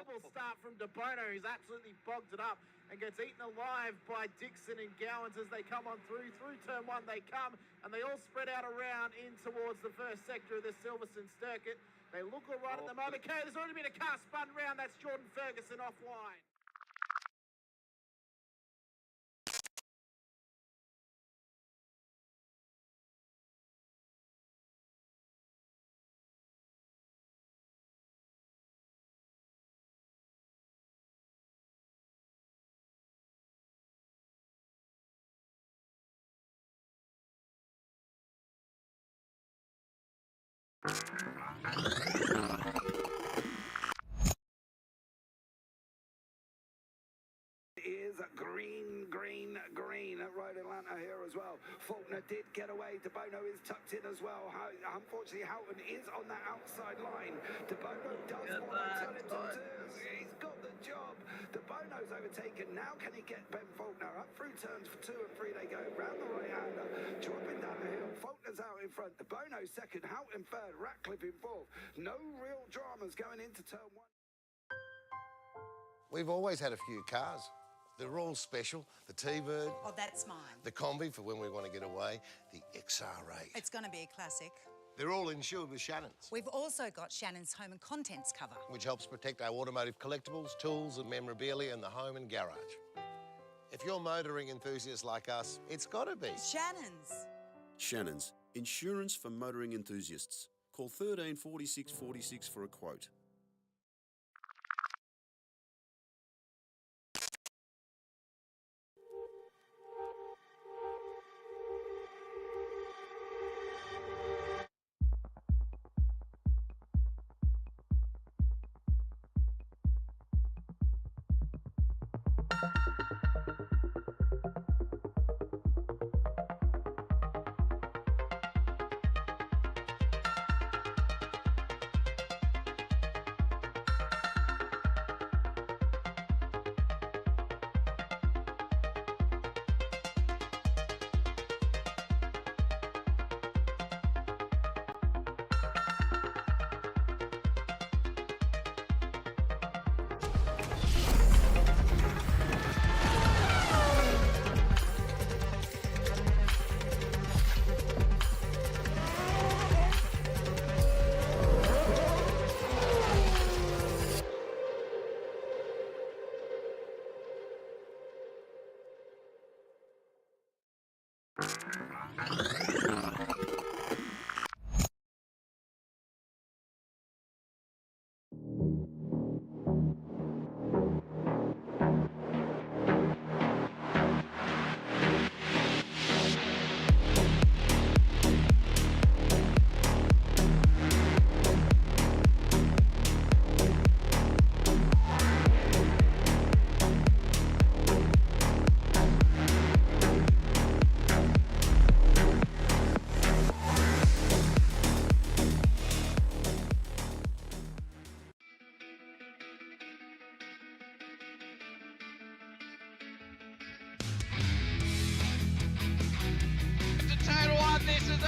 Horrible start from De Bono, who's absolutely bogged it up and gets eaten alive by Dixon and Gowans as they come on through. Through turn one they come, and they all spread out around in towards the first sector of the Silverstone circuit. They look all right at the moment. Okay, there's already been a car spun round. That's Jordan Ferguson offline. Is green, green, green at Road Atlanta here as well. Faulkner did get away. De Bono is tucked in as well. Unfortunately, Houghton is on that outside line. De Bono does want to turn it to turns. He's got the job. De Bono's overtaken. Now can he get Ben Faulkner? Up through turns for 2 and 3 they go. Round the right-hander, dropping down the hill. Faulkner's out in front. De Bono second. Houghton third. Ratcliffe in fourth. No real dramas going into turn 1. We've always had a few cars. They're all special. The T-Bird. Oh, that's mine. The Combi for when we want to get away. The XR8. It's going to be a classic. They're all insured with Shannon's. We've also got Shannon's home and contents cover, which helps protect our automotive collectibles, tools and memorabilia in the home and garage. If you're motoring enthusiasts like us, it's got to be Shannon's. Shannon's, insurance for motoring enthusiasts. Call 13 46 46 for a quote.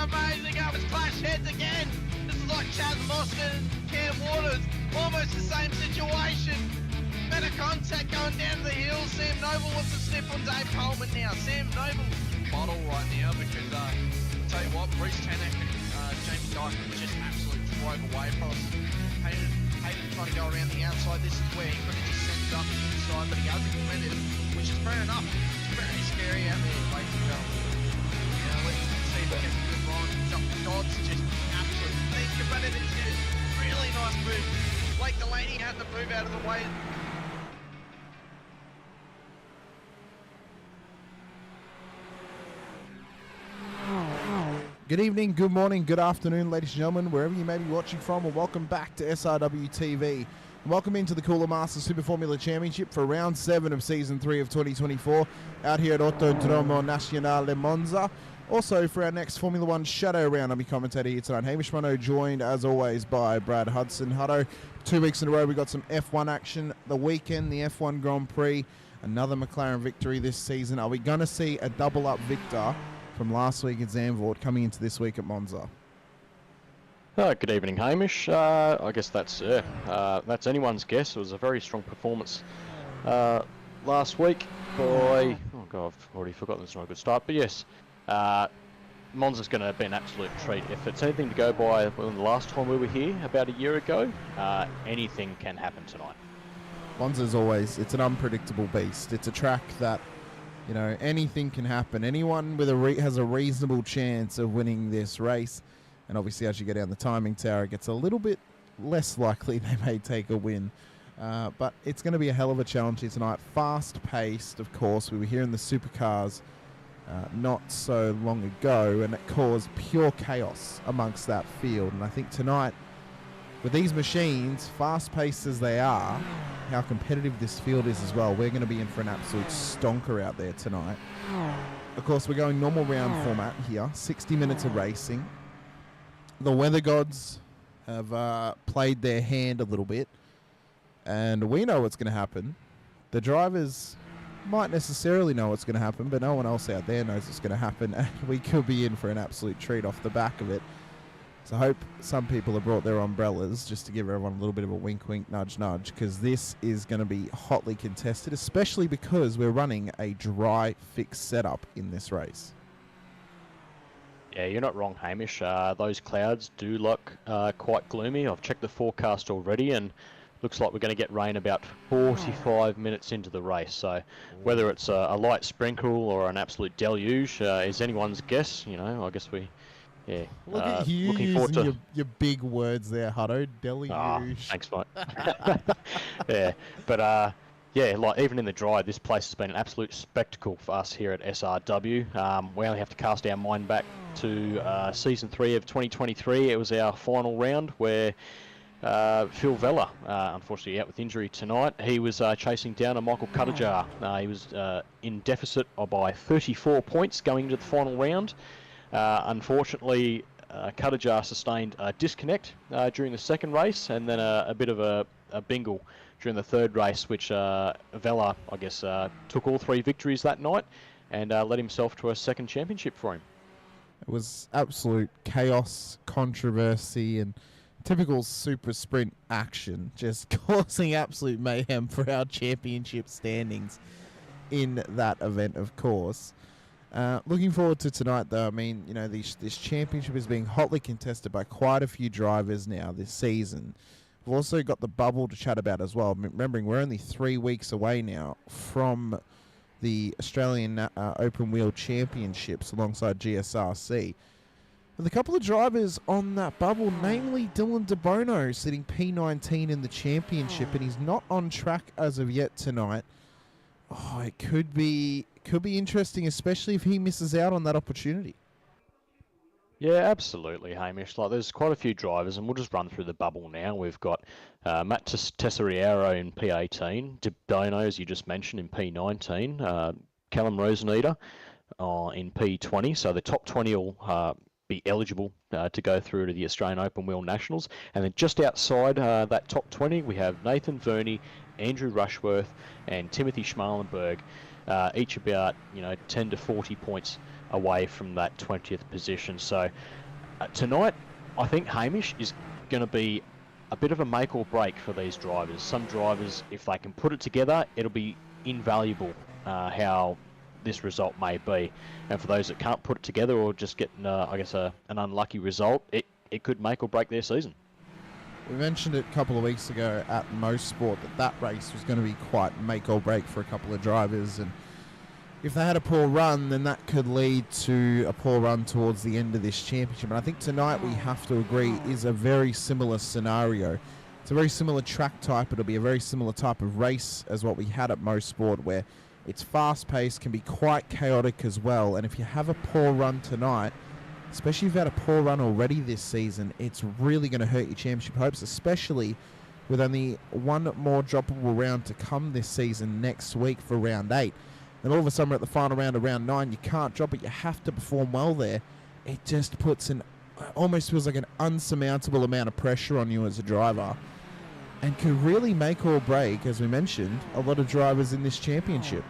Amazing, up it's clash heads again. This is like Chaz Mostert and Cam Waters, almost the same situation. Better contact going down the hill. Sam Noble wants to snip on Dave Coleman now. Sam Noble bottle right now because I'll tell you what, Bruce Tanak and Jamie Dyson just absolutely drove away from us. Hayden trying to go around the outside. This is where he could have just sent it up the inside, but he hasn't committed, which is fair enough. It's very scary out there, ladies and gentlemen. Let's see if we get some good runs. Dodd's just absolute thinker, but it's a really nice move. Blake Delaney had to move out of the way. Good evening, good morning, good afternoon, ladies and gentlemen, wherever you may be watching from, and welcome back to SRWtv. And welcome into the Cooler Masters Super Formula Championship for round 7 of season 3 of 2024 out here at Autodromo Nacional de Monza. Also, for our next Formula 1 Shadow round, I'll be commentator here tonight. Hamish Munro, joined as always by Brad Hudson. Hutto, 2 weeks in a row, we got some F1 action. The weekend, the F1 Grand Prix, another McLaren victory this season. Are we going to see a double-up victor from last week at Zandvoort coming into this week at Monza? Good evening, Hamish. I guess that's anyone's guess. It was a very strong performance last week by... Oh, God, I've already forgotten. It's not a good start. But yes, Monza's going to be an absolute treat. If it's anything to go by, well, the last time we were here, about a year ago, anything can happen tonight. Monza's always, it's an unpredictable beast. It's a track that, you know, anything can happen. Anyone with has a reasonable chance of winning this race. And obviously, as you go down the timing tower, it gets a little bit less likely they may take a win. But it's going to be a hell of a challenge here tonight. Fast-paced, of course. We were here in the supercars not so long ago, and it caused pure chaos amongst that field. And I think tonight, with these machines, fast-paced as they are, how competitive this field is as well, we're going to be in for an absolute stonker out there tonight. Of course, we're going normal round format here, 60 minutes of racing. The weather gods have played their hand a little bit, and we know what's going to happen. The drivers might necessarily know what's going to happen, but no one else out there knows what's going to happen, and we could be in for an absolute treat off the back of it. So I hope some people have brought their umbrellas just to give everyone a little bit of a wink, wink, nudge, nudge, because this is going to be hotly contested, especially because we're running a dry fix setup in this race. Yeah, you're not wrong, Hamish. Those clouds do look quite gloomy. I've checked the forecast already, and looks like we're going to get rain about 45 minutes into the race. So whether it's a light sprinkle or an absolute deluge is anyone's guess. You know, I guess yeah. Look at you looking forward using to your big words there, Hutto. Deluge. Oh, thanks, mate. Yeah, but yeah, like even in the dry, this place has been an absolute spectacle for us here at SRW. We only have to cast our mind back to Season 3 of 2023. It was our final round where Phil Vella, unfortunately out with injury tonight, he was chasing down a Michael Cuttajar. He was in deficit by 34 points going into the final round. Unfortunately, Cuttajar sustained a disconnect during the second race, and then a bit of a bingle during the third race, which Vella, I guess, took all 3 victories that night and led himself to a second championship for him. It was absolute chaos, controversy, and typical super sprint action, just causing absolute mayhem for our championship standings in that event, of course. Looking forward to tonight, though. I mean, you know, this championship is being hotly contested by quite a few drivers now this season. We've also got the bubble to chat about as well. Remembering, we're only 3 weeks away now from the Australian Open Wheel Championships alongside GSRC. With a couple of drivers on that bubble, namely Dylan De Bono sitting P19 in the championship, and he's not on track as of yet tonight. Oh, it could be interesting, especially if he misses out on that opportunity. Yeah, absolutely, Hamish. Like, there's quite a few drivers, and we'll just run through the bubble now. We've got Matt Tessariero in P18, De Bono, as you just mentioned, in P19, Callum Roseneater in P20. So the top 20 will be eligible to go through to the Australian Open Wheel Nationals. And then just outside that top 20, we have Nathan Verney, Andrew Rushworth, and Timothy Schmalenberg, each about 10 to 40 points away from that 20th position. So tonight, I think Hamish is going to be a bit of a make or break for these drivers. Some drivers, if they can put it together, it'll be invaluable how this result may be. And for those that can't put it together or just get, I guess, an unlucky result, it could make or break their season. We mentioned it a couple of weeks ago at Most Sport that race was going to be quite make or break for a couple of drivers, and if they had a poor run, then that could lead to a poor run towards the end of this championship. And I think tonight, we have to agree, is a very similar scenario. It's a very similar track type. It'll be a very similar type of race as what we had at Most Sport, where it's fast-paced, can be quite chaotic as well. And if you have a poor run tonight, especially if you've had a poor run already this season, it's really going to hurt your championship hopes, especially with only one more droppable round to come this season next week for round 8. And all of a sudden, we're at the final round of round 9. You can't drop it. You have to perform well there. It just puts almost feels like an unsurmountable amount of pressure on you as a driver, and could really make or break, as we mentioned, a lot of drivers in this championship.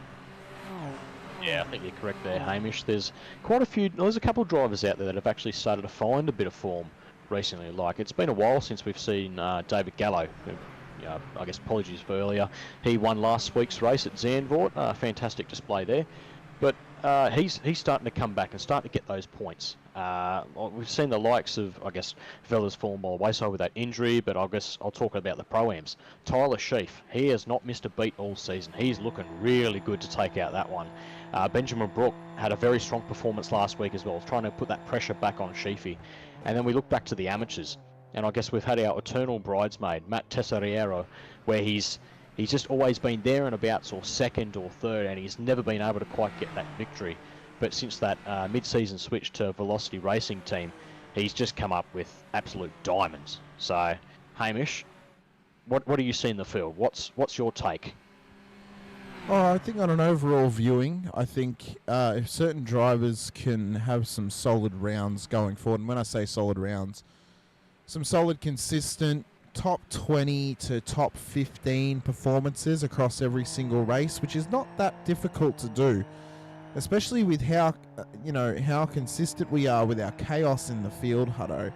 Yeah, I think you're correct there, Hamish. There's a couple of drivers out there that have actually started to find a bit of form recently. Like, it's been a while since we've seen David Gallo, who, I guess apologies for earlier. He won last week's race at Zandvoort. Fantastic display there. But he's starting to come back and starting to get those points. We've seen the likes of, I guess, fellas fallen by the wayside with that injury, but I guess I'll talk about the Pro-Ams. Tyler Sheaf, he has not missed a beat all season. He's looking really good to take out that one. Benjamin Brook had a very strong performance last week as well, trying to put that pressure back on Sheafy. And then we look back to the amateurs, and I guess we've had our eternal bridesmaid, Matt Tessariero, where he's just always been there and about sort of second or third, and he's never been able to quite get that victory. But since that mid-season switch to Velocity Racing team, he's just come up with absolute diamonds. So, Hamish, what do you see in the field? What's your take? Oh, I think on an overall viewing, I think if certain drivers can have some solid rounds going forward, and when I say solid rounds, some solid, consistent top 20 to top 15 performances across every single race, which is not that difficult to do, especially with how consistent we are with our chaos in the field, Hutto.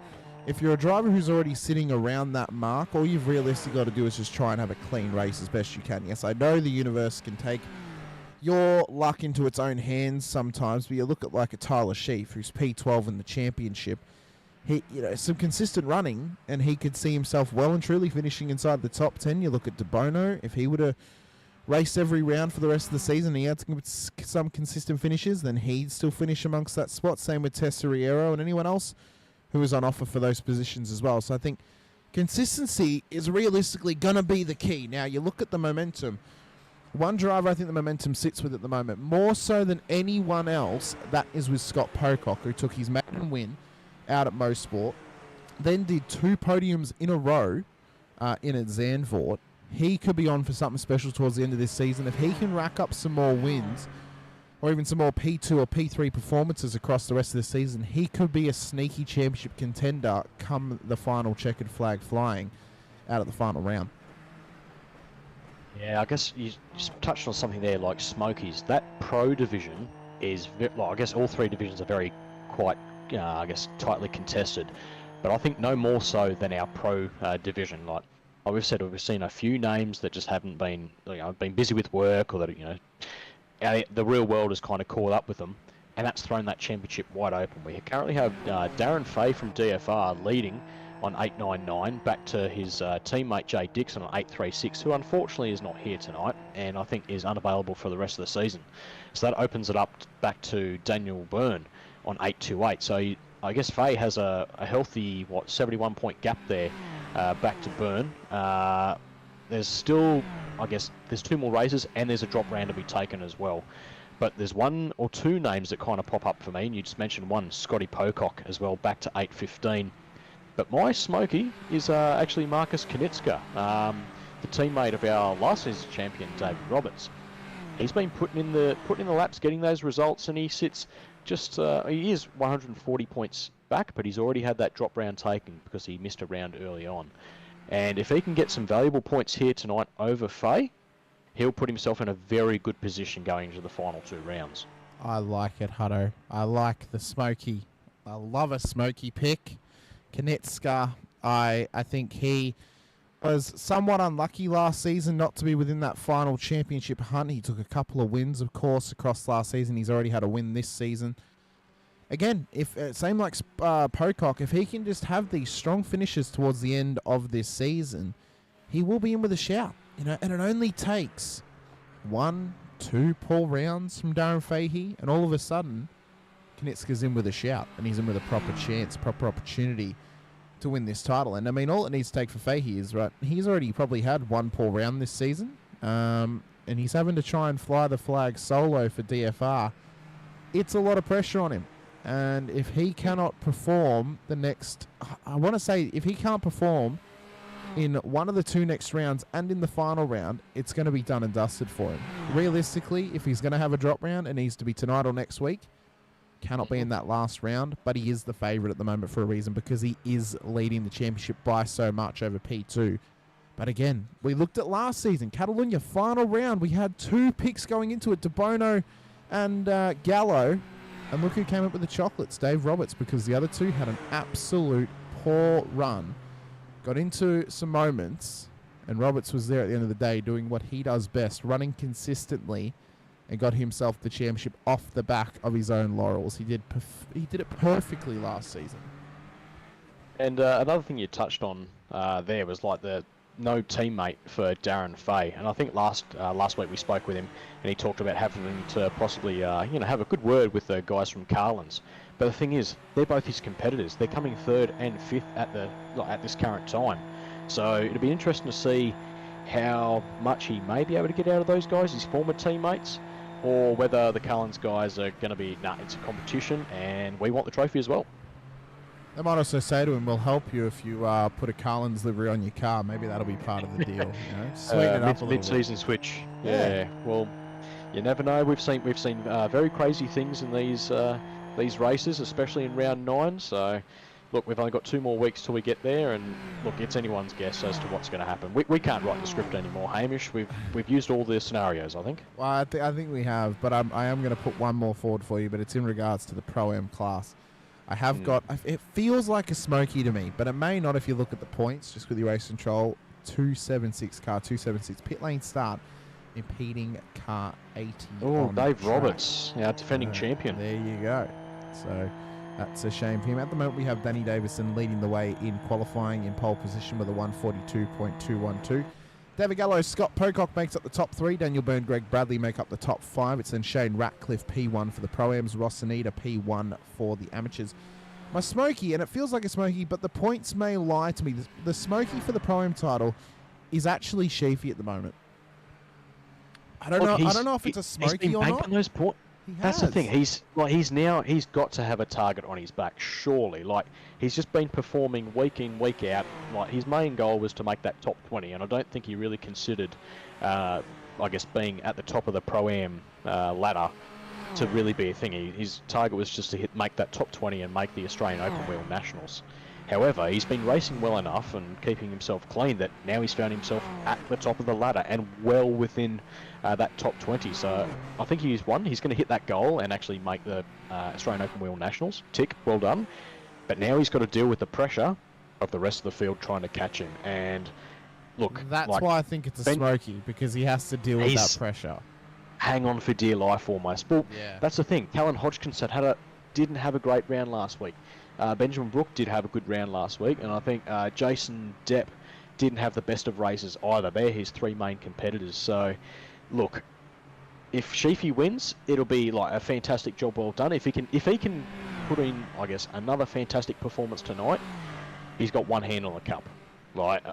If you're a driver who's already sitting around that mark, all you've realistically got to do is just try and have a clean race as best you can. Yes, I know the universe can take your luck into its own hands sometimes, but you look at like a Tyler Sheaf, who's P12 in the championship. He, some consistent running, and he could see himself well and truly finishing inside the top 10. You look at De Bono, if he would have raced every round for the rest of the season, he had some consistent finishes, then he'd still finish amongst that spot. Same with Tessariero and anyone else who is on offer for those positions as well. So I think consistency is realistically going to be the key. Now, you look at the momentum. One driver I think the momentum sits with at the moment, more so than anyone else, that is with Scott Pocock, who took his maiden win out at Mosport, then did 2 podiums in a row in at Zandvoort. He could be on for something special towards the end of this season. If he can rack up some more wins, or even some more P2 or P3 performances across the rest of the season, he could be a sneaky championship contender come the final checkered flag flying out of the final round. Yeah, I guess you just touched on something there, like Smokies. That pro division is, I guess all 3 divisions are quite tightly contested. But I think no more so than our pro division. Like we've said, we've seen a few names that just haven't been, been busy with work, or that, the real world has kind of caught up with them, and that's thrown that championship wide open. We currently have Darren Fay from DFR leading on 899, back to his teammate Jay Dixon on 836, who unfortunately is not here tonight, and I think is unavailable for the rest of the season. So that opens it up back to Daniel Byrne on 828. So I guess Fay has a healthy 71 point gap there back to Byrne. There's still, I guess, there's 2 more races, and there's a drop round to be taken as well. But there's 1 or 2 names that kind of pop up for me, and you just mentioned one, Scotty Pocock as well, back to 815. But my smoky is actually Marcus Konitska, the teammate of our last season's champion, David Roberts. He's been putting in the laps, getting those results, and he sits just, he is 140 points back, but he's already had that drop round taken because he missed a round early on. And if he can get some valuable points here tonight over Fay, he'll put himself in a very good position going into the final 2 rounds. I like it, Hutto. I like the smoky. I love a smoky pick. Konitska, I think he was somewhat unlucky last season not to be within that final championship hunt. He took a couple of wins, of course, across last season. He's already had a win this season. Again, if same like Pocock, if he can just have these strong finishes towards the end of this season, he will be in with a shout. And it only takes 1, 2 poor rounds from Darren Fahey, and all of a sudden, Konitska's in with a shout, and he's in with a proper chance, proper opportunity to win this title. And I mean, all it needs to take for Fahey is, right, he's already probably had 1 poor round this season, and he's having to try and fly the flag solo for DFR. It's a lot of pressure on him. And if he cannot perform if he can't perform in one of the 2 next rounds and in the final round, it's going to be done and dusted for him. Realistically, if he's going to have a drop round, it needs to be tonight or next week. Cannot be in that last round, but he is the favourite at the moment for a reason, because he is leading the championship by so much over P2. But again, we looked at last season, Catalunya, final round. We had 2 picks going into it, De Bono and Gallo. And look who came up with the chocolates, Dave Roberts, because the other 2 had an absolute poor run, got into some moments, and Roberts was there at the end of the day doing what he does best, running consistently, and got himself the championship off the back of his own laurels. He did it perfectly last season. And another thing you touched on there was like the no teammate for Darren Fay, and I think last week we spoke with him, and he talked about having to possibly have a good word with the guys from Carlins. But the thing is, they're both his competitors. They're coming 3rd and 5th at this current time. So it'll be interesting to see how much he may be able to get out of those guys, his former teammates, or whether the Carlins guys are going to be, it's a competition and we want the trophy as well. They might also say to him, we'll help you if you put a Carlins livery on your car. Maybe that'll be part of the deal. Sweeten it up a little bit. Mid-season switch. Yeah. Well, you never know. We've seen very crazy things in these races, especially in round 9. So, look, we've only got 2 more weeks till we get there, and look, it's anyone's guess as to what's going to happen. We can't write the script anymore, Hamish. We've used all the scenarios, I think. Well, I think we have, but I am going to put one more forward for you, but it's in regards to the Pro-Am class. I have got, it feels like a smoky to me, but it may not if you look at the points, just with your race control. 276 car, 276 pit lane start, impeding car 80. Oh, Dave Roberts, our defending champion. There you go. So that's a shame for him. At the moment, we have Danny Davison leading the way in qualifying in pole position with a 142.212. David Gallo, Scott Pocock makes up the top 3. Daniel Byrne, Greg Bradley make up the top 5. It's then Shane Ratcliffe, P1 for the Pro-Ams. Ross Anita, P1 for the amateurs. My smoky, and it feels like a smoky, but the points may lie to me. The smoky for the Pro-Am title is actually Sheafy at the moment. I don't know if it's a smoky or not. Those That's the thing. He's got to have a target on his back, surely. Like, he's just been performing week in, week out. Like, his main goal was to make that top 20, and I don't think he really considered, being at the top of the Pro-Am ladder to really be a thing. His target was just to make that top 20 and make the Australian Open Wheel Nationals. However, he's been racing well enough and keeping himself clean that now he's found himself at the top of the ladder and well within that top 20. So I think he's going to hit that goal and actually make the Australian Open Wheel Nationals. Tick, well done. But now he's got to deal with the pressure of the rest of the field trying to catch him. And look, that's why I think it's a smoky, because he has to deal with that pressure. Hang on for dear life almost. Well, that's the thing. Callan Hodgkinson didn't have a great round last week. Benjamin Brook did have a good round last week, and I think Jason Depp didn't have the best of races either. They're his 3 main competitors. So, look, if Sheafy wins, it'll be like a fantastic job well done. If he can put in, I guess, another fantastic performance tonight, he's got one hand on the cup. Like,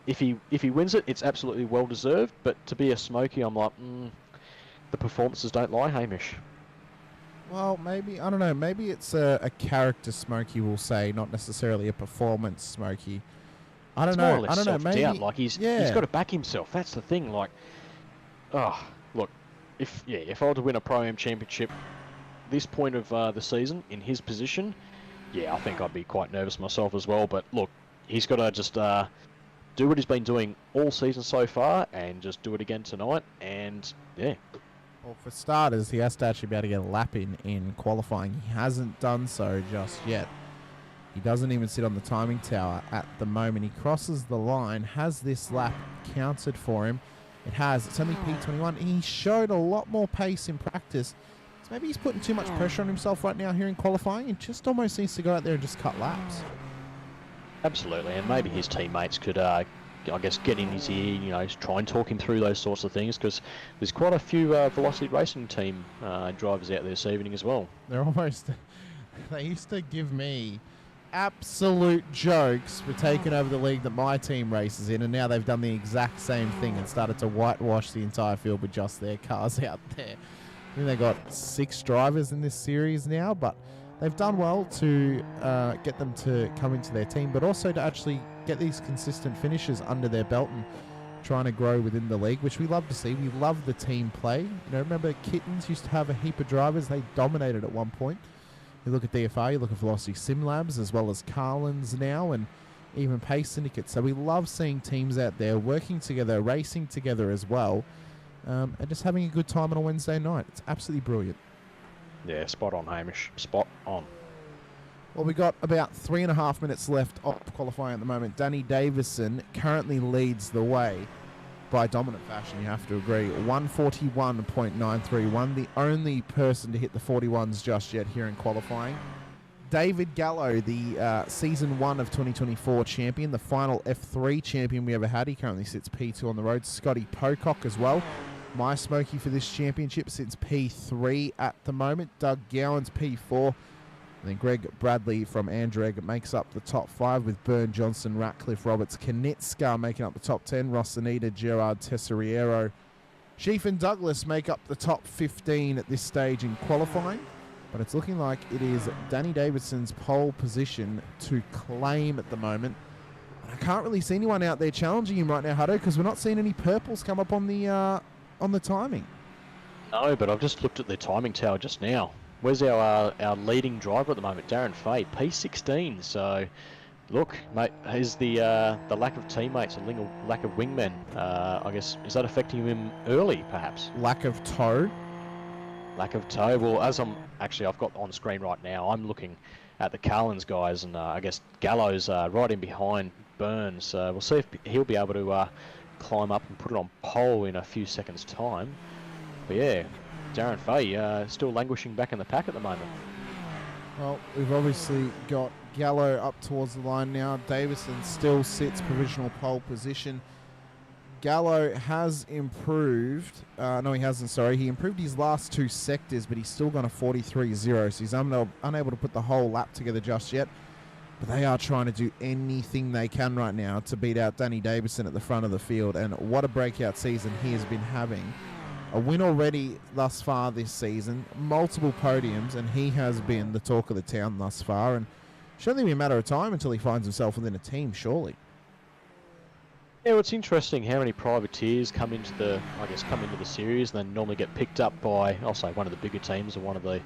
if he wins it, it's absolutely well deserved. But to be a smoky, I'm like, the performances don't lie, Hamish. Well, maybe, I don't know, maybe it's a character smoky, we'll say, not necessarily a performance smoky. I don't know, maybe... Like, he's got to back himself, that's the thing, like... look, if I were to win a Pro-Am championship this point of the season, in his position, I think I'd be quite nervous myself as well, but look, he's got to just do what he's been doing all season so far, and just do it again tonight, and, Well, for starters, he has to actually be able to get a lap in qualifying. He hasn't done so just yet. He doesn't even sit on the timing tower at the moment. He crosses the line. Has this lap counted for him? It has. It's only P21. He showed a lot more pace in practice. So maybe he's putting too much pressure on himself right now here in qualifying and just almost needs to go out there and just cut laps. Absolutely, and maybe his teammates could... get in his ear, try and talk him through those sorts of things, because there's quite a few Velocity Racing team drivers out there this evening as well. They're almost... They used to give me absolute jokes for taking over the league that my team races in, and now they've done the exact same thing and started to whitewash the entire field with just their cars out there. I think they've got 6 drivers in this series now, but they've done well to get them to come into their team, but also to actually get these consistent finishes under their belt and trying to grow within the league, which we love to see. We love the team play. Remember Kittens used to have a heap of drivers. They dominated at one point. You look at DFR, you look at Velocity Sim Labs, as well as Carlins now, and even Pace Syndicate. So we love seeing teams out there working together, racing together as well, and just having a good time on a Wednesday night. It's absolutely brilliant. Yeah, spot on, Hamish. Spot on. Well, we got about 3.5 minutes left of qualifying at the moment. Danny Davison currently leads the way by dominant fashion, you have to agree. 141.931, the only person to hit the 41s just yet here in qualifying. David Gallo, the Season 1 of 2024 champion, the final F3 champion we ever had. He currently sits P2 on the road. Scotty Pocock as well. My Smokey for this championship sits P3 at the moment. Doug Gowan's P4. And then Greg Bradley from Andreg makes up the top 5 with Byrne, Johnson, Ratcliffe, Roberts, Konitska making up the top 10. Rosanita, Gerard, Tessariero. Sheaf and Douglas make up the top 15 at this stage in qualifying. But it's looking like it is Danny Davidson's pole position to claim at the moment. And I can't really see anyone out there challenging him right now, Hutto, because we're not seeing any purples come up on the timing. No, but I've just looked at the timing tower just now. Where's our leading driver at the moment, Darren Fay, P16. So, look, mate, is the lack of teammates and lack of wingmen, I guess, is that affecting him early, perhaps? Lack of tow? Lack of tow. Well, I've got on screen right now, I'm looking at the Carlins guys, and I guess Gallo's right in behind Burns. We'll see if he'll be able to climb up and put it on pole in a few seconds' time. But yeah, Darren Fay still languishing back in the pack at the moment. Well, we've obviously got Gallo up towards the line now. Davison still sits provisional pole position. Gallo has improved. No, he hasn't, sorry. He improved his last 2 sectors, but he's still gone a 43.0, so he's unable to put the whole lap together just yet. But they are trying to do anything they can right now to beat out Danny Davison at the front of the field, and what a breakout season he has been having. A win already thus far this season, multiple podiums, and he has been the talk of the town thus far, and it should only be a matter of time until he finds himself within a team, surely. Yeah, well, it's interesting how many privateers come into the series and then normally get picked up by, I'll say, one of the bigger teams or one of the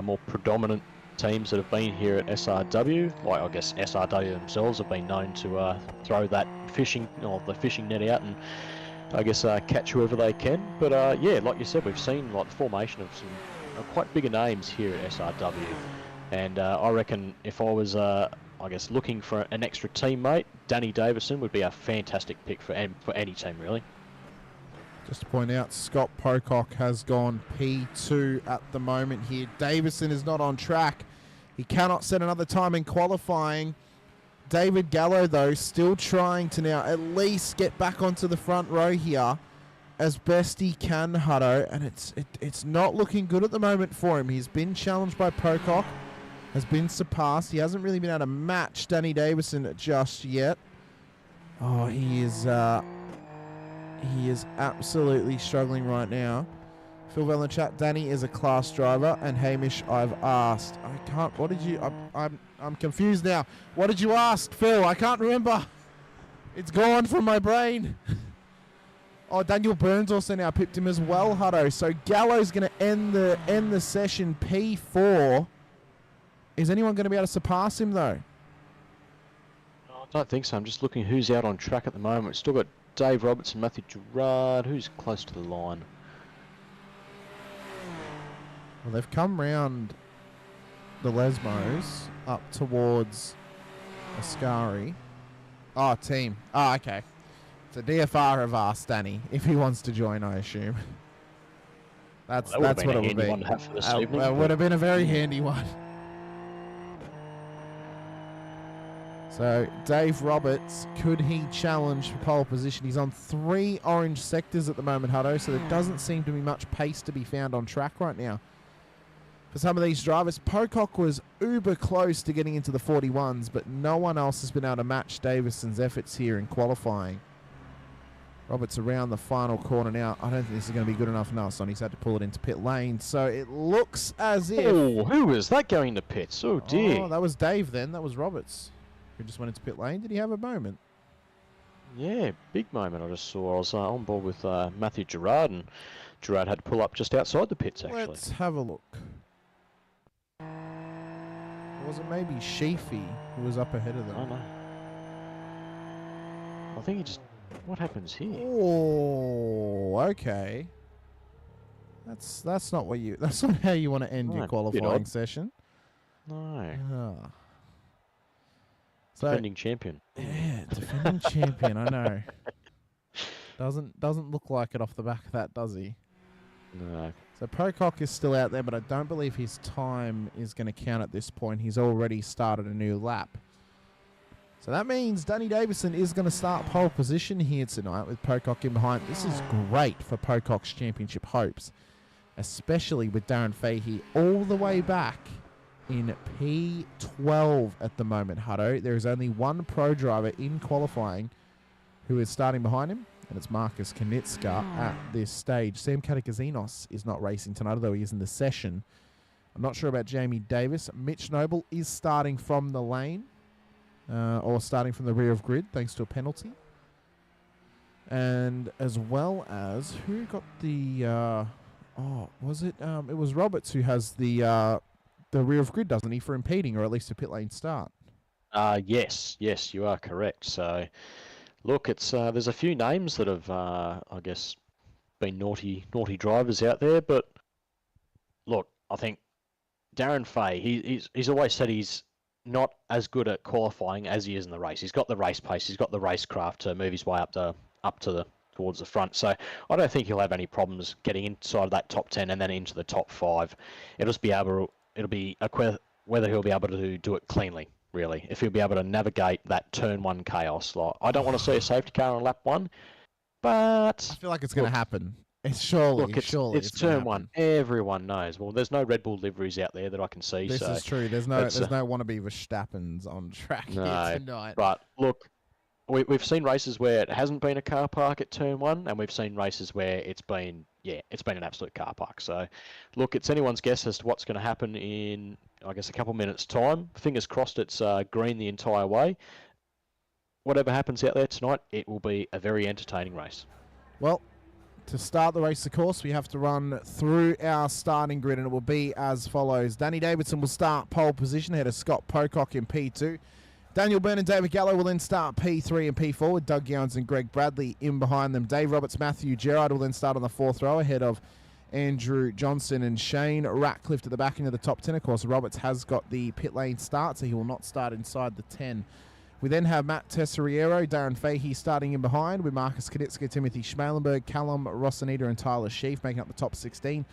more predominant teams that have been here at SRW. Like, I guess SRW themselves have been known to throw that fishing net out and I guess catch whoever they can. But yeah, like you said, we've seen like the formation of some quite bigger names here at SRW, and I reckon if I was looking for an extra teammate, Danny Davison would be a fantastic pick for any team, really. Just to point out, Scott Pocock has gone P2 at the moment here. Davison is not on track. He cannot set another time in qualifying. David Gallo, though, still trying to now at least get back onto the front row here as best he can, Hutto, and it's not looking good at the moment for him. He's been challenged by Pocock, has been surpassed. He hasn't really been able to match Danny Davison just yet. Oh, he is absolutely struggling right now. Phil Bell in chat, Danny is a class driver, and Hamish, I've asked. I can't, what did you, I'm confused now. What did you ask, Phil? I can't remember. It's gone from my brain. Oh, Daniel Burns also now pipped him as well, Hutto. So Gallo's going to end the session P4. Is anyone going to be able to surpass him, though? I don't think so. I'm just looking who's out on track at the moment. We've still got Dave Roberts and Matthew Gerard. Who's close to the line? Well, they've come round the Lesmos up towards Ascari. Oh, team. Oh, okay. So DFR have asked Danny if he wants to join, I assume. That's what it would be. It would have been a very handy one. So Dave Roberts, could he challenge for pole position? He's on 3 orange sectors at the moment, Hutto, so there doesn't seem to be much pace to be found on track right now. For some of these drivers, Pocock was uber close to getting into the 41s, but no one else has been able to match Davison's efforts here in qualifying. Roberts around the final corner now. I don't think this is going to be good enough. No, Sonny's had to pull it into pit lane, so it looks as if... Oh, who was that going to pits? Oh, dear. Oh, that was Dave then. That was Roberts, who just went into pit lane. Did he have a moment? Yeah, big moment I just saw. I was on board with Matthew Gerard, and Gerard had to pull up just outside the pits, actually. Let's have a look. Was it maybe Sheafy who was up ahead of them? I know. I think he just... What happens here? Oh, okay. That's not what you... That's not how you want to end your qualifying session. No. Ah. So, Defending champion. yeah, defending champion, I know. Doesn't look like it off the back of that, does he? No. So Pocock is still out there, but I don't believe his time is going to count at this point. He's already started a new lap. So that means Danny Davison is going to start pole position here tonight with Pocock in behind. This is great for Pocock's championship hopes, especially with Darren Fahey all the way back in P12 at the moment, Hutto. There is only one pro driver in qualifying who is starting behind him, and it's Marcus Knitska at this stage. Sam Katakazinos is not racing tonight, although he is in the session. I'm not sure about Jamie Davis. Mitch Noble is starting from the lane, or starting from the rear of grid, thanks to a penalty. And as well as, who got the... was it? It was Roberts who has the rear of grid, doesn't he, for impeding, or at least a pit lane start? Yes, you are correct. So, look, it's there's a few names that have, I guess, been naughty drivers out there. But look, I think Darren Fahey, he's always said he's not as good at qualifying as he is in the race. He's got the race pace, he's got the racecraft to move his way towards the front. So I don't think he'll have any problems getting inside of that top 10 and then into the top 5. It'll be whether he'll be able to do it cleanly, really. If he'll be able to navigate that turn 1 chaos. Like, I don't want to see a safety car on lap 1, but I feel like it's going to happen. It's surely. It's turn 1. Everyone knows. Well, there's no Red Bull liveries out there that I can see. This is true. There's no wannabe Verstappens on track here tonight. But look, we've seen races where it hasn't been a car park at turn 1, and we've seen races where it's been an absolute car park. So, look, it's anyone's guess as to what's going to happen in, I guess, a couple minutes' time. Fingers crossed it's green the entire way. Whatever happens out there tonight, it will be a very entertaining race. Well, to start the race, of course, we have to run through our starting grid, and it will be as follows. Danny Davidson will start pole position ahead of Scott Pocock in P2. Daniel Byrne and David Gallo will then start P3 and P4 with Doug Gowans and Greg Bradley in behind them. Dave Roberts, Matthew Gerard will then start on the 4th row ahead of Andrew Johnson and Shane Ratcliffe at the back end of the top 10. Of course, Roberts has got the pit lane start, so he will not start inside the 10. We then have Matt Tessariero, Darren Fahey starting in behind with Marcus Knitska, Timothy Schmalenberg, Callum Rossonita and Tyler Sheaf making up the top 16.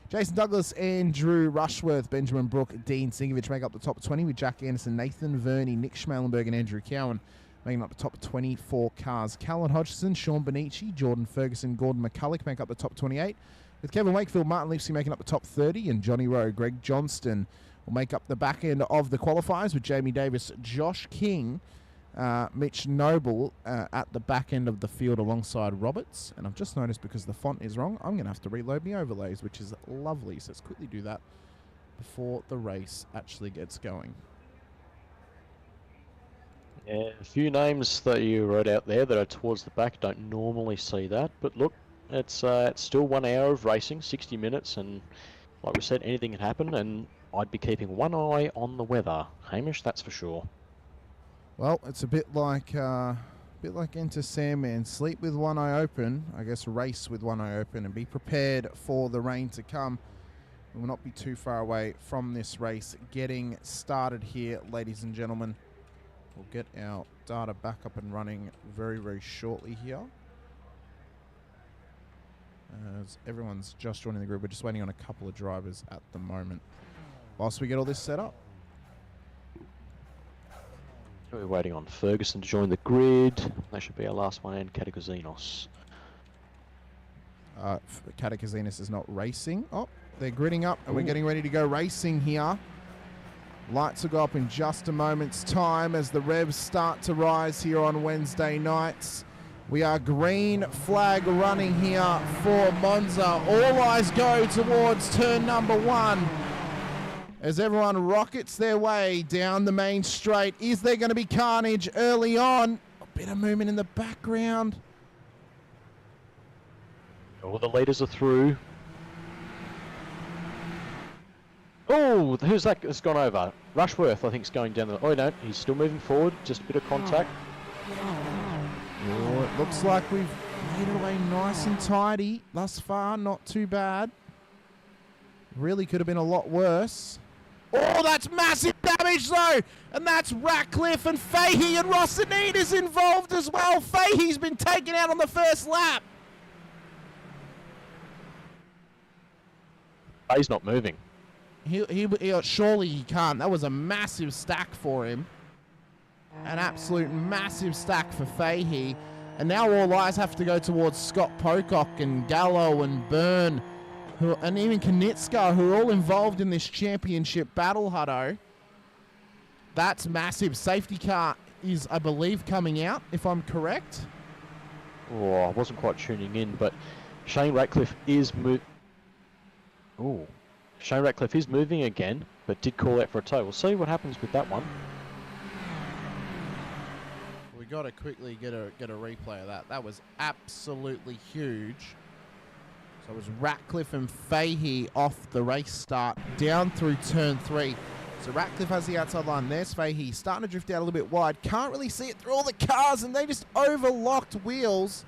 Jason Douglas, Andrew Rushworth, Benjamin Brook, Dean Singovich make up the top 20 with Jack Anderson, Nathan Verney, Nick Schmalenberg and Andrew Cowan making up the top 24 cars. Callan Hodgson, Sean Benici, Jordan Ferguson, Gordon McCulloch make up the top 28 with Kevin Wakefield, Martin Lipsey making up the top 30 and Johnny Rowe, Greg Johnston will make up the back end of the qualifiers with Jamie Davis, Josh King, Mitch Noble at the back end of the field alongside Roberts. And I've just noticed because the font is wrong, I'm going to have to reload my overlays, which is lovely. So let's quickly do that before the race actually gets going. Yeah, a few names that you wrote out there that are towards the back. Don't normally see that, but look, it's still 1 hour of racing, 60 minutes, and like we said, anything can happen, and I'd be keeping one eye on the weather, Hamish, that's for sure. Well, it's a bit like Enter Sandman. Sleep with one eye open. I guess race with one eye open and be prepared for the rain to come. We will not be too far away from this race getting started here, ladies and gentlemen. We'll get our data back up and running very, very shortly here. As everyone's just joining the group, we're just waiting on a couple of drivers at the moment whilst we get all this set up. We're waiting on Ferguson to join the grid. That should be our last one, and Katakazinos. Katakazinos is not racing. Oh, they're gridding up, and we're getting ready to go racing here. Lights will go up in just a moment's time as the revs start to rise here on Wednesday nights. We are green flag running here for Monza. All eyes go towards turn number 1. As everyone rockets their way down the main straight. Is there going to be carnage early on? A bit of movement in the background. All the leaders are through. Oh, who's that that's gone over? Rushworth, I think, is going down the... Oh, no, he's still moving forward. Just a bit of contact. Oh, it looks like we've made it away nice and tidy. Thus far, not too bad. Really could have been a lot worse. Oh, that's massive damage, though. And that's Ratcliffe and Fahey, and Rossonide is involved as well. Fahey's been taken out on the first lap. He's not moving. Surely he can't. That was a massive stack for him. An absolute massive stack for Fahey. And now all eyes have to go towards Scott Pocock and Gallo and Byrne, and even Konitska, who are all involved in this championship battle, Hutto. That's massive. Safety car is, I believe, coming out, if I'm correct. Oh, I wasn't quite tuning in, but Shane Ratcliffe is Shane Ratcliffe is moving again, but did call out for a tow. We'll see what happens with that one. We got to quickly get a replay of that. That was absolutely huge. So it was Ratcliffe and Fahey off the race start down through turn 3. So Ratcliffe has the outside line. There's Fahey starting to drift out a little bit wide. Can't really see it through all the cars, and they just overlocked wheels.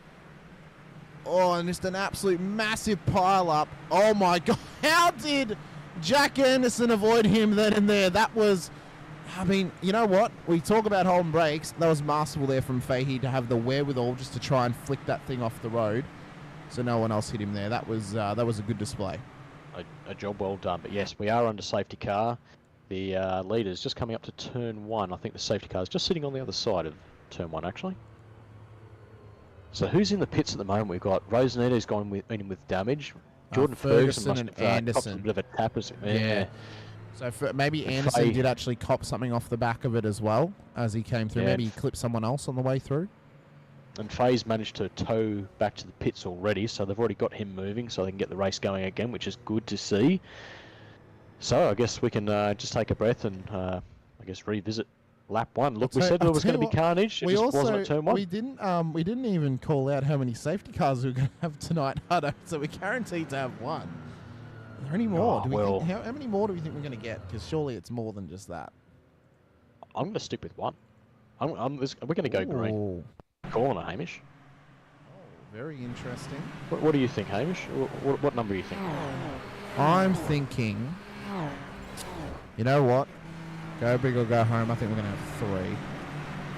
Oh, and just an absolute massive pile up. Oh my God. How did Jack Anderson avoid him then and there? That was, I mean, you know what? We talk about holding brakes. That was masterful there from Fahey to have the wherewithal just to try and flick that thing off the road, so no one else hit him there. That was a good display. A job well done. But yes, we are under safety car. The leader's just coming up to turn 1. I think the safety car is just sitting on the other side of turn 1, actually. So who's in the pits at the moment? We've got Rosanetto's gone in with damage. Jordan Ferguson must have Anderson. copped a bit of a tap. Yeah. So maybe Anderson did actually cop something off the back of it as well as he came through. Yeah. Maybe he clipped someone else on the way through. And Faye's managed to tow back to the pits already, so they've already got him moving, so they can get the race going again, which is good to see. So I guess we can just take a breath and I guess revisit lap 1. Look, we said there was going to be carnage. It just wasn't at turn 1. We didn't even call out how many safety cars we were going to have tonight, Hutto. So we're guaranteed to have 1. Are there any more? How many more do we think we're going to get? Because surely it's more than just that. I'm going to stick with 1. We're going to go green. Corner, Hamish. Oh, very interesting. What do you think, Hamish? What number do you think? I'm thinking, you know what? Go big or go home. I think we're going to have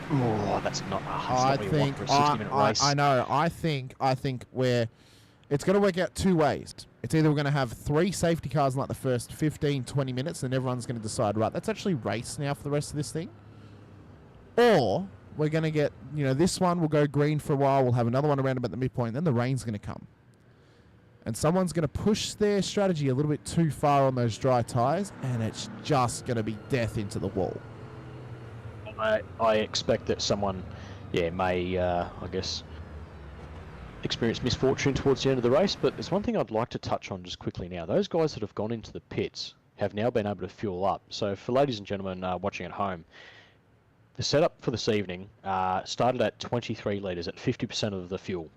3. Oh, that's not what you want for a 60-minute race. I know. I think it's going to work out 2 ways. It's either we're going to have 3 safety cars in like the first 15, 20 minutes, and everyone's going to decide, right, that's actually race now for the rest of this thing. Or we're going to get, this one will go green for a while. We'll have another one around about the midpoint. Then the rain's going to come. And someone's going to push their strategy a little bit too far on those dry tyres, and it's just going to be death into the wall. I expect that someone, may, I guess, experience misfortune towards the end of the race. But there's one thing I'd like to touch on just quickly now. Those guys that have gone into the pits have now been able to fuel up. So for ladies and gentlemen watching at home, the setup for this evening started at 23 litres, at 50% of the fuel.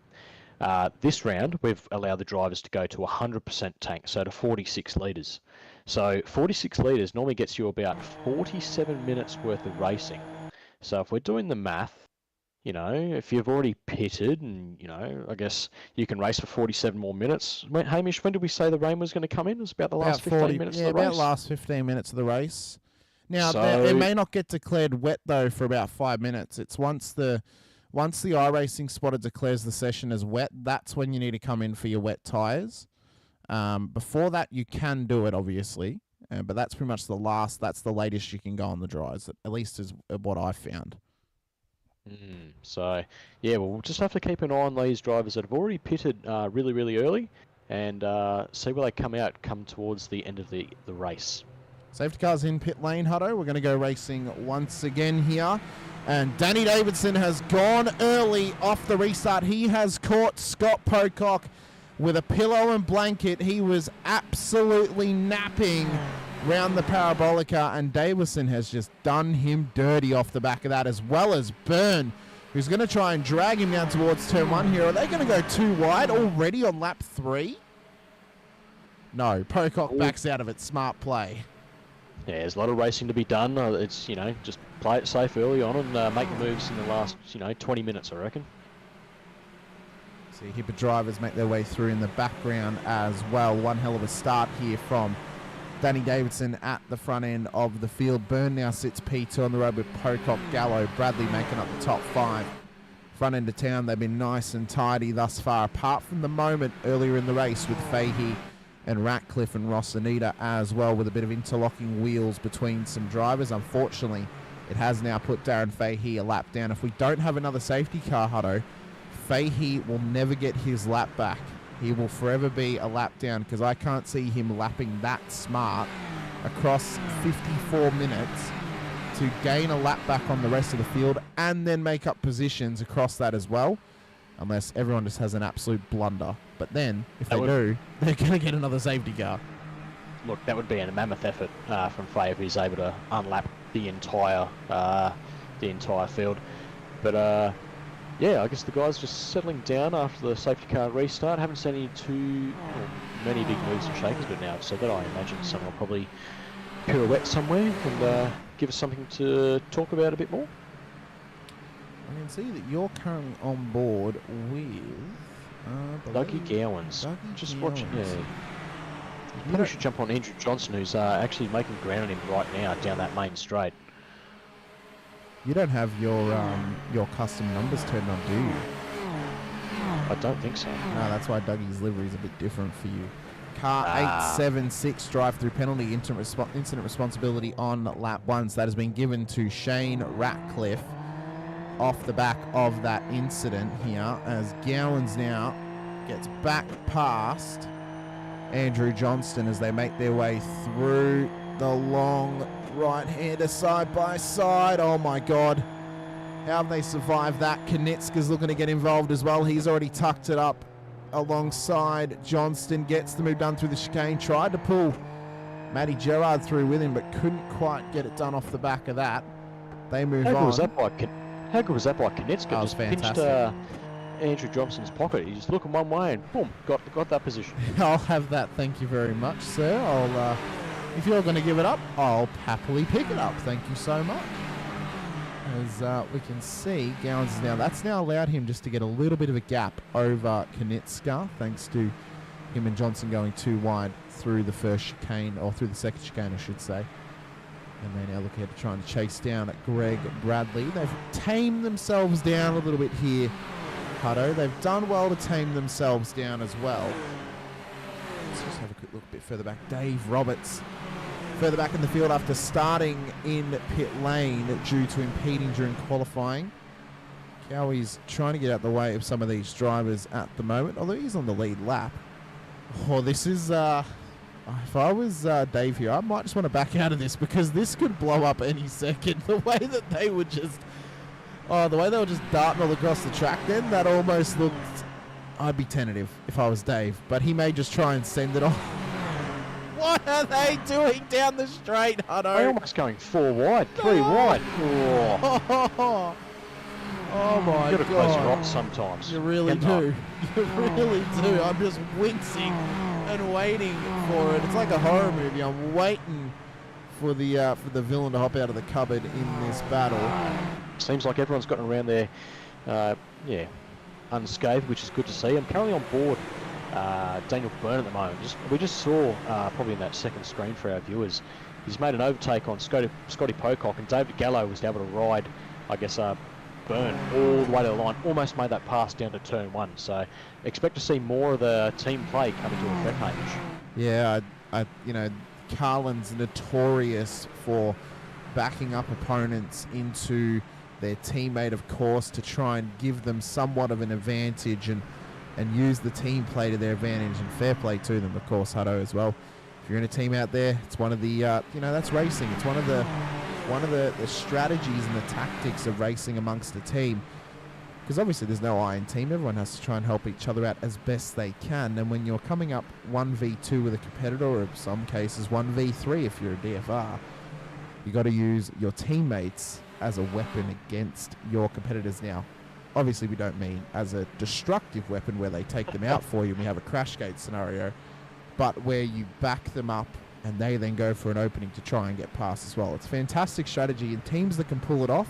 This round, we've allowed the drivers to go to 100% tank, so to 46 litres. So 46 litres normally gets you about 47 minutes worth of racing. So if we're doing the math, if you've already pitted and, I guess you can race for 47 more minutes. Hamish, when did we say the rain was going to come in? It was about the last 15 minutes of the race? Yeah, about last 15 minutes of the race. Now, it may not get declared wet, though, for about 5 minutes. It's once the iRacing spotter declares the session as wet, that's when you need to come in for your wet tyres. Before that, you can do it, obviously, but that's pretty much that's the latest you can go on the dries, at least is what I found. So, we'll just have to keep an eye on these drivers that have already pitted really, really early and see where they come towards the end of the race. Safety cars in pit lane, Hutto. We're going to go racing once again here. And Danny Davidson has gone early off the restart. He has caught Scott Pocock with a pillow and blanket. He was absolutely napping round the parabolica, and Davison has just done him dirty off the back of that, as well as Byrne, who's going to try and drag him down towards turn 1 here. Are they going to go too wide already on lap 3? No, Pocock backs out of it. Smart play. Yeah, there's a lot of racing to be done. It's, just play it safe early on and make the moves in the last, 20 minutes, I reckon. So Hipper drivers make their way through in the background as well. One hell of a start here from Danny Davidson at the front end of the field. Byrne now sits P2 on the road with Pocock, Gallo, Bradley making up the top 5. Front end of town, they've been nice and tidy thus far, apart from the moment earlier in the race with Fahey and Ratcliffe and Rosanita as well, with a bit of interlocking wheels between some drivers. Unfortunately, it has now put Darren Fahey a lap down. If we don't have another safety car, Hutto, Fahey will never get his lap back. He will forever be a lap down, because I can't see him lapping that smart across 54 minutes to gain a lap back on the rest of the field and then make up positions across that as well, unless everyone just has an absolute blunder. But then, if they do, they're going to get another safety car. Look, that would be a mammoth effort from Faye if he's able to unlap the entire field. But yeah, I guess the guys just settling down after the safety car restart. Haven't seen many big moves and shakers, but now so that I imagine someone will probably pirouette somewhere and give us something to talk about a bit more. I can see that you're currently on board with Dougie Gowans. Just watching. Yeah. You probably should jump on Andrew Johnson, who's actually making ground on him right now down that main straight. You don't have your custom numbers turned on, do you? I don't think so. No, that's why Dougie's livery is a bit different for you. Car 876 drive-through penalty, incident responsibility on lap 1. So that has been given to Shane Ratcliffe off the back of that incident here, as Gowans now gets back past Andrew Johnston as they make their way through the long right-hander side by side. Oh my God. How have they survived that? Konitska's looking to get involved as well. He's already tucked it up alongside Johnston. Gets the move done through the chicane. Tried to pull Matty Gerard through with him, but couldn't quite get it done off the back of that. They move on. How good was that by Konitska? That was just fantastic. Pinched Andrew Johnson's pocket. He's just looking one way and boom, got that position. I'll have that. Thank you very much, sir. I'll if you're going to give it up, I'll happily pick it up. Thank you so much. As we can see, Gowans is now, that's now allowed him just to get a little bit of a gap over Konitska, thanks to him and Johnson going too wide through the first chicane, or through the second chicane, I should say. And they now look ahead to try and chase down at Greg Bradley. They've tamed themselves down a little bit here, Hutto. They've done well to tame themselves down as well. Let's just have a quick look a bit further back. Dave Roberts further back in the field after starting in pit lane due to impeding during qualifying. Cowie's trying to get out the way of some of these drivers at the moment, although he's on the lead lap. Oh, this is... if I was Dave here, I might just want to back out of this, because this could blow up any second. The way that they would just... the way they were just darting all across the track then, that almost looked... I'd be tentative if I was Dave, but he may just try and send it off. What are they doing down the straight, Hutto? They're almost going 4 wide, 3 wide. Oh, my God. You've got to close your eyes sometimes. You really do. You really do. I'm just wincing and waiting for it. It's like a horror movie. I'm waiting for the villain to hop out of the cupboard in this battle. Seems like everyone's gotten around there, unscathed, which is good to see. I'm currently on board Daniel Byrne at the moment. We just saw, probably in that second screen for our viewers, he's made an overtake on Scotty Pocock, and David Gallo was able to ride, I guess, Byrne all the way to the line. Almost made that pass down to turn 1. So expect to see more of the team play coming to effect, Hamish. Yeah, Carlin's notorious for backing up opponents into their teammate, of course, to try and give them somewhat of an advantage and use the team play to their advantage, and fair play to them, of course, Hutto, as well. If you're in a team out there, it's one of the, that's racing. It's one of the strategies and the tactics of racing amongst a team. Because obviously there's no I in team. Everyone has to try and help each other out as best they can. And when you're coming up 1v2 with a competitor, or in some cases 1v3 if you're a DFR, you got to use your teammates as a weapon against your competitors. Now, obviously we don't mean as a destructive weapon where they take them out for you and we have a crash gate scenario, but where you back them up and they then go for an opening to try and get past as well. It's fantastic strategy, and teams that can pull it off,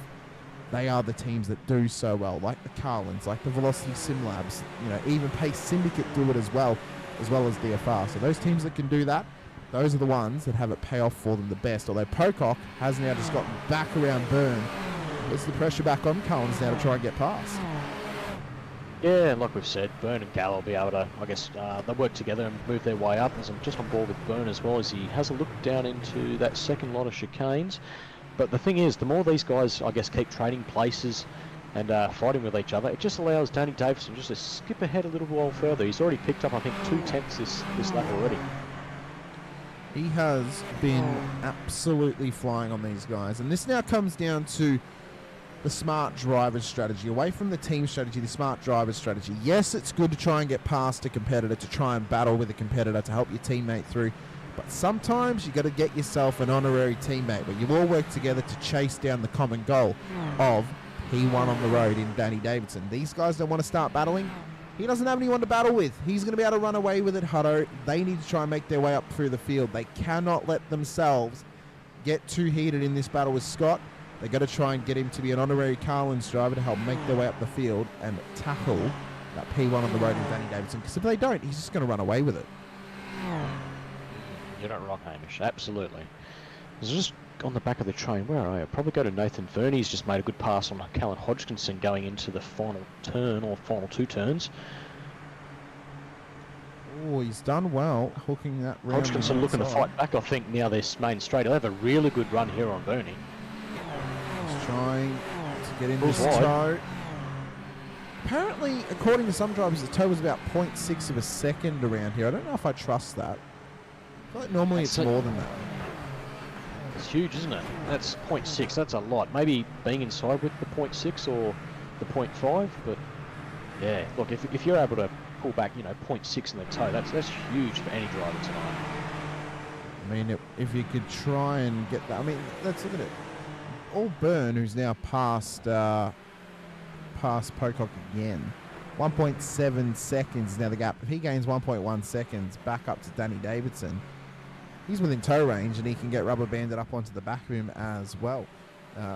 they are the teams that do so well, like the Carlins, like the Velocity Sim Labs, even Pace Syndicate do it as well as DFR. So those teams that can do that, those are the ones that have it pay off for them the best. Although Pocock has now just gotten back around Byrne. Puts the pressure back on Collins now to try and get past. Yeah, like we've said, Byrne and Gal will be able to, I guess, they'll work together and move their way up. As I'm just on board with Byrne as well, as he has a look down into that second lot of chicanes. But the thing is, the more these guys, I guess, keep trading places and fighting with each other, it just allows Danny Davidson just to skip ahead a little while further. He's already picked up, I think, 2/10 this lap already. He has been absolutely flying on these guys. And this now comes down to the smart driver's strategy. Away from the team strategy, the smart driver's strategy. Yes, it's good to try and get past a competitor, to try and battle with a competitor, to help your teammate through. But sometimes you got to get yourself an honorary teammate where you all work together to chase down the common goal of P1 on the road in Danny Davidson. These guys don't want to start battling. He doesn't have anyone to battle with. He's going to be able to run away with it, Hutto. They need to try and make their way up through the field. They cannot let themselves get too heated in this battle with Scott. They've got to try and get him to be an honorary Carlin's driver to help make their way up the field and tackle that P1 on the road in Danny Davidson. Because if they don't, he's just going to run away with it. You're not wrong, Hamish. Absolutely. It's just on the back of the train. Where are you? Probably go to Nathan Verney. He's just made a good pass on Callan Hodgkinson going into the final turn, or final 2 turns. Oh, he's done well hooking that round. Hodgkinson looking to fight back, I think, now they're main straight. They'll have a really good run here on Verney. He's trying to get in this toe. Apparently, according to some drivers, the toe was about 0.6 of a second around here. I don't know if I trust that. I feel like normally it's more than that. It's huge, isn't it? That's 0.6. That's a lot. Maybe being inside with the 0.6 or the 0.5, but yeah. Look, if you're able to pull back, 0.6 in the toe, that's huge for any driver tonight. I mean, if you could try and get that, I mean, let's look at it. All Byrne, who's now past Pocock again. 1.7 seconds now the gap. If he gains 1.1 seconds back up to Danny Davidson, he's within toe range and he can get rubber banded up onto the back of him as well.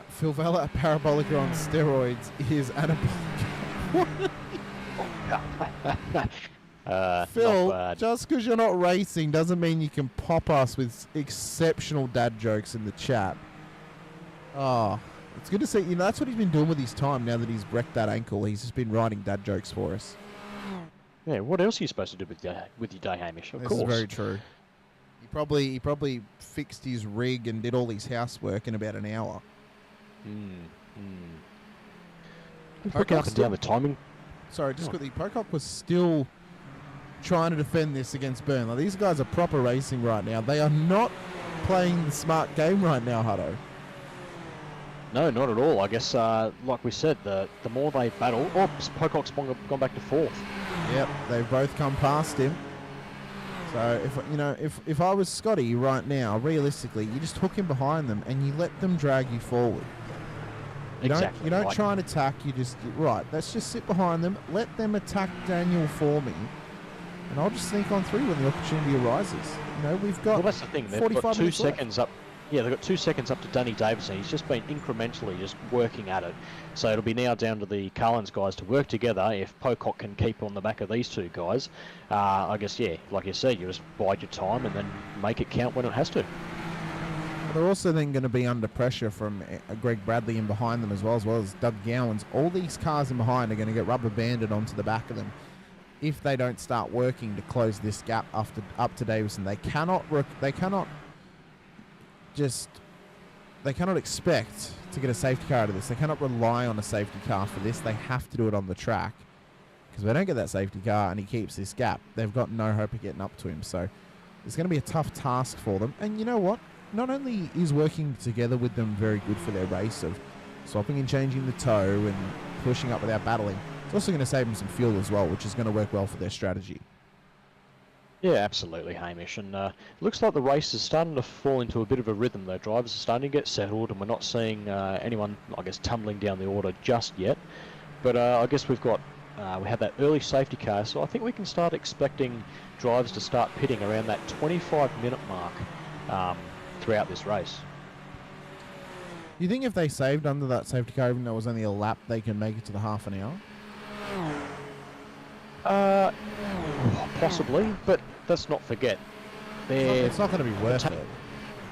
Phil Vella, Parabolica on steroids, is anabolic. Phil, just because you're not racing doesn't mean you can pop us with exceptional dad jokes in the chat. Oh, it's good to see. That's what he's been doing with his time now that he's wrecked that ankle. He's just been writing dad jokes for us. Yeah, what else are you supposed to do with your day, Hamish? Of course. This is very true. He probably fixed his rig and did all his housework in about an hour. Looking up and down the timing. Sorry, just quickly. Pocock was still trying to defend this against Byrne. Like, these guys are proper racing right now. They are not playing the smart game right now, Hutto. No, not at all. I guess, like we said, the more they battle... Oh, Pocock's gone back to 4th. Yep, they've both come past him. So, if I was Scotty right now, realistically, you just hook him behind them and you let them drag you forward. You don't try and attack, right, let's just sit behind them, let them attack Daniel for me, and I'll just sneak on through when the opportunity arises. We've got that's the thing, they've got 2 seconds up. Yeah, they've got 2 seconds up to Danny Davidson. He's just been incrementally just working at it. So it'll be now down to the Carlins guys to work together. If Pocock can keep on the back of these 2 guys, I guess, yeah, like you said, you just bide your time and then make it count when it has to. They're also then going to be under pressure from Greg Bradley in behind them as well as Doug Gowans. All these cars in behind are going to get rubber banded onto the back of them if they don't start working to close this gap up to Davison. They cannot expect to get a safety car out of this. They cannot rely on a safety car for this. They have to do it on the track, because if they don't get that safety car and he keeps this gap, they've got no hope of getting up to him. So it's going to be a tough task for them. And you know what? Not only is working together with them very good for their race of swapping and changing the toe and pushing up without battling, it's also going to save them some fuel as well, which is going to work well for their strategy. Yeah, absolutely, Hamish. And it looks like the race is starting to fall into a bit of a rhythm. The drivers are starting to get settled, and we're not seeing anyone, I guess, tumbling down the order just yet. But I guess we had that early safety car, so I think we can start expecting drivers to start pitting around that 25-minute mark throughout this race. You think if they saved under that safety car, even though it was only a lap, they can make it to the half an hour? Possibly, but let's not forget, It's not going to be worth it.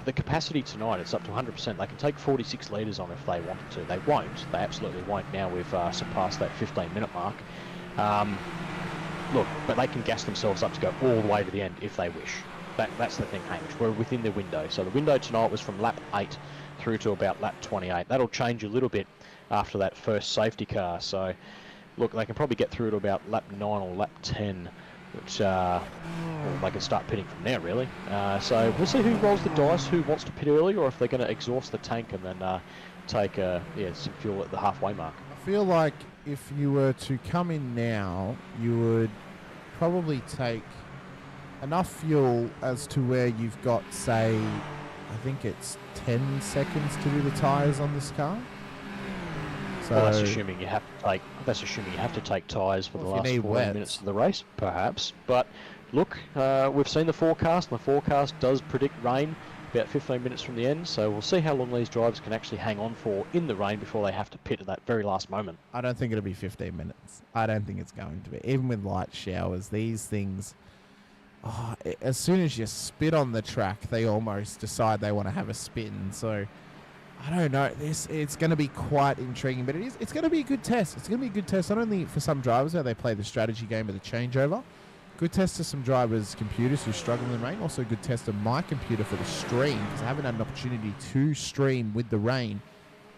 The capacity tonight, it's up to 100%. They can take 46 litres on if they wanted to. They won't. They absolutely won't now we've surpassed that 15-minute mark. Look, but they can gas themselves up to go all the way to the end if they wish. That's the thing, Hamish. We're within their window. So the window tonight was from lap 8 through to about lap 28. That'll change a little bit after that first safety car. So, look, they can probably get through to about lap 9 or lap 10, which well, they can start pitting from there, really. So we'll see who rolls the dice, who wants to pit early, or if they're going to exhaust the tank and then take some fuel at the halfway mark. I feel like if you were to come in now, you would probably take enough fuel as to where you've got, say, I think it's 10 seconds to do the tyres on this car. So well, that's assuming you have to take. That's assuming you have to take tyres for the last 14 minutes of the race, perhaps. But look, we've seen the forecast, and the forecast does predict rain about 15 minutes from the end. So we'll see how long these drivers can actually hang on for in the rain before they have to pit at that very last moment. I don't think it'll be 15 minutes. I don't think it's going to be. Even with light showers, these things. Oh, as soon as you spit on the track, they almost decide they want to have a spin. So, I don't know. It's going to be quite intriguing, but it's going to be a good test. It's going to be a good test, not only for some drivers where they play the strategy game of the changeover. Good test to some drivers' computers who struggle in the rain. Also a good test of my computer for the stream, because I haven't had an opportunity to stream with the rain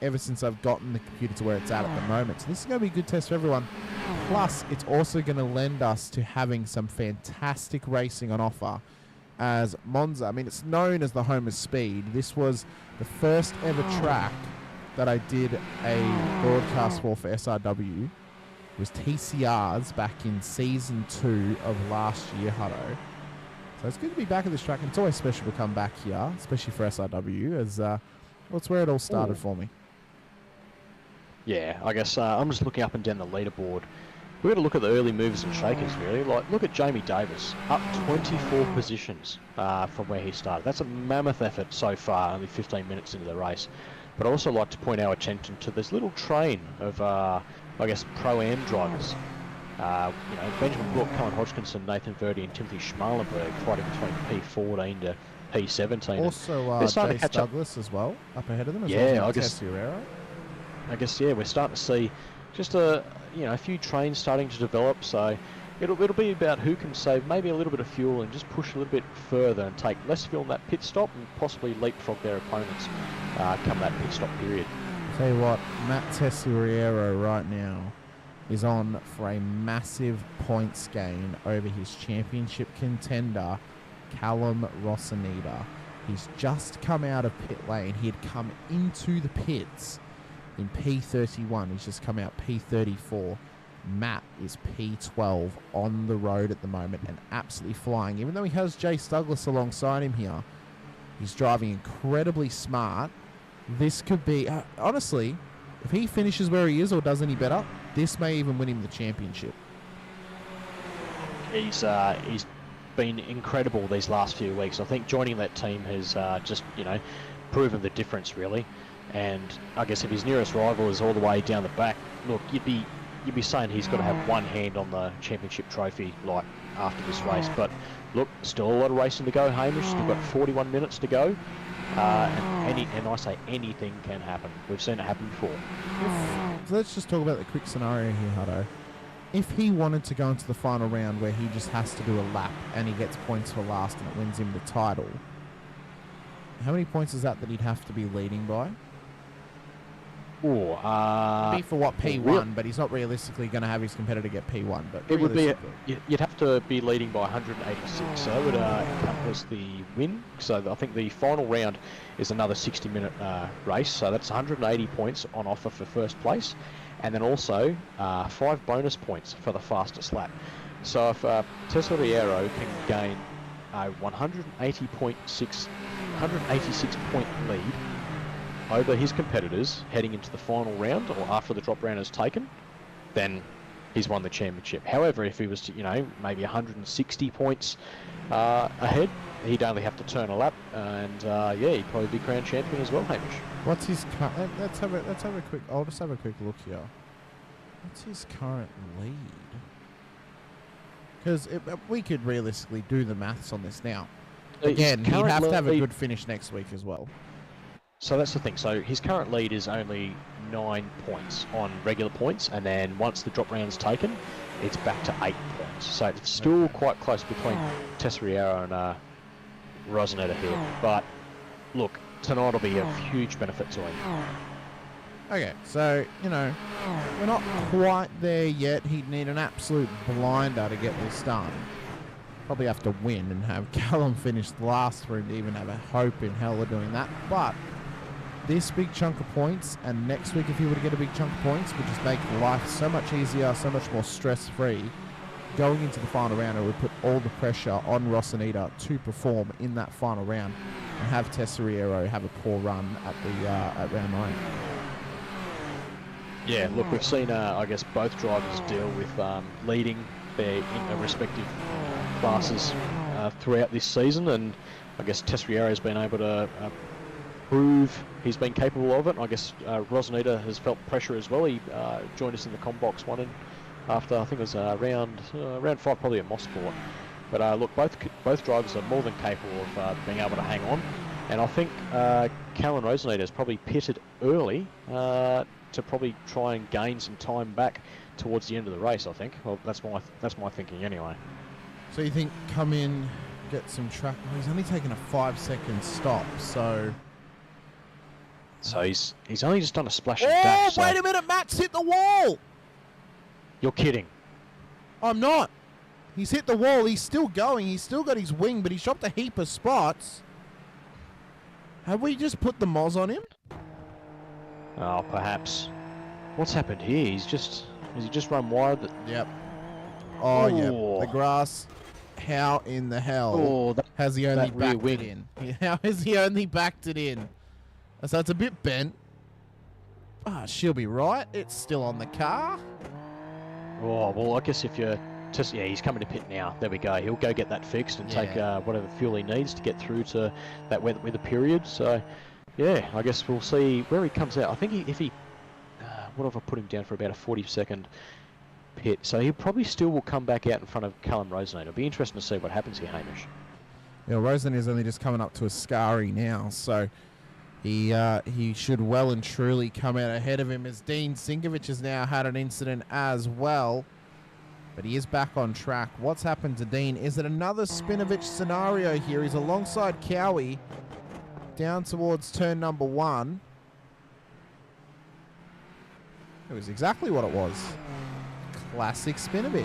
ever since I've gotten the computer to where it's at the moment. So this is going to be a good test for everyone. Plus, it's also going to lend us to having some fantastic racing on offer as Monza. I mean, it's known as the home of speed. This was the first ever track that I did a broadcast for SRW. It was TCR's back in season 2 of last year, Hutto. So it's good to be back at this track. And it's always special to come back here, especially for SRW, as well, it's where it all started for me. Yeah, I guess I'm just looking up and down the leaderboard. We've got to look at the early movers and shakers, really. Like, look at Jamie Davis, up 24 positions from where he started. That's a mammoth effort so far, only 15 minutes into the race. But I'd also like to point our attention to this little train of, I guess, Pro-Am drivers. Benjamin Brook, Colin Hodgkinson, Nathan Verdi and Timothy Schmalenberg fighting between P14 to P17. Also, Jace Douglas as well, up ahead of them, as well as Tessiero. I guess, yeah, we're starting to see just a few trains starting to develop, so it'll be about who can save maybe a little bit of fuel and just push a little bit further and take less fuel in that pit stop and possibly leapfrog their opponents come that pit stop period. Tell you what, Matt Tessiero right now is on for a massive points gain over his championship contender, Callum Rosanita. He's just come out of pit lane. He had come into the pits in P31. He's just come out P34. Matt is P12 on the road at the moment and absolutely flying. Even though he has Jace Douglas alongside him here, he's driving incredibly smart. This could be, honestly, if he finishes where he is or does any better, this may even win him the championship. He's been incredible these last few weeks. I think joining that team has just proven the difference, really. And I guess if his nearest rival is all the way down the back, look, you'd be saying he's got to have one hand on the championship trophy like after this race. But look, still a lot of racing to go, Hamish. We've got 41 minutes to go, and I say anything can happen. We've seen it happen before. So let's just talk about the quick scenario here, Hutto. If he wanted to go into the final round where he just has to do a lap and he gets points for last and it wins him the title, how many points is that he'd have to be leading by? Be for what, P1, but he's not realistically going to have his competitor get P1. But it would be you'd have to be leading by 186, so it would encompass the win. So I think the final round is another 60-minute race, so that's 180 points on offer for first place, and then also 5 bonus points for the fastest lap. So if Tessiero can gain a 186 point lead over his competitors heading into the final round or after the drop round is taken, then he's won the championship. However, if he was to, maybe 160 points ahead, he'd only have to turn a lap, and he'd probably be crowned champion as well, Hamish. What's his let's have a quick. I'll just have a quick look here. What's his current lead? Because we could realistically do the maths on this now. Again, he'd have to have a lead- good finish next week as well. So that's the thing. So his current lead is only 9 points on regular points, and then once the drop round's taken, it's back to 8 points. So it's still quite close between Tesseriero and Rosanetta here. But look, tonight will be a huge benefit to him. Okay, so, you know, we're not quite there yet. He'd need an absolute blinder to get this done. Probably have to win and have Callum finish last for him to even have a hope in hell of doing that. But this big chunk of points, and next week if he were to get a big chunk of points, would just make life so much easier, so much more stress-free. Going into the final round, it would put all the pressure on Rosanita to perform in that final round and have Tesseriero have a poor run at round 9. Yeah, look, we've seen, I guess, both drivers deal with leading their respective classes throughout this season, and I guess Tesseriero has been able to prove he's been capable of it. I guess Rosanita has felt pressure as well. He joined us in the Combox one after, I think it was round 5, probably at Mosport. But look, both drivers are more than capable of being able to hang on, and I think Callum Rosanita has probably pitted early to probably try and gain some time back towards the end of the race. I think. Well, that's my thinking anyway. So you think come in, get some track? Well, he's only taken a 5-second stop, so. So he's only just done a splash and Oh, dash. wait a minute! Matt's hit the wall. You're kidding. I'm not. He's hit the wall. He's still going. He's still got his wing, but he's dropped a heap of spots. Have we just put the Moz on him? Oh, perhaps. What's happened here? Has he just run wide? Yep. Oh, yeah. Oh. The grass. How in the hell Oh, has he only that rear backed it in? How has he only backed it in? So it's a bit bent. Ah, she'll be right. It's still on the car. Oh, well, I guess if you're yeah, he's coming to pit now. There we go. He'll go get that fixed and take whatever fuel he needs to get through to that weather period. So, yeah, I guess we'll see where he comes out. I think if he what if I put him down for about a 40-second pit? So he probably still will come back out in front of Callum Rosanita. It'll be interesting to see what happens here, Hamish. Yeah, Rosen is only just coming up to Ascari now, so he should well and truly come out ahead of him, as Dean Sinkovich has now had an incident as well. But he is back on track. What's happened to Dean? Is it another Spinovich scenario here? He's alongside Cowie down towards turn number 1. It was exactly what it was. Classic Spinovich.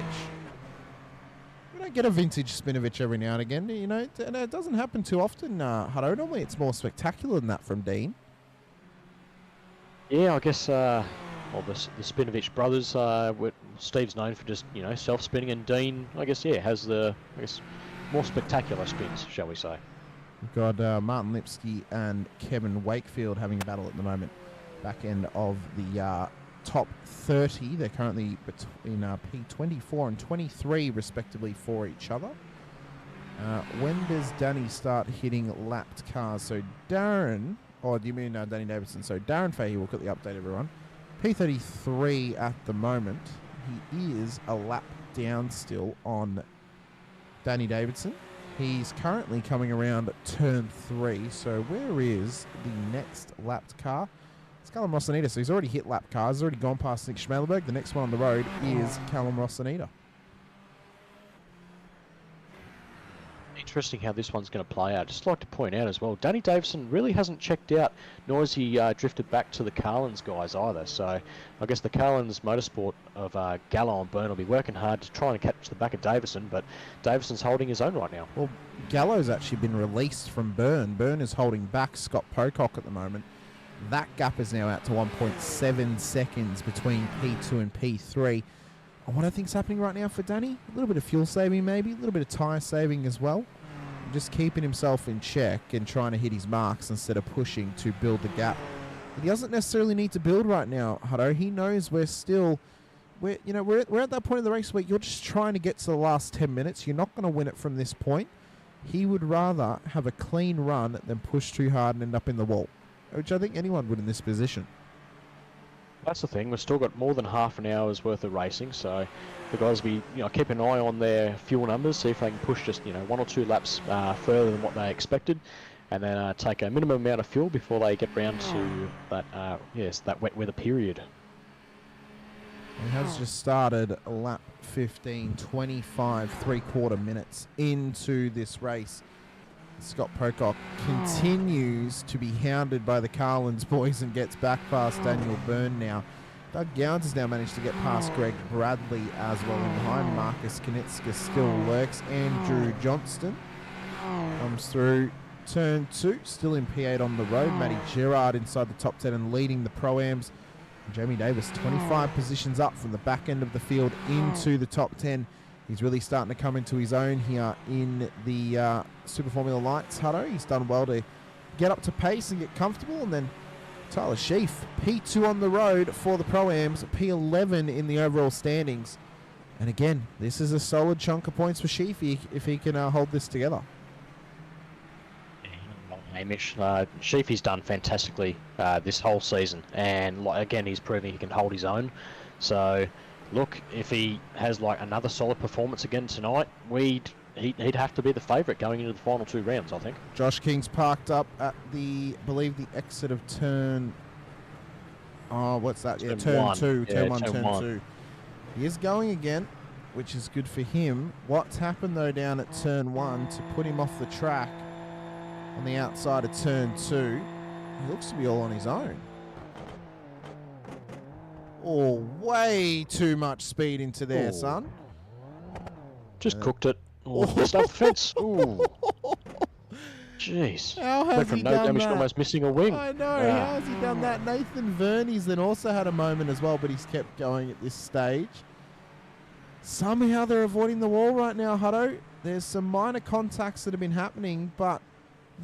We don't get a vintage Spinovich every now and again, you know. And it doesn't happen too often, Hutto. Normally it's more spectacular than that from Dean. Yeah, I guess well, the Spinovich brothers, Steve's known for just, you know, self-spinning, and Dean, I guess, yeah, has the, I guess, more spectacular spins, shall we say. We've got Martin Lipsky and Kevin Wakefield having a battle at the moment. Back end of the top 30. They're currently between P24 and 23, respectively, for each other. When does Danny start hitting lapped cars? So Darren, or do you mean Danny Davidson? So Darren Fahey will quickly update everyone. P33 at the moment. He is a lap down still on Danny Davidson. He's currently coming around turn 3. So where is the next lapped car? It's Callum Rosanita. So he's already hit lap cars. He's already gone past Nick Schmelberg. The next one on the road is Callum Rosanita. Interesting how this one's going to play out. Just like to point out as well, Danny Davison really hasn't checked out, nor has he drifted back to the Carlins guys either. So I guess the Carlins Motorsport of Gallo and Byrne will be working hard to try and catch the back of Davison, but Davison's holding his own right now. Well, Gallo's actually been released from Byrne. Byrne is holding back Scott Pocock at the moment. That gap is now out to 1.7 seconds between P2 and P3. And what I think is happening right now for Danny, a little bit of fuel saving maybe, a little bit of tyre saving as well. Just keeping himself in check and trying to hit his marks instead of pushing to build the gap. But he doesn't necessarily need to build right now, Hutto. He knows we're at that point of the race where you're just trying to get to the last 10 minutes. You're not going to win it from this point. He would rather have a clean run than push too hard and end up in the wall, which I think anyone would in this position. That's the thing. We've still got more than half an hour's worth of racing, so the guys will be, keep an eye on their fuel numbers, see if they can push just, 1 or 2 laps further than what they expected, and then take a minimum amount of fuel before they get round to that, that wet weather period. It has just started lap 15, 25 3/4 minutes into this race. Scott Pocock continues to be hounded by the Carlins boys and gets back past Daniel Byrne now. Doug Gowns has now managed to get past Greg Bradley as well. And behind, Marcus Knitska still lurks. Andrew Johnston comes through turn 2, still in P8 on the road. Matty Gerard inside the top 10 and leading the Pro-Ams. Jamie Davis 25 positions up from the back end of the field into the top 10. He's really starting to come into his own here in the Super Formula Lights, Hutto. He's done well to get up to pace and get comfortable. And then Tyler Sheaf, P2 on the road for the Pro-Ams, P11 in the overall standings. And again, this is a solid chunk of points for Sheaf if he can hold this together. Hamish, Sheafy's done fantastically this whole season, and again, he's proving he can hold his own. So, look, if he has another solid performance again tonight, he'd have to be the favourite going into the final 2 rounds, I think. Josh King's parked up at the exit of turn. Oh, what's that? Yeah, turn 2. Turn 1, turn 2. He is going again, which is good for him. What's happened though down at turn 1 to put him off the track? On the outside of turn 2, he looks to be all on his own. Oh, way too much speed into there, son. Just cooked it. Just off the fence. Ooh. Jeez. How has he no done damage, that? almost missing a wing. I know. How has he done that? Nathan Verney's then also had a moment as well, but he's kept going at this stage. Somehow they're avoiding the wall right now, Hutto. There's some minor contacts that have been happening, but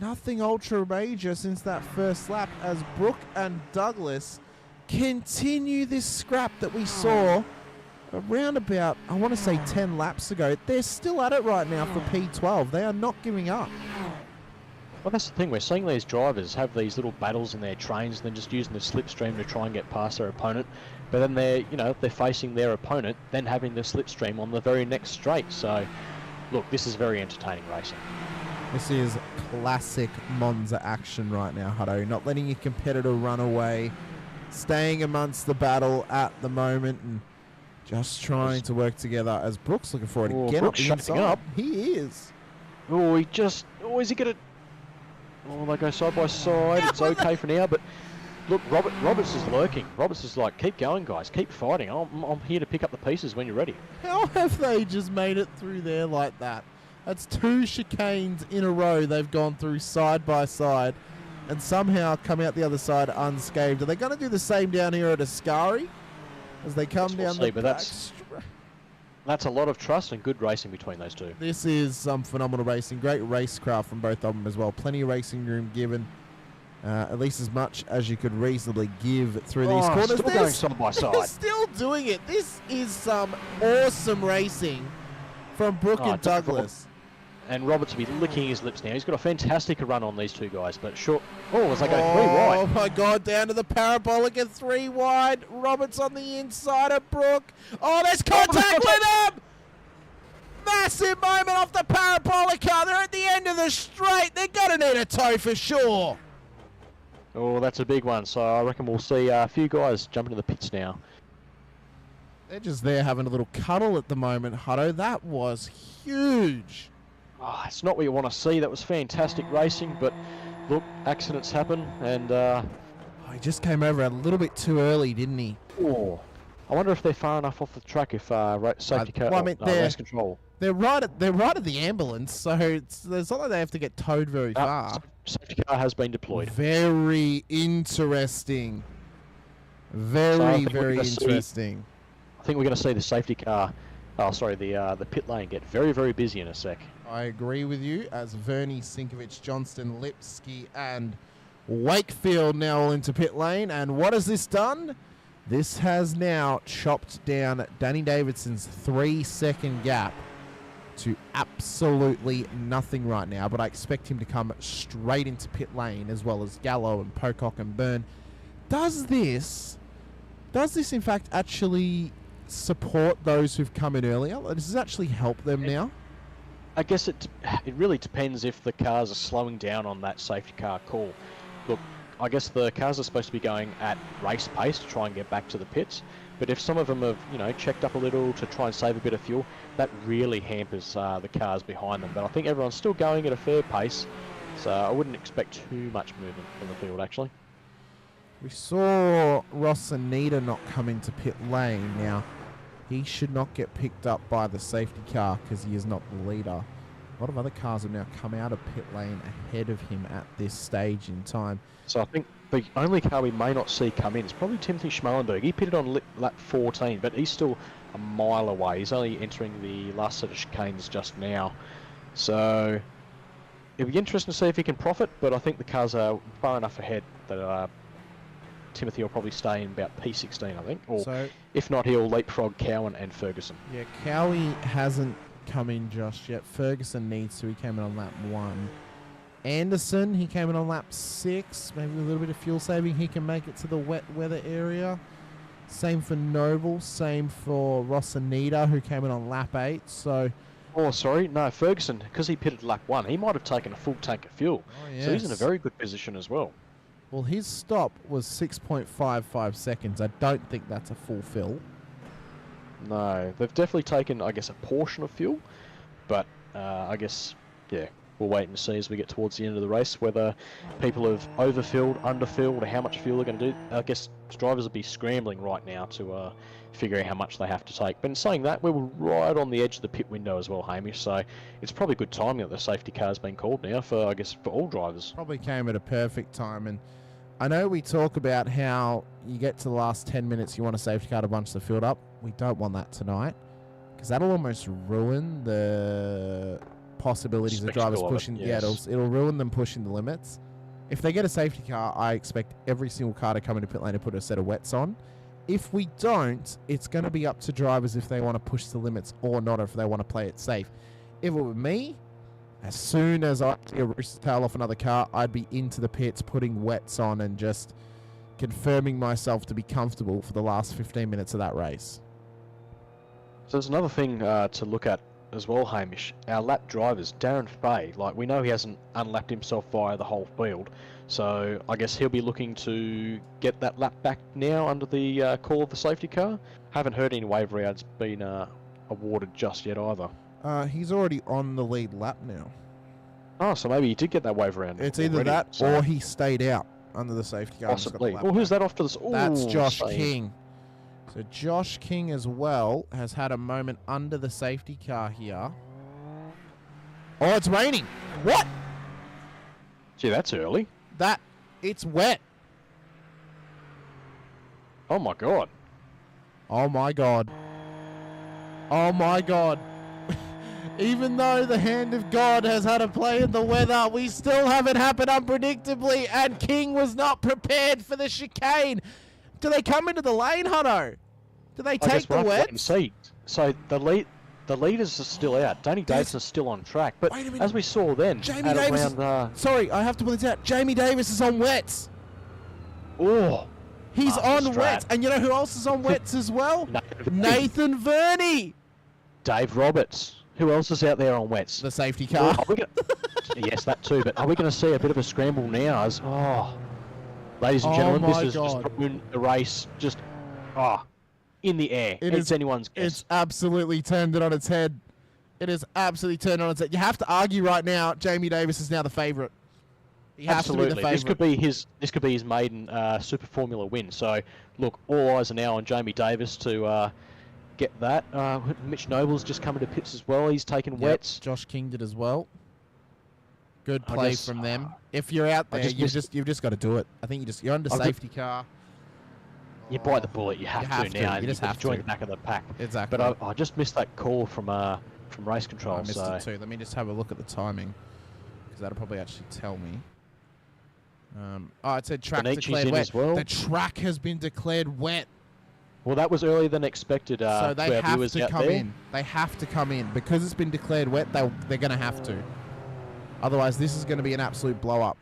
nothing ultra major since that first lap as Brooke and Douglas continue this scrap that we saw around about, I want to say 10 laps ago. They're still at it right now for P12. They are not giving up. Well, that's the thing. We're seeing these drivers have these little battles in their trains and then just using the slipstream to try and get past their opponent. But then they're facing their opponent, then having the slipstream on the very next straight. So, look, this is very entertaining racing. This is classic Monza action right now, Hutto. Not letting your competitor run away, staying amongst the battle at the moment, and just trying to work together as Brooks looking for it again. Brooks shutting up. He is. Oh, is he going to... Oh, they go side by side. It's okay for now, but look, Roberts is lurking. Roberts is like, keep going, guys. Keep fighting. I'm here to pick up the pieces when you're ready. How have they just made it through there like that? That's 2 chicanes in a row they've gone through side by side and somehow come out the other side unscathed. Are they going to do the same down here at Ascari as they come down the back? That's a lot of trust and good racing between those two. This is some phenomenal racing. Great racecraft from both of them as well. Plenty of racing room given. At least as much as you could reasonably give through these corners. Still going side by side. They're still doing it. This is some awesome racing from Brooke and Douglas. And Roberts will be licking his lips now. He's got a fantastic run on these two guys, but short. Oh, as they go 3 wide. Oh my God, down to the parabolic and 3 wide. Roberts on the inside of Brooke. Oh, there's contact with him! Massive moment off the parabolic car. They're at the end of the straight. They're going to need a tow for sure. Oh, that's a big one. So I reckon we'll see a few guys jump into the pits now. They're just there having a little cuddle at the moment, Hutto. That was huge. Oh, it's not what you want to see. That was fantastic racing, but look, accidents happen, and he just came over a little bit too early, didn't he? Oh, I wonder if they're far enough off the track if safety car, race control. They're right at the ambulance, so it's not like they have to get towed very far. Safety car has been deployed. Very interesting. Very interesting. I think we're going to see the safety car. Oh, sorry, the pit lane get very, very busy in a sec. I agree with you, as Verney, Sinkovich, Johnston, Lipsky, and Wakefield now all into pit lane. And what has this done? This has now chopped down Danny Davidson's 3-second gap to absolutely nothing right now. But I expect him to come straight into pit lane, as well as Gallo and Pocock and Byrne. Does this Does this, in fact, actually support those who've come in earlier? Does this actually help them now? I guess it really depends if the cars are slowing down on that safety car call. Look, I guess the cars are supposed to be going at race pace to try and get back to the pits, but if some of them have, checked up a little to try and save a bit of fuel, that really hampers the cars behind them. But I think everyone's still going at a fair pace, so I wouldn't expect too much movement from the field, actually. We saw Rosanita not come into pit lane. Now, he should not get picked up by the safety car because he is not the leader. A lot of other cars have now come out of pit lane ahead of him at this stage in time. So I think the only car we may not see come in is probably Timothy Schmallenberg. He pitted on lap 14, but he's still a mile away. He's only entering the last set of chicanes just now. So it'll be interesting to see if he can profit, but I think the cars are far enough ahead that Timothy will probably stay in about P16, I think. Or So, if not, he'll leapfrog Cowan and Ferguson. yeah, Cowie hasn't come in just yet. Ferguson needs to. He came in on lap 1. Anderson, he came in on lap 6. Maybe with a little bit of fuel saving, he can make it to the wet weather area. Same for Noble. Same for Rosanita, who came in on lap 8. So, Oh, sorry. No, Ferguson, because he pitted lap 1, he might have taken a full tank of fuel. So he's in a very good position as well. well, his stop was 6.55 seconds. I don't think that's a full fill. No, they've definitely taken, I guess, a portion of fuel. But I guess, yeah, we'll wait and see as we get towards the end of the race whether people have overfilled, underfilled, or how much fuel they're going to do. I guess drivers will be scrambling right now to figure out how much they have to take. But in saying that, we were right on the edge of the pit window as well, Hamish. So it's probably good timing that the safety car's been called now for, I guess, for all drivers. Probably came at a perfect time. And I know we talk about how you get to the last 10 minutes, you want a safety car to bunch the field up. We don't want that tonight because that'll almost ruin the possibilities of drivers pushing. Yes. Yeah, it'll ruin them pushing the limits. If they get a safety car, I expect every single car to come into pit lane and put a set of wets on. If we don't, it's going to be up to drivers if they want to push the limits or not, or if they want to play it safe. If it were me, as soon as I see a rooster tail off another car, I'd be into the pits, putting wets on and just confirming myself to be comfortable for the last 15 minutes of that race. So there's another thing to look at as well, Hamish. Our lap drivers, Darren Fay, we know he hasn't unlapped himself via the whole field, so I guess he'll be looking to get that lap back now under the call of the safety car. Haven't heard any waiver rounds been awarded just yet either. He's already on the lead lap now. Oh, so maybe he did get that waiver round. It's either that or he stayed out under the safety car. Possibly. Well, who's that off to this? Ooh, that's Josh King. So Josh King as well has had a moment under the safety car here. Oh, it's raining. What? Gee, that's early. It's wet. Oh my god. Oh my god. Oh my god. Even though the hand of God has had a play in the weather, we still have it happen unpredictably, and King was not prepared for the chicane. Do they come into the lane, Hutto? Do they take the wet? So the leaders are still out. Danny Davis is still on track, but as we saw then, Jamie Davis. Sorry, I have to point this out. Jamie Davis is on wets. Oh, he's on wets, and you know who else is on wets as well? Nathan Verney. Dave Roberts. Who else is out there on wets? The safety car. Yes, that too. But are we going to see a bit of a scramble now? Ladies and gentlemen, this is just throwing the race just in the air. It's anyone's guess. It's absolutely turned it on its head. It is absolutely turned on its head. You have to argue right now. Jamie Davis is now the favourite. He has to be the favourite. This could be his maiden Super Formula win. So look, all eyes are now on Jamie Davis to get that. Mitch Noble's just coming to pits as well. He's taken wets. Josh King did as well. Good play from them. If you're out there, you've just got to do it. I think you're under safety car. You bite the bullet. You have to now. You just have to join the back of the pack. Exactly. But I just missed that call from race control. I missed it too. Let me just have a look at the timing, because that'll probably actually tell me. It said track declared wet. The track has been declared wet. Well, that was earlier than expected. So they have to come in. They have to come in because it's been declared wet. They're going to have to. Otherwise, this is going to be an absolute blow up.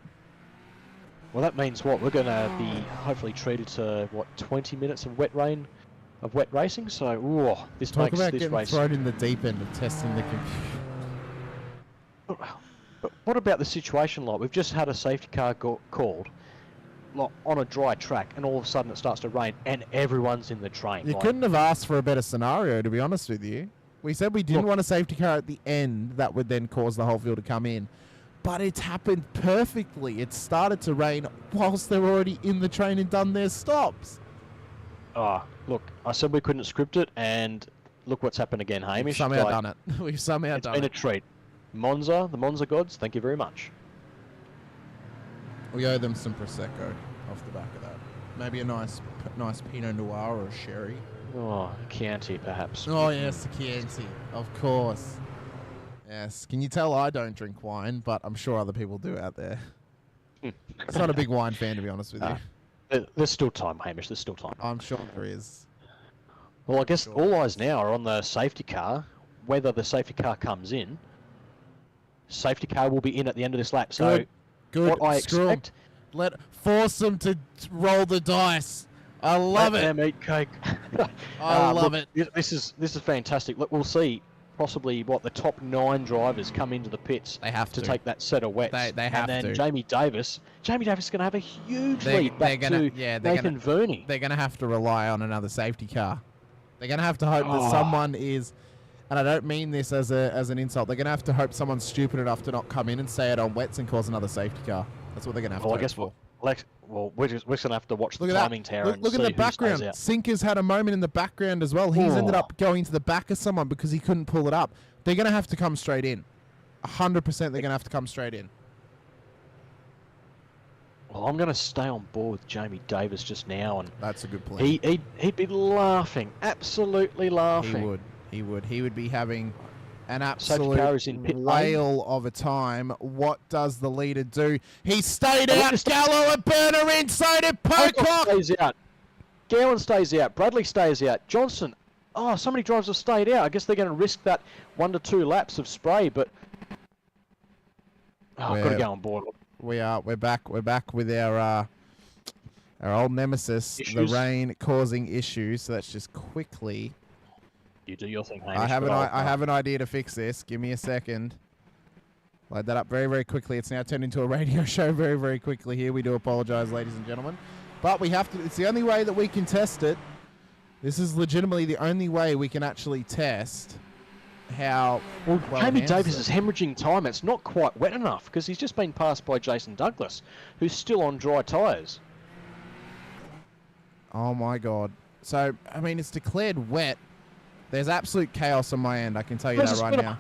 Well, that means what? We're going to be hopefully treated to, what, 20 minutes of wet racing? So, this Talk makes about this getting race... thrown in the deep end of testing the computer. But what about the situation, like, we've just had a safety car called, like, on a dry track, and all of a sudden it starts to rain, and everyone's in the train. You like, couldn't have asked for a better scenario, to be honest with you. We said we didn't want a safety car at the end that would then cause the whole field to come in. But it's happened perfectly. It started to rain whilst they're already in the train and done their stops. Look, I said we couldn't script it, and look what's happened again, Hamish. We've somehow done it. We've somehow done it. It's been a treat. Monza, the Monza gods, thank you very much. We owe them some Prosecco off the back of that. Maybe a nice Pinot Noir or a sherry. Oh, Chianti, perhaps. Oh, yes, the Chianti. Of course. Yes. Can you tell I don't drink wine, but I'm sure other people do out there. It's not a big wine fan, to be honest with you. There's still time, Hamish. There's still time. I'm sure there is. Well, I guess all eyes now are on the safety car. Whether the safety car comes in, safety car will be in at the end of this lap. So, Good. what I Screw 'em. expect... Force them to roll the dice. I love Let it. them eat cake. I love it. This is fantastic. Look, we'll see possibly the top 9 drivers come into the pits. They have to take that set of wets. They have and then to. Jamie Davis is going to have a huge lead back to Nathan Verney. They're going to have to rely on another safety car. They're going to have to hope that someone is, and I don't mean this as an insult. They're going to have to hope someone's stupid enough to not come in and stay out on wets and cause another safety car. That's what they're going to have to hope for. We're just going to have to watch the Look at timing tower and look see at the who background. stays out. Sinker's had a moment in the background as well. He's ended up going to the back of someone because he couldn't pull it up. They're going to have to come straight in. 100% they're going to have to come straight in. Well, I'm going to stay on board with Jamie Davis just now, and that's a good plan. He'd be laughing, absolutely laughing. He would be having an absolute whale of a time. What does the leader do? He stayed out. Gallo and Burner in. So did Pocock. Stays out. Gowan stays out. Bradley stays out. Johnson. Oh, so many drivers have stayed out. I guess they're going to risk that 1 to 2 laps of spray, but I've got to go on board. We're back with our old nemesis, issues. The rain causing issues. So let's just quickly. You do your thing, Hamish. I have an idea to fix this. Give me a second. Load that up very, very quickly. It's now turned into a radio show very, very quickly here. We do apologise, ladies and gentlemen. But we have to. It's the only way that we can test it. This is legitimately the only way we can actually test how well Jamie Davis is hemorrhaging time. It's not quite wet enough because he's just been passed by Jason Douglas, who's still on dry tyres. Oh, my God. So, I mean, it's declared wet. There's absolute chaos on my end. I can tell you that right now.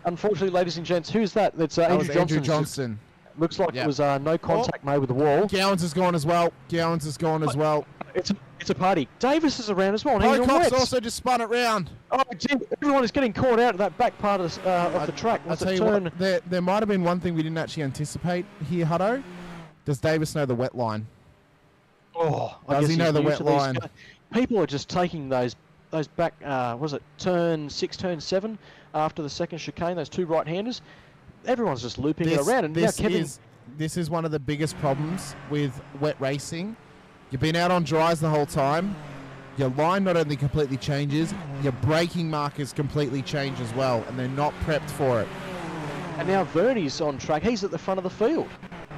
Unfortunately, ladies and gents, who's that? That's Andrew Johnson. Looks like it was no contact made with the wall. Gowans is gone as well. It's a party. Davis is around as well. Pocock's also just spun it round. Oh, gee, everyone is getting caught out of that back part of the track. I'll tell you what, there might have been one thing we didn't actually anticipate here, Hutto. Does Davis know the wet line? Oh, does he know the wet line? People are just taking those back, turn 6, turn 7 after the second chicane, those 2 right-handers. Everyone's just looping it around. And this is one of the biggest problems with wet racing. You've been out on dries the whole time. Your line not only completely changes, your braking markers completely change as well, and they're not prepped for it. And now Verney's on track. He's at the front of the field.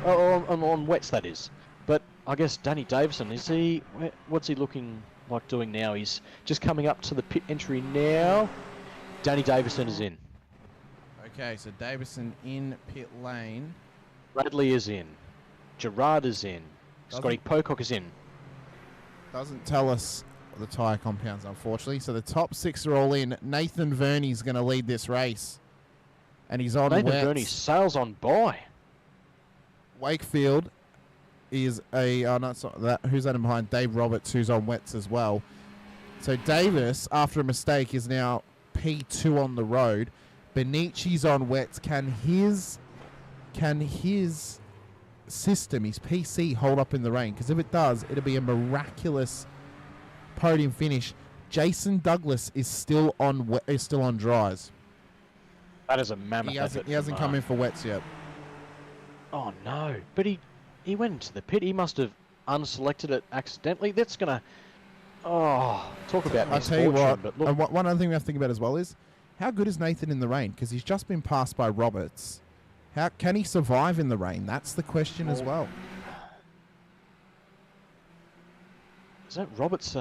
On wets, that is. But I guess Danny Davison, what's he looking like doing now? He's just coming up to the pit entry now. Danny Davison is in. Okay, so Davison in pit lane. Bradley is in. Gerard is in. Scotty Pocock is in. Doesn't tell us the tyre compounds, unfortunately. So the top 6 are all in. Nathan Verney's going to lead this race. And he's on Nathan wets. Verney sails on by. Wakefield is who's that in behind? Dave Roberts, who's on wets as well. So Davis, after a mistake, is now P2 on the road. Benici's on wets. Can his system, his PC, hold up in the rain? Because if it does, it'll be a miraculous podium finish. Jason Douglas is still on dries. That is a mammoth effort. He hasn't come in for wets yet. Oh no! But he went into the pit. He must have unselected it accidentally. That's going to... Oh, talk about I'll tell you misfortune. what, But look, and one other thing we have to think about as well is, how good is Nathan in the rain? Because he's just been passed by Roberts. How can he survive in the rain? That's the question as well. is that Roberts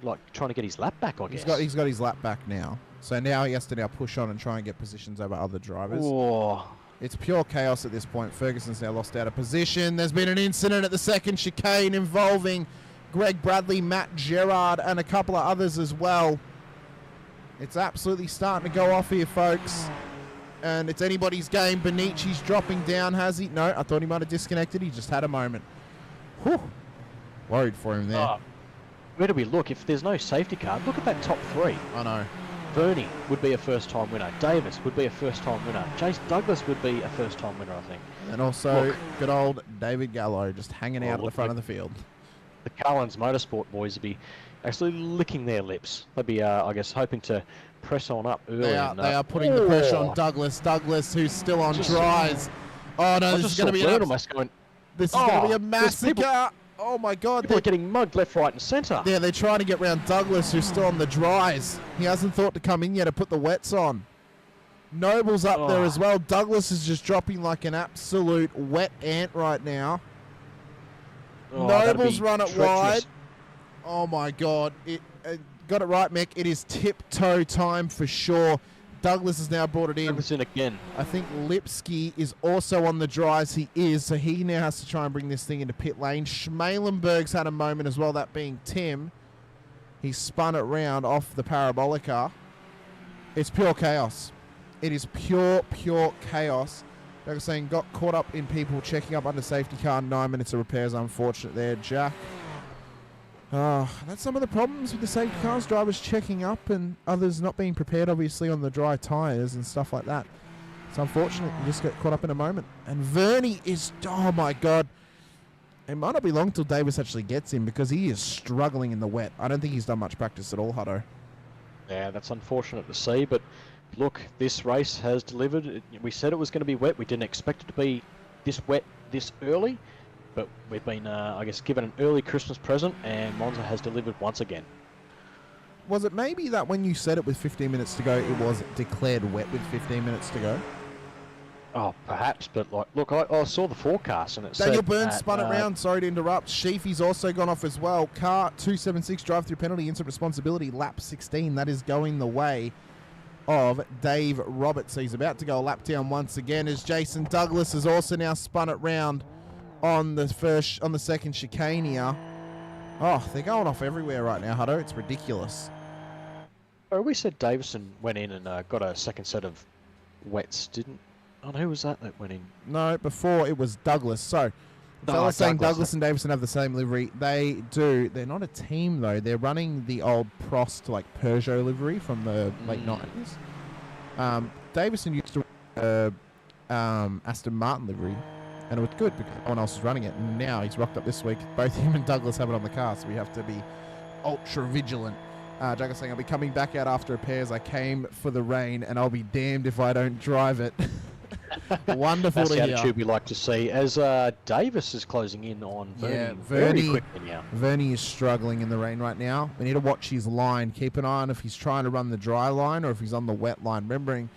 like trying to get his lap back, I guess? He's got his lap back now. So now he has to push on and try and get positions over other drivers. Oh. It's pure chaos at this point. Ferguson's now lost out of position. There's been an incident at the second chicane involving Greg Bradley, Matt Gerard, and a couple of others as well. It's absolutely starting to go off here, folks. And it's anybody's game. Bonici's dropping down, has he? No, I thought he might have disconnected. He just had a moment. Whew. Worried for him there. Oh. Where do we look? If there's no safety car, look at that top three. I know. Vernie would be a first-time winner. Davis would be a first-time winner. Jace Douglas would be a first-time winner, I think. And also, good old David Gallo just hanging out at the front of the field. The Carlins Motorsport boys would be actually licking their lips. They'd be, I guess, hoping to press on up early. They are putting the pressure on Douglas. Douglas, who's still on dries. Oh, no, this is going to be this is going to be a massacre. Oh, my God. People are getting mugged left, right, and centre. Yeah, they're trying to get round Douglas, who's still on the dries. He hasn't thought to come in yet to put the wets on. Noble's up there as well. Douglas is just dropping like an absolute wet ant right now. Noble's run it wide. Oh, my God. Got it right, Mick. It is tiptoe time for sure. Douglas has now brought it in. Douglas in again. I think Lipsky is also on the dries. He is, so he now has to try and bring this thing into pit lane. Schmalenberg's had a moment as well, that being Tim. He spun it round off the parabolica. It's pure chaos. It is pure chaos. Like I was saying, got caught up in people checking up under safety car. 9 minutes of repairs, unfortunate there, Jack. That's some of the problems with the safety cars, drivers checking up and others not being prepared, obviously, on the dry tyres and stuff like that. It's unfortunate. You just get caught up in a moment. And Vernie is, oh my God. It might not be long till Davis actually gets him because he is struggling in the wet. I don't think he's done much practice at all, Hutto. Yeah, that's unfortunate to see, but look, this race has delivered. We said it was going to be wet. We didn't expect it to be this wet this early. But we've been, I guess, given an early Christmas present, and Monza has delivered once again. Was it maybe that when you said it with 15 minutes to go, it was declared wet with 15 minutes to go? Oh, perhaps, but like, look, I saw the forecast, and it Daniel said... Burns spun it round, sorry to interrupt. Sheafy's also gone off as well. Car 276, drive-through penalty, instant responsibility, lap 16. That is going the way of Dave Roberts. So he's about to go a lap down once again, as Jason Douglas has also now spun it round on the second chicane here. Oh, they're going off everywhere right now, Hutto. It's ridiculous. Oh, we said Davison went in and got a second set of wets, didn't? Oh, who was that went in? No, before it was Douglas. So, the fella's saying Douglas and Davison have the same livery. They do. They're not a team, though. They're running the old Prost, like, Peugeot livery from the late 90s. Davison used to Aston Martin livery. And it was good because no one else was running it. And now he's rocked up this week. Both him and Douglas have it on the car, so we have to be ultra vigilant. Jack is saying, I'll be coming back out after repairs. I came for the rain, and I'll be damned if I don't drive it. Wonderful to hear. That's the attitude we like to see. As Davis is closing in on Vernie very quickly now. Vernie is struggling in the rain right now. We need to watch his line. Keep an eye on if he's trying to run the dry line or if he's on the wet line. Remembering,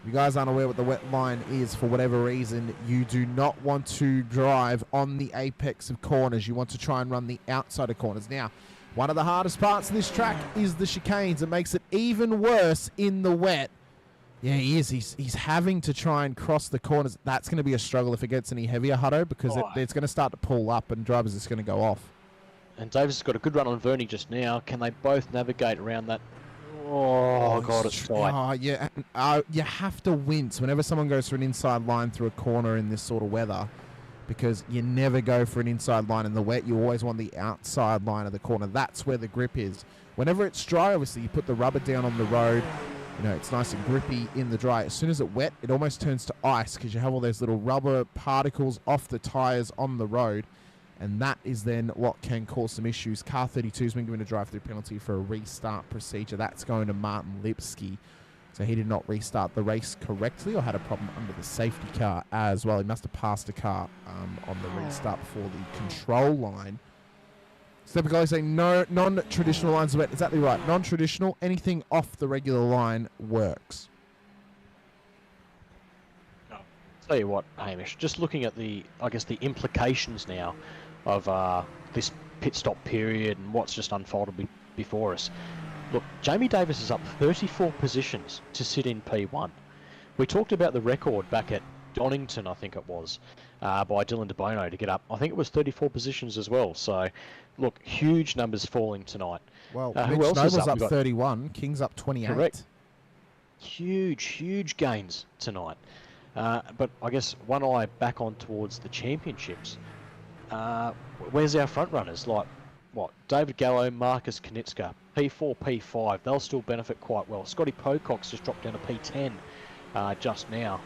if you guys aren't aware what the wet line is, for whatever reason, you do not want to drive on the apex of corners. You want to try and run the outside of corners. Now, one of the hardest parts of this track is the chicanes. It makes it even worse in the wet. Yeah, he is. He's having to try and cross the corners. That's going to be a struggle if it gets any heavier, Hutto, because it's going to start to pull up and drivers are just going to go off. And Davis has got a good run on Vernie just now. Can they both navigate around that? Oh, God, it's tight. Oh, yeah. You have to wince whenever someone goes for an inside line through a corner in this sort of weather, because you never go for an inside line in the wet. You always want the outside line of the corner. That's where the grip is. Whenever it's dry, obviously, you put the rubber down on the road. You know, it's nice and grippy in the dry. As soon as it's wet, it almost turns to ice because you have all those little rubber particles off the tyres on the road. And that is then what can cause some issues. Car 32 has been given a drive-through penalty for a restart procedure. That's going to Martin Lipsky, So he did not restart the race correctly or had a problem under the safety car as well. He must have passed a car on the restart before the control line. Stepper Guy saying no, non-traditional lines are wet. Exactly right. Non-traditional, anything off the regular line works. Tell you what, Hamish, just looking at the implications now of this pit stop period and what's just unfolded before us. Look, Jamie Davis is up 34 positions to sit in P1. We talked about the record back at Donington, I think it was, by Dylan De Bono to get up. I think it was 34 positions as well. So, look, huge numbers falling tonight. Well, who Mitch else Noble's is up? up 31, King's up 28. Correct. Huge gains tonight. But I guess one eye back on towards the championships. Where's our front runners? Like, what? David Gallo, Marcus Knitska, P4, P5. They'll still benefit quite well. Scotty Pocock's just dropped down to P10 just now.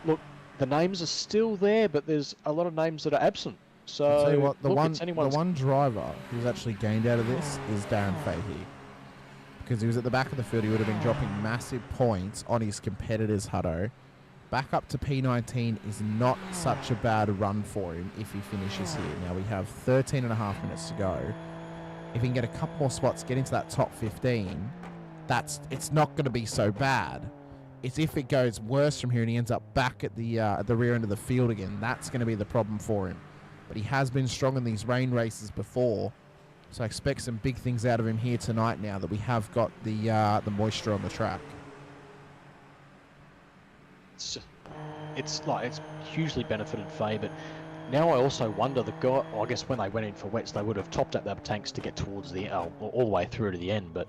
Look, the names are still there, but there's a lot of names that are absent. So, I'll tell you what, the look, one driver who's actually gained out of this is Darren Fahey. Because he was at the back of the field, he would have been dropping massive points on his competitors, Hutto. Back up to P19 is not such a bad run for him if he finishes here. Now we have 13 and a half minutes to go. If he can get a couple more spots, get into that top 15, it's not going to be so bad. It's if it goes worse from here and he ends up back at the rear end of the field again, that's going to be the problem for him. But he has been strong in these rain races before, so I expect some big things out of him here tonight now that we have got the moisture on the track. It's hugely benefited Faye, but now I also wonder the guy. Well, I guess when they went in for wets, they would have topped up their tanks to get towards the all the way through to the end. But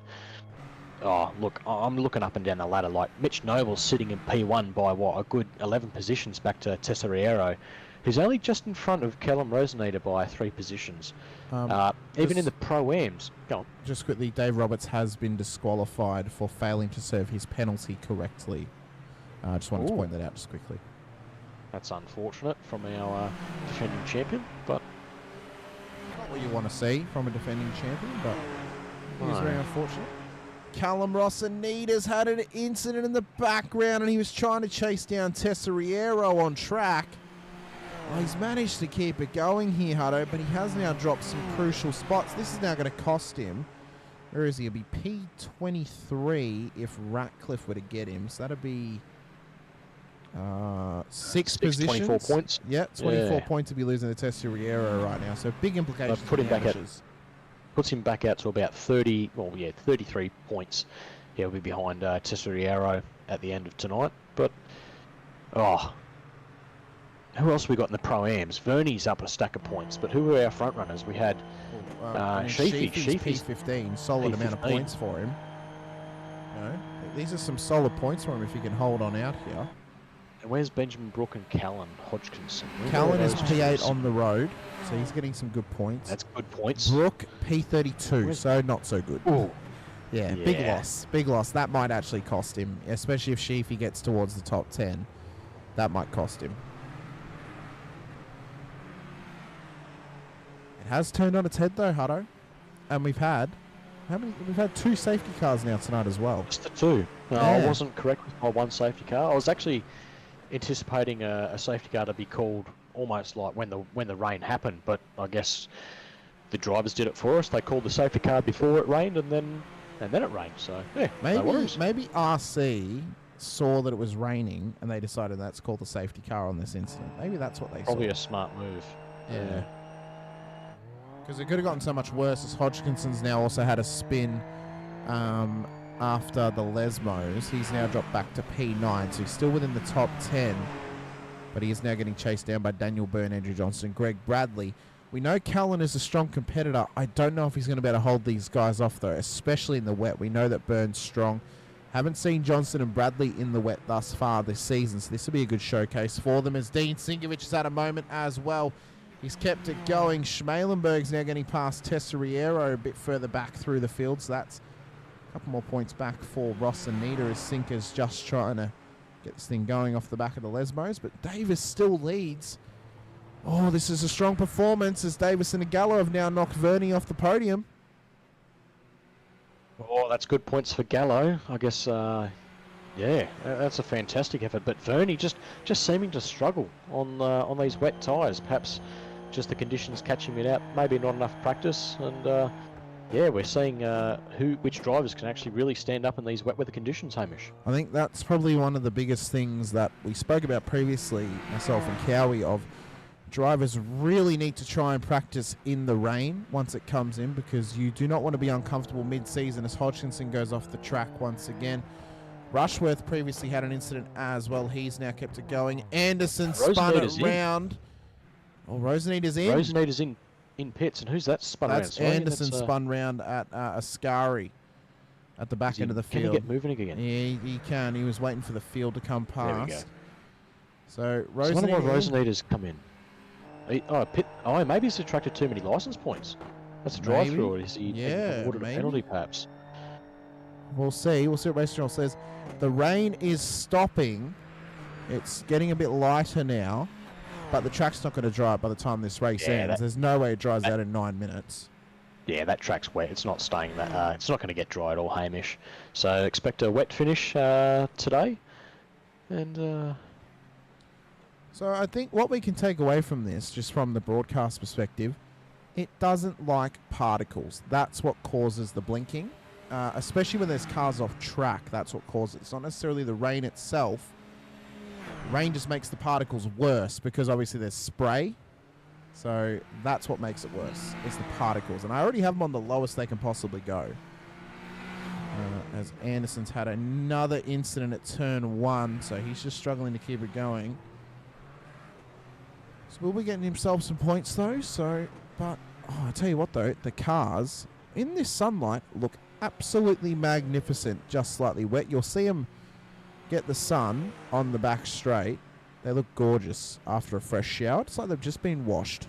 look, I'm looking up and down the ladder. Like Mitch Noble's sitting in P1 by a good 11 positions back to Tesoriero, who's only just in front of Callum Rosenader by 3 positions. Even in the Pro-Ams. Go on. Just quickly, Dave Roberts has been disqualified for failing to serve his penalty correctly. I just wanted to point that out just quickly. That's unfortunate from our defending champion, but... Not what you want to see from a defending champion, but it is very unfortunate. Callum Rossinida's had an incident in the background and he was trying to chase down Tesoriero on track. Well, he's managed to keep it going here, Hutto, but he has now dropped some crucial spots. This is now going to cost him. Where is he? He'll be P23 if Ratcliffe were to get him. So that'd be 6 positions. 24 points. Yeah, 24 points to be losing to Tesoriero right now. So big implications. Put him back puts him back out to about 33 points. He'll be behind Tesoriero at the end of tonight. But, who else we got in the Pro-Ams? Vernie's up a stack of points, but who are our front runners? We had Sheafy's P15, solid amount of points for him. These are some solid points for him if he can hold on out here. And where's Benjamin Brook and Callan Hodgkinson? Callan is P8 on the road, so he's getting some good points. That's good points. Brook, P32, so not so good. Ooh. Yeah, big loss. Big loss. That might actually cost him, especially if Sheafy gets towards the top 10. That might cost him. It has turned on its head though, Hutto. And we've had 2 safety cars now tonight as well. Just the 2. No, I wasn't correct with my 1 safety car. I was actually anticipating a safety car to be called almost like when the rain happened, but I guess the drivers did it for us. They called the safety car before it rained, and then it rained. So yeah, maybe RC saw that it was raining and they decided that's called the safety car on this incident. Maybe that's what they saw. Probably a smart move. Yeah. Because it could have gotten so much worse as Hodgkinson's now also had a spin after the Lesmos. He's now dropped back to P9, so he's still within the top 10. But he is now getting chased down by Daniel Byrne, Andrew Johnson, Greg Bradley. We know Callan is a strong competitor. I don't know if he's going to be able to hold these guys off, though, especially in the wet. We know that Byrne's strong. Haven't seen Johnson and Bradley in the wet thus far this season, so this will be a good showcase for them as Dean Sinkovich has had a moment as well. He's kept it going. Schmalenberg's now getting past Tesoriero a bit further back through the field, so that's a couple more points back for Ross and Nita as Sinker's just trying to get this thing going off the back of the Lesmos, but Davis still leads. Oh, this is a strong performance as Davis and Gallo have now knocked Vernie off the podium. Oh, that's good points for Gallo. I guess Yeah, that's a fantastic effort. But Vernie just seeming to struggle on these wet tyres. Perhaps just the conditions catching him out. Maybe not enough practice. And yeah, we're seeing which drivers can actually really stand up in these wet weather conditions, Hamish. I think that's probably one of the biggest things that we spoke about previously, myself and Cowie, of drivers really need to try and practice in the rain once it comes in, because you do not want to be uncomfortable mid-season as Hodgkinson goes off the track once again. Rushworth previously had an incident as well. He's now kept it going. Anderson spun it round. Oh, Rosenita's in. Rosenita's in pits, and who's that spun around? That's Anderson spun round at Ascari at the back end of the field. Can he get moving again? Yeah, he can. He was waiting for the field to come past. There we go. So I wonder why Rosenita's come in. Maybe he's attracted too many license points. That's a drive-through, or is he awarded a penalty, perhaps? We'll see. We'll see what Race Journal says. The rain is stopping. It's getting a bit lighter now, but the track's not going to dry up by the time this race ends. There's no way it dries out in 9 minutes. Yeah, that track's wet. It's not staying that. It's not going to get dry at all, Hamish. So expect a wet finish today. And so I think what we can take away from this, just from the broadcast perspective, it doesn't like particles. That's what causes the blinking. Especially when there's cars off track, that's what causes it. It's not necessarily the rain itself. Rain just makes the particles worse because obviously there's spray. So that's what makes it worse, is the particles. And I already have them on the lowest they can possibly go. As Anderson's had another incident at turn 1, so he's just struggling to keep it going. So we'll be getting himself some points though. But I tell you what though, the cars in this sunlight look absolutely magnificent, just slightly wet. You'll see them get the sun on the back straight. They look gorgeous after a fresh shower. It's like they've just been washed.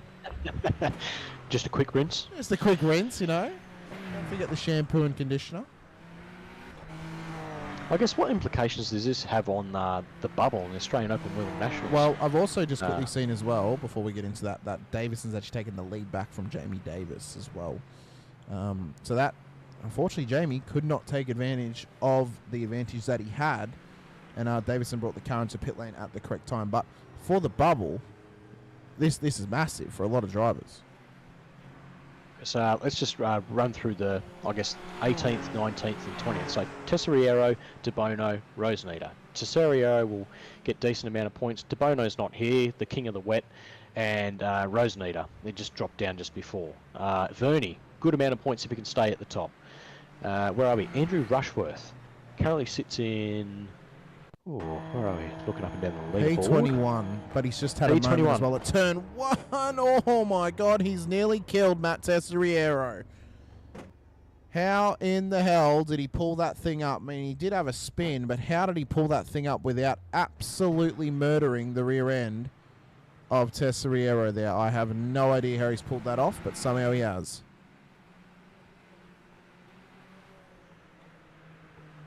Just a quick rinse? Just a quick rinse, you know. Don't forget the shampoo and conditioner. I guess what implications does this have on the bubble in the Australian Open Wheel Nationals? Well, I've also just quickly seen as well, before we get into that Davison's actually taken the lead back from Jamie Davis as well. So that, unfortunately, Jamie could not take advantage of the advantage that he had, and Davison brought the car into pit lane at the correct time. But for the bubble, this is massive for a lot of drivers. So let's just run through the, I guess, 18th, 19th and 20th. So Tesoriero, De Bono, Rosenita. Tesoriero will get decent amount of points. De Bono's not here, the king of the wet, and Rosenita. They just dropped down just before. Vernie, good amount of points if he can stay at the top. Where are we? Andrew Rushworth currently sits in... Oh, where are we? Looking up and down the leaderboard. P21, but he's just had a moment as well at turn 1. Oh my God, he's nearly killed Matt Tesoriero. How in the hell did he pull that thing up? I mean, he did have a spin, but how did he pull that thing up without absolutely murdering the rear end of Tesoriero there? I have no idea how he's pulled that off, but somehow he has.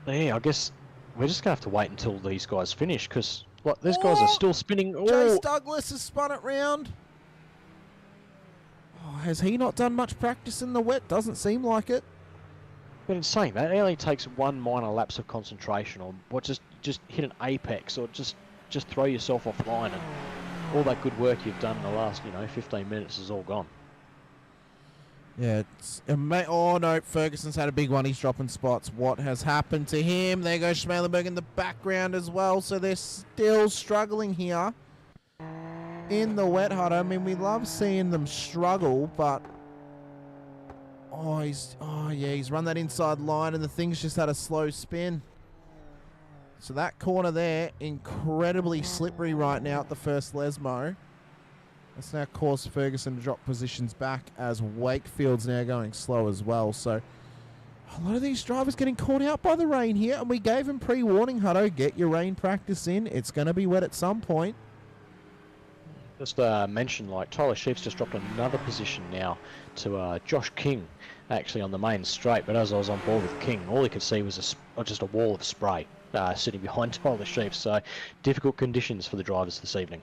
Yeah, I guess we're just going to have to wait until these guys finish, because these guys are still spinning. Chase Douglas has spun it round. Oh, has he not done much practice in the wet? Doesn't seem like it. But in saying that, it only takes one minor lapse of concentration, or just hit an apex, or just throw yourself offline, and all that good work you've done in the last 15 minutes is all gone. Yeah, oh no, Ferguson's had a big one. He's dropping spots. What has happened to him? There goes Schmalenberg in the background as well. So they're still struggling here in the wet hut. I mean, we love seeing them struggle, but he's run that inside line, and the thing's just had a slow spin. So that corner there, incredibly slippery right now at the first Lesmo. That's now caused Ferguson to drop positions back, as Wakefield's now going slow as well. So a lot of these drivers getting caught out by the rain here, and we gave him pre-warning, Hutto, get your rain practice in. It's going to be wet at some point. Just mention, Tyler Sheep's just dropped another position now to Josh King, actually on the main straight. But as I was on board with King, all he could see was just a wall of spray sitting behind Tyler Sheep. So difficult conditions for the drivers this evening.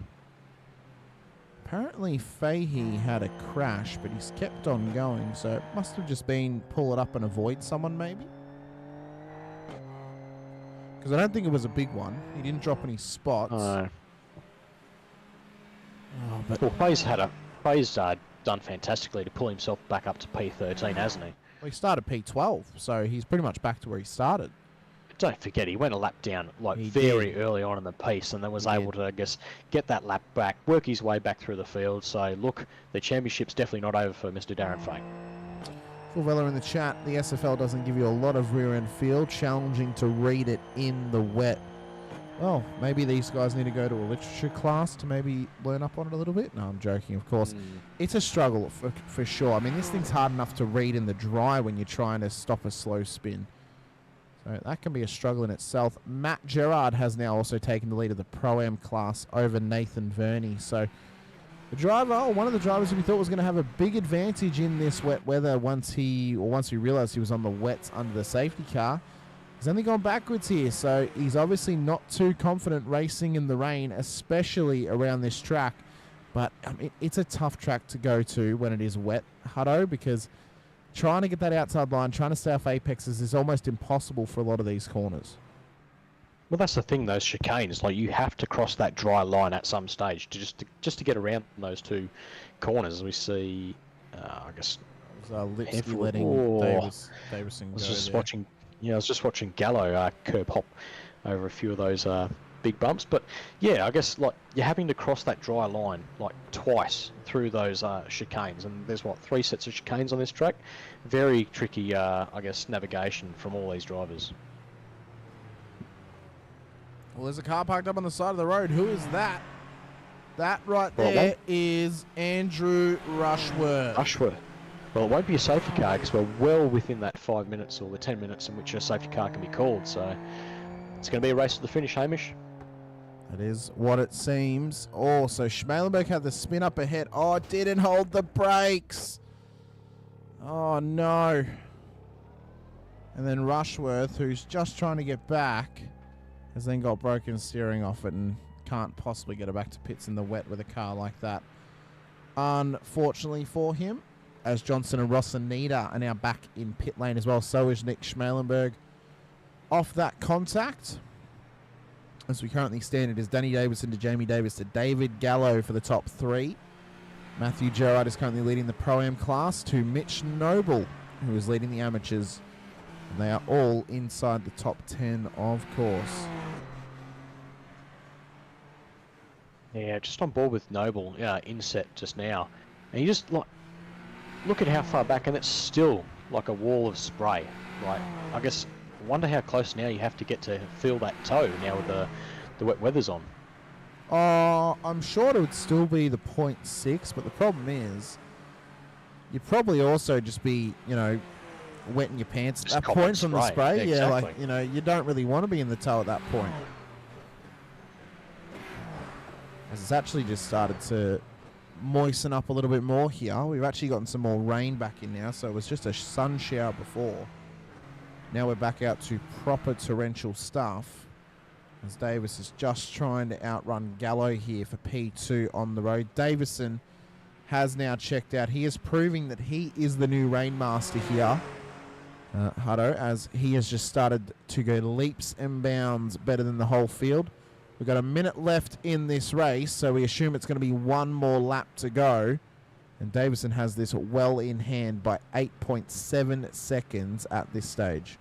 Apparently Fahey had a crash, but he's kept on going, so it must have just been pull it up and avoid someone maybe. Because I don't think it was a big one. He didn't drop any spots. No. Oh, but Well, Faye's done fantastically to pull himself back up to P13, hasn't he? well, he started P12, so he's pretty much back to where he started. Don't forget, he went a lap down He very did. early on in the piece, and then was He able did. to, I guess, get that lap back, work his way back through the field. So, look, the championship's definitely not over for Mr. Darren Fay. Full Vela in the chat, the SFL doesn't give you a lot of rear-end field, challenging to read it in the wet. Well, maybe these guys need to go to a literature class to maybe learn up on it a little bit. No, I'm joking, of course. It's a struggle for sure. I mean, this thing's hard enough to read in the dry when you're trying to stop a slow spin. So that can be a struggle in itself. Matt Gerard has now also taken the lead of the Pro-Am class over Nathan Verney. So the driver, or one of the drivers who we thought was going to have a big advantage in this wet weather once we realised he was on the wets under the safety car, he's only gone backwards here. So he's obviously not too confident racing in the rain, especially around this track. But I mean, it's a tough track to go to when it is wet, Hutto, because trying to get that outside line, trying to stay off apexes is almost impossible for a lot of these corners. Well, that's the thing, those chicanes, like, you have to cross that dry line at some stage to just to get around those two corners. We see, I guess, Lipsky letting Davison go there. I was just watching Gallo curb hop over a few of those big bumps. But yeah, I guess like you're having to cross that dry line like twice through those chicanes, and there's 3 sets of chicanes on this track. Very tricky, I guess, navigation from all these drivers. Well, there's a car parked up on the side of the road. Who is that? That right there is Andrew Rushworth. Well, it won't be a safety car because we're well within that 5 minutes or the 10 minutes in which a safety car can be called. So it's going to be a race to the finish, Hamish. That is what it seems. Oh, so Schmalenberg had the spin up ahead. Oh, didn't hold the brakes. Oh, no. And then Rushworth, who's just trying to get back, has then got broken steering off it and can't possibly get it back to pits in the wet with a car like that. Unfortunately for him, as Johnson and Rosanita are now back in pit lane as well, so is Nick Schmalenberg. Off that contact, as we currently stand, it is Danny Davison to Jamie Davis to David Gallo for the top 3. Matthew Gerard is currently leading the Pro-Am class to Mitch Noble, who is leading the amateurs. And they are all inside the top 10, of course. Yeah, just on board with Noble inset just now. And you just look at how far back, and it's still like a wall of spray. Like, I guess, wonder how close now you have to get to feel that toe now with the wet weather's on. I'm sure it would still be the 0.6, but the problem is you'd probably also just be, wetting your pants at that point from the spray. Yeah, exactly. You don't really want to be in the toe at that point. As it's actually just started to moisten up a little bit more here. We've actually gotten some more rain back in now, so it was just a sun shower before. Now we're back out to proper torrential stuff, as Davis is just trying to outrun Gallo here for P2 on the road. Davison has now checked out. He is proving that he is the new Rainmaster here, Hutto, as he has just started to go leaps and bounds better than the whole field. We've got a minute left in this race, so we assume it's going to be one more lap to go. And Davison has this well in hand by 8.7 seconds at this stage.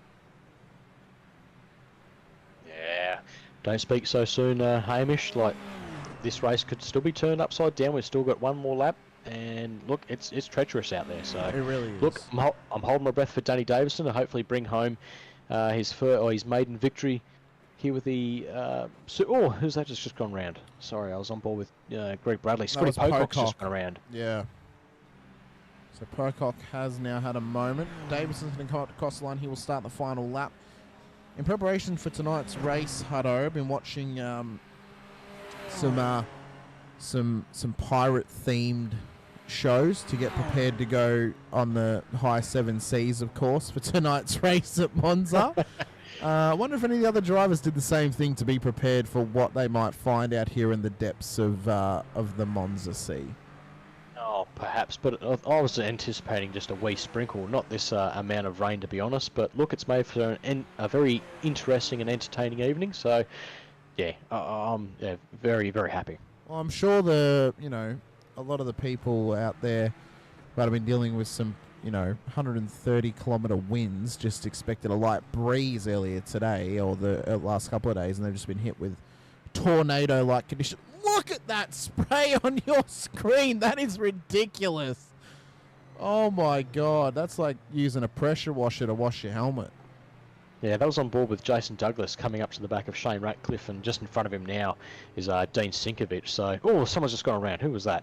Yeah, don't speak so soon, Hamish. Like, this race could still be turned upside down. We've still got one more lap. And look, it's treacherous out there. So it really is. Look, I'm holding my breath for Danny Davison to hopefully bring home his maiden victory here with the who's that just gone round? Sorry, I was on board with Greg Bradley. Scotty Pocock's just gone around. Yeah. So Pocock has now had a moment. Davison's going to come up across the line. He will start the final lap. In preparation for tonight's race, Hutto, I've been watching some pirate-themed shows to get prepared to go on the high 7 seas, of course, for tonight's race at Monza. I wonder if any of the other drivers did the same thing to be prepared for what they might find out here in the depths of the Monza Sea. Oh, perhaps, but I was anticipating just a wee sprinkle, not this amount of rain, to be honest. But look, it's made for a very interesting and entertaining evening. So, yeah, I'm very, very happy. Well, I'm sure a lot of the people out there who have been dealing with some, 130-kilometre winds just expected a light breeze earlier today or the last couple of days, and they've just been hit with tornado-like conditions. Look at that spray on your screen. That is ridiculous. Oh, my God. That's like using a pressure washer to wash your helmet. Yeah, that was on board with Jason Douglas coming up to the back of Shane Ratcliffe, and just in front of him now is Dean Sinkovich. So, someone's just gone around. Who was that?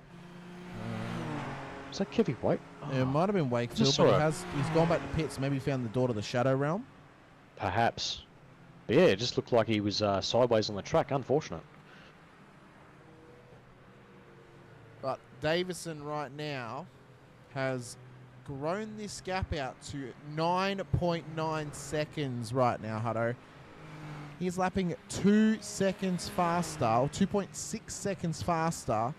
Was that Kevy Wake? Yeah, it might have been Wakefield, but he's gone back to pits. Maybe found the door to the Shadow Realm. Perhaps. But yeah, it just looked like he was sideways on the track. Unfortunate. But Davison right now has grown this gap out to 9.9 seconds right now, Hutto. He's lapping 2 seconds faster, or 2.6 seconds faster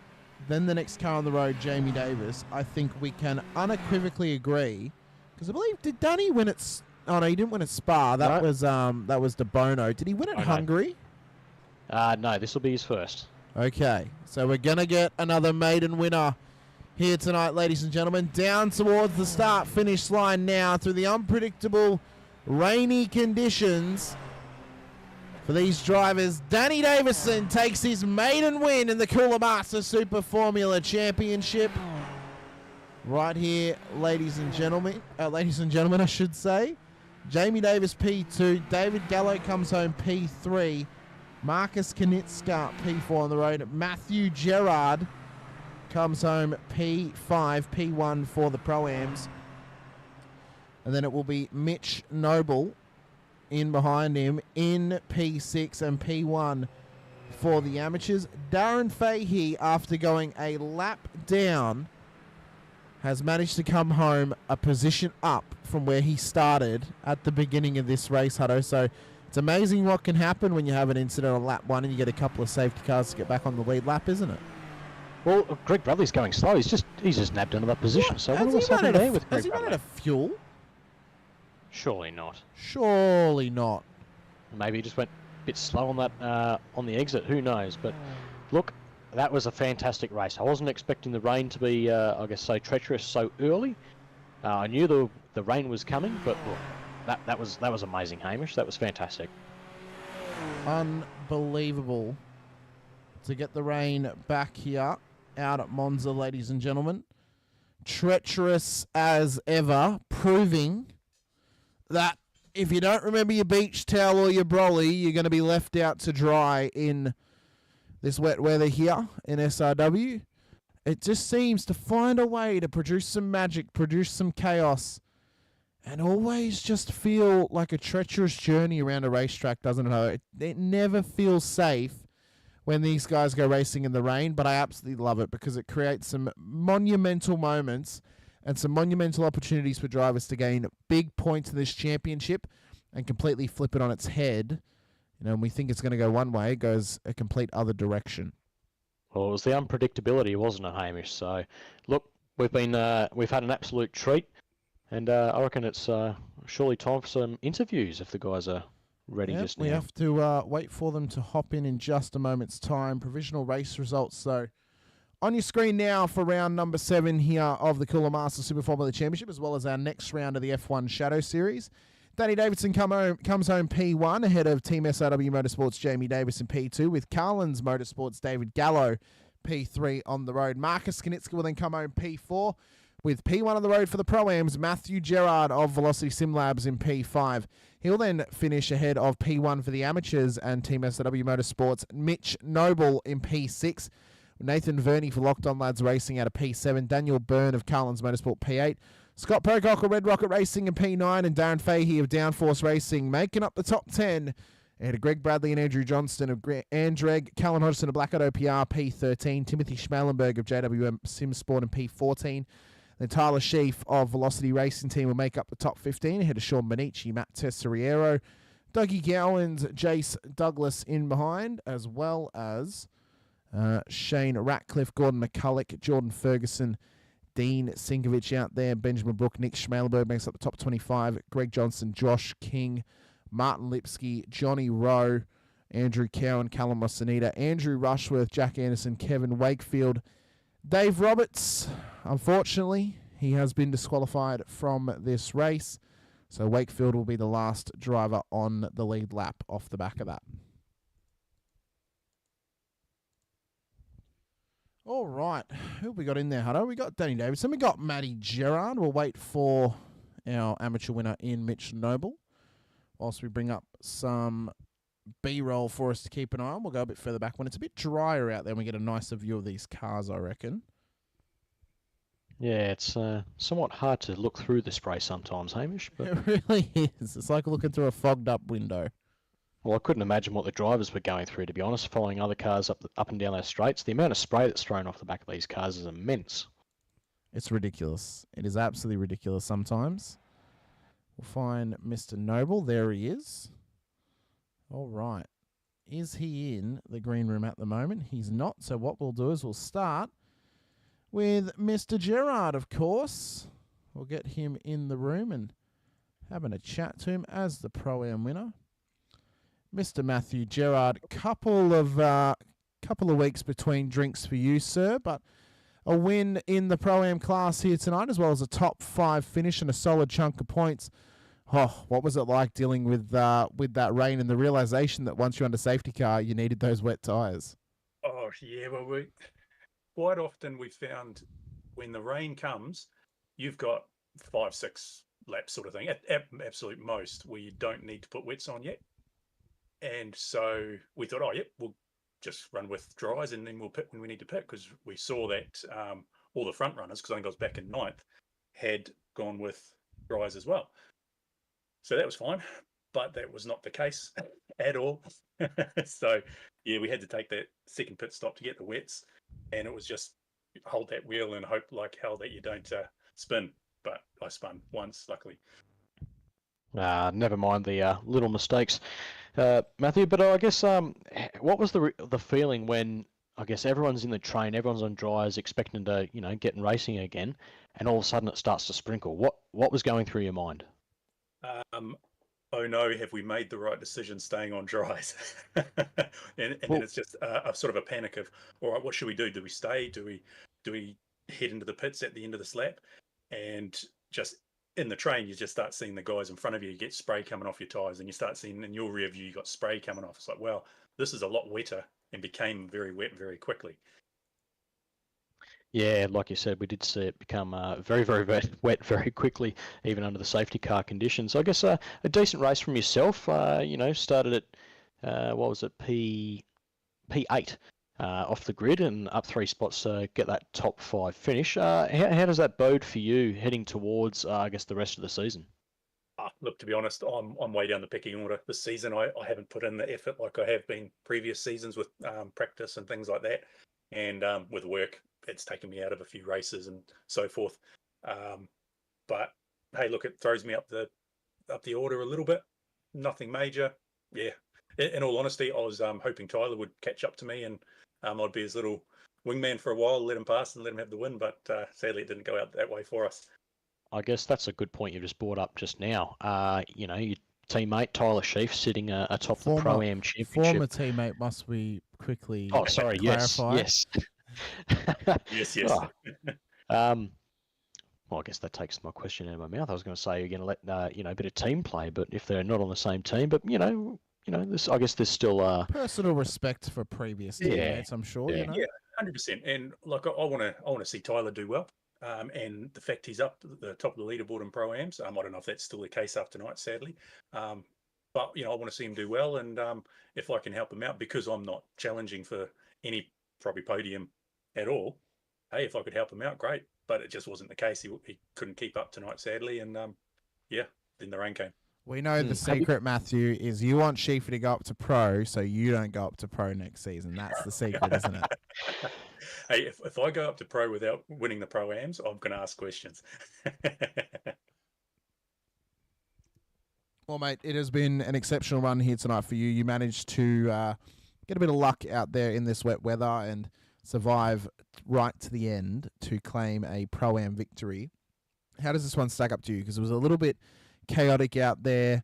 than the next car on the road, Jamie Davis. I think we can unequivocally agree, because I believe, did Danny win at... Oh, no, he didn't win at Spa. That was De Bono. Did he win at Hungary? No, this will be his first. Okay, so we're going to get another maiden winner here tonight, ladies and gentlemen. Down towards the start-finish line now through the unpredictable rainy conditions for these drivers. Danny Davison takes his maiden win in the Cooler Master Super Formula Championship. Right here, ladies and gentlemen, I should say. Jamie Davis P2, David Gallo comes home P3, Marcus Knitska P4 on the road, Matthew Gerard comes home P5, P1 for the Pro-Ams. And then it will be Mitch Noble in behind him in P6 and P1 for the amateurs. Darren Fahey, after going a lap down, has managed to come home a position up from where he started at the beginning of this race, Hutto. So it's amazing what can happen when you have an incident on lap one and you get a couple of safety cars to get back on the lead lap, isn't it? Well, Greg Bradley's going slow. He's just nabbed into that position. So what's happening there with Greg Bradley? Has he run out of fuel? Surely not. Surely not. Maybe he just went a bit slow on that on the exit. Who knows? But look, that was a fantastic race. I wasn't expecting the rain to be, so treacherous so early. I knew the rain was coming, but look, that was amazing, Hamish. That was fantastic. Unbelievable to get the rain back here out at Monza, ladies and gentlemen. Treacherous as ever, proving that if you don't remember your beach towel or your brolly, you're going to be left out to dry in this wet weather here in SRW. It just seems to find a way to produce some magic, produce some chaos, and always just feel like a treacherous journey around a racetrack, doesn't it? It never feels safe when these guys go racing in the rain, but I absolutely love it because it creates some monumental moments and some monumental opportunities for drivers to gain big points in this championship and completely flip it on its head. And we think it's going to go one way, it goes a complete other direction. Well, it was the unpredictability, wasn't it, Hamish? So, look, we've had an absolute treat, and I reckon it's surely time for some interviews if the guys are ready just now. We have to wait for them to hop in just a moment's time. Provisional race results, so on your screen now for round number 7 here of the Cooler Master Super Formula Championship, as well as our next round of the F1 Shadow Series. Danny Davidson comes home P1 ahead of Team SRW Motorsports' Jamie Davis in P2, with Carlin's Motorsports' David Gallo P3 on the road. Marcus Knitska will then come home P4, with P1 on the road for the Pro-Ams, Matthew Gerard of Velocity Sim Labs in P5. He'll then finish ahead of P1 for the amateurs and Team SRW Motorsports, Mitch Noble in P6. Nathan Verney for Locked On Lads Racing out of P7. Daniel Byrne of Carlin's Motorsport P8. Scott Pocock of Red Rocket Racing in P9. And Darren Fahey of Downforce Racing making up the top 10. Ahead of Greg Bradley and Andrew Johnston of Andreg. Callan Hodgson of Blackwood OPR P13. Timothy Schmalenberg of JWM Simsport in P14. Then Tyler Sheaf of Velocity Racing Team will make up the top 15. Ahead of Sean Benici, Matt Tessariero, Dougie Gowans, Jace Douglas in behind, as well as Shane Ratcliffe, Gordon McCulloch, Jordan Ferguson Dean Sinkovich out there. Benjamin Brook, Nick Schmalenberg makes up the top 25. Greg Johnson, Josh King, Martin Lipsky, Johnny Rowe, Andrew Cowan, Callum Rosanita, Andrew Rushworth, Jack Anderson, Kevin Wakefield, Dave Roberts. Unfortunately, he has been disqualified from this race. So Wakefield will be the last driver on the lead lap off the back of that. All right. Who have we got in there, Hutto? We got Danny Davidson. We got Matty Gerard. We'll wait for our amateur winner in Mitch Noble. Whilst we bring up some B-roll for us to keep an eye on. We'll go a bit further back when it's a bit drier out there and we get a nicer view of these cars, I reckon. Yeah, it's somewhat hard to look through the spray sometimes, Hamish. But It really is. It's like looking through a fogged-up window. well, I couldn't imagine what the drivers were going through, to be honest, following other cars up and down those straights. The amount of spray that's thrown off the back of these cars is immense. It's ridiculous. It is absolutely ridiculous sometimes. We'll find Mr. Noble. There he is. All right. Is he in the green room at the moment? He's not. So what we'll do is we'll start with Mr. Gerard, of course. We'll get him in the room and having a chat to him as the Pro-Am winner. Mr. Matthew Gerard, couple of weeks between drinks for you, sir, but a win in the Pro-Am class here tonight, as well as a top 5 finish and a solid chunk of points. Oh, what was it like dealing with that rain and the realization that once you're under safety car, you needed those wet tyres? Oh, yeah, well, quite often we found when the rain comes, you've got 5-6 laps sort of thing, at absolute most, where you don't need to put wets on yet. And so we thought, oh, yep, we'll just run with dries and then we'll pit when we need to pit, because we saw that all the front runners, because I think I was back in 9th, had gone with dries as well. So that was fine, but that was not the case at all. So, yeah, we had to take that second pit stop to get the wets, and it was just hold that wheel and hope like hell that you don't spin. But I spun once, luckily. Never mind the little mistakes, Matthew. But I guess what was the feeling when I guess everyone's in the train, everyone's on dries, expecting to get in racing again, and all of a sudden it starts to sprinkle? What was going through your mind? Oh no, have we made the right decision staying on dries? and then it's just a sort of a panic of, all right, what should we do? Do we stay? Do we head into the pits at the end of this lap? And just in the train, you just start seeing the guys in front of you get spray coming off your tyres, and you start seeing in your rear view, you got spray coming off. It's like, well, this is a lot wetter, and became very wet very quickly. Yeah, like you said, we did see it become very, very wet very quickly, even under the safety car conditions. So I guess a decent race from yourself. Started at what was it, P8 off the grid and up 3 spots to get that top 5 finish. How does that bode for you heading towards, I guess, the rest of the season? Look, to be honest, I'm way down the pecking order this season. I haven't put in the effort like I have been previous seasons with practice and things like that, and with work. It's taken me out of a few races and so forth. But hey, look, it throws me up the order a little bit. Nothing major. Yeah. In all honesty, I was hoping Tyler would catch up to me and I'd be his little wingman for a while, let him pass and let him have the win. But sadly, it didn't go out that way for us. I guess that's a good point you just brought up just now. Your teammate Tyler Sheaf sitting atop the Pro-Am Championship. Former teammate must we quickly clarify. Yes. Yes. Oh. Well, I guess that takes my question out of my mouth. I was going to say you're going to let a bit of team play, but if they're not on the same team, but this, I guess there's still personal respect for previous teammates. I'm sure. Yeah, 100%. And like I want to see Tyler do well. And the fact he's up the top of the leaderboard in Pro-Ams, I don't know if that's still the case after tonight, sadly. But I want to see him do well, and if I can help him out, because I'm not challenging for any probably podium at all. Hey, if I could help him out, great. But it just wasn't the case. He couldn't keep up tonight, sadly, and then the rain came. We know the secret, Matthew, is you want Sheafy to go up to pro, so you don't go up to pro next season. That's the secret, isn't it? Hey, if I go up to pro without winning the Pro-Ams, I'm going to ask questions. Well, mate, it has been an exceptional run here tonight for you. You managed to get a bit of luck out there in this wet weather and survive right to the end to claim a Pro-Am victory. How does this one stack up to you? Because it was a little bit chaotic out there.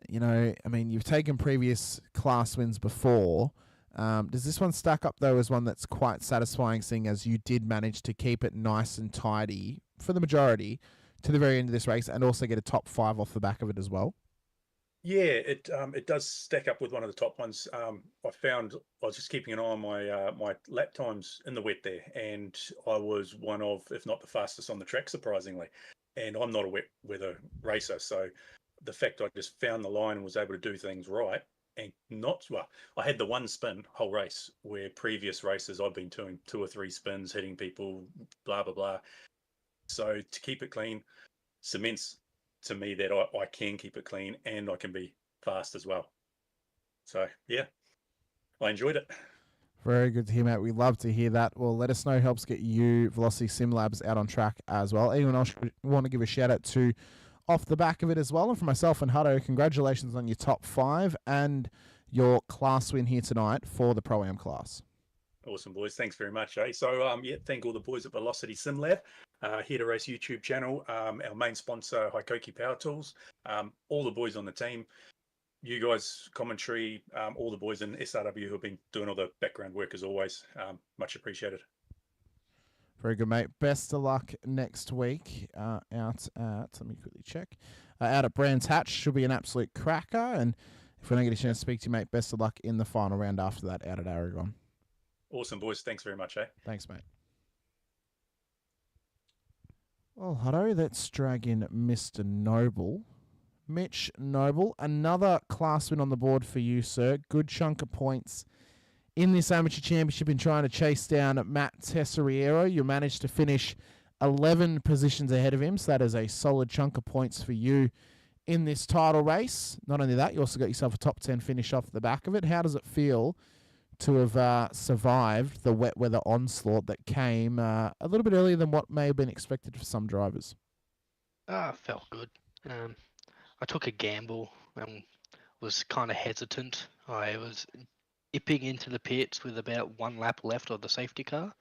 You know, I mean, you've taken previous class wins before. Does this one stack up, though, as one that's quite satisfying, seeing as you did manage to keep it nice and tidy for the majority to the very end of this race and also get a top 5 off the back of it as well? Yeah, it does stack up with one of the top ones. I was just keeping an eye on my lap times in the wet there, and I was one of, if not the fastest on the track, surprisingly. And I'm not a wet weather racer, so the fact I just found the line and was able to do things right, and I had the one spin whole race, where previous races I've been doing 2 or 3 spins, hitting people, blah blah blah. So to keep it clean cements to me that I can keep it clean and I can be fast as well. So yeah, I enjoyed it. Very good to hear, mate. We love to hear that. Well, let us know. Helps get you Velocity Sim Labs out on track as well. Anyone else want to give a shout out to off the back of it as well? And for myself and Hutto, congratulations on your top 5 and your class win here tonight for the Pro-Am class. Awesome, boys. Thanks very much. So, thank all the boys at Velocity Sim Lab, Here to Race YouTube channel, our main sponsor, Haikoki Power Tools, all the boys on the team, you guys, commentary, all the boys in SRW who have been doing all the background work as always. Much appreciated. Very good, mate. Best of luck next week out at, let me quickly check, out at Brands Hatch. Should be an absolute cracker. And if we don't get a chance to speak to you, mate, best of luck in the final round after that out at Aragon. Awesome, boys. Thanks very much, Thanks, mate. Well, Hutto, let's drag in Mr. Noble. Mitch Noble, another class win on the board for you, sir. Good chunk of points in this amateur championship in trying to chase down Matt Tessariero. You managed to finish 11 positions ahead of him, so that is a solid chunk of points for you in this title race. Not only that, you also got yourself a top 10 finish off the back of it. How does it feel to have survived the wet weather onslaught that came a little bit earlier than what may have been expected for some drivers? Felt good. I took a gamble and was kind of hesitant. I was dipping into the pits with about 1 lap left of the safety car,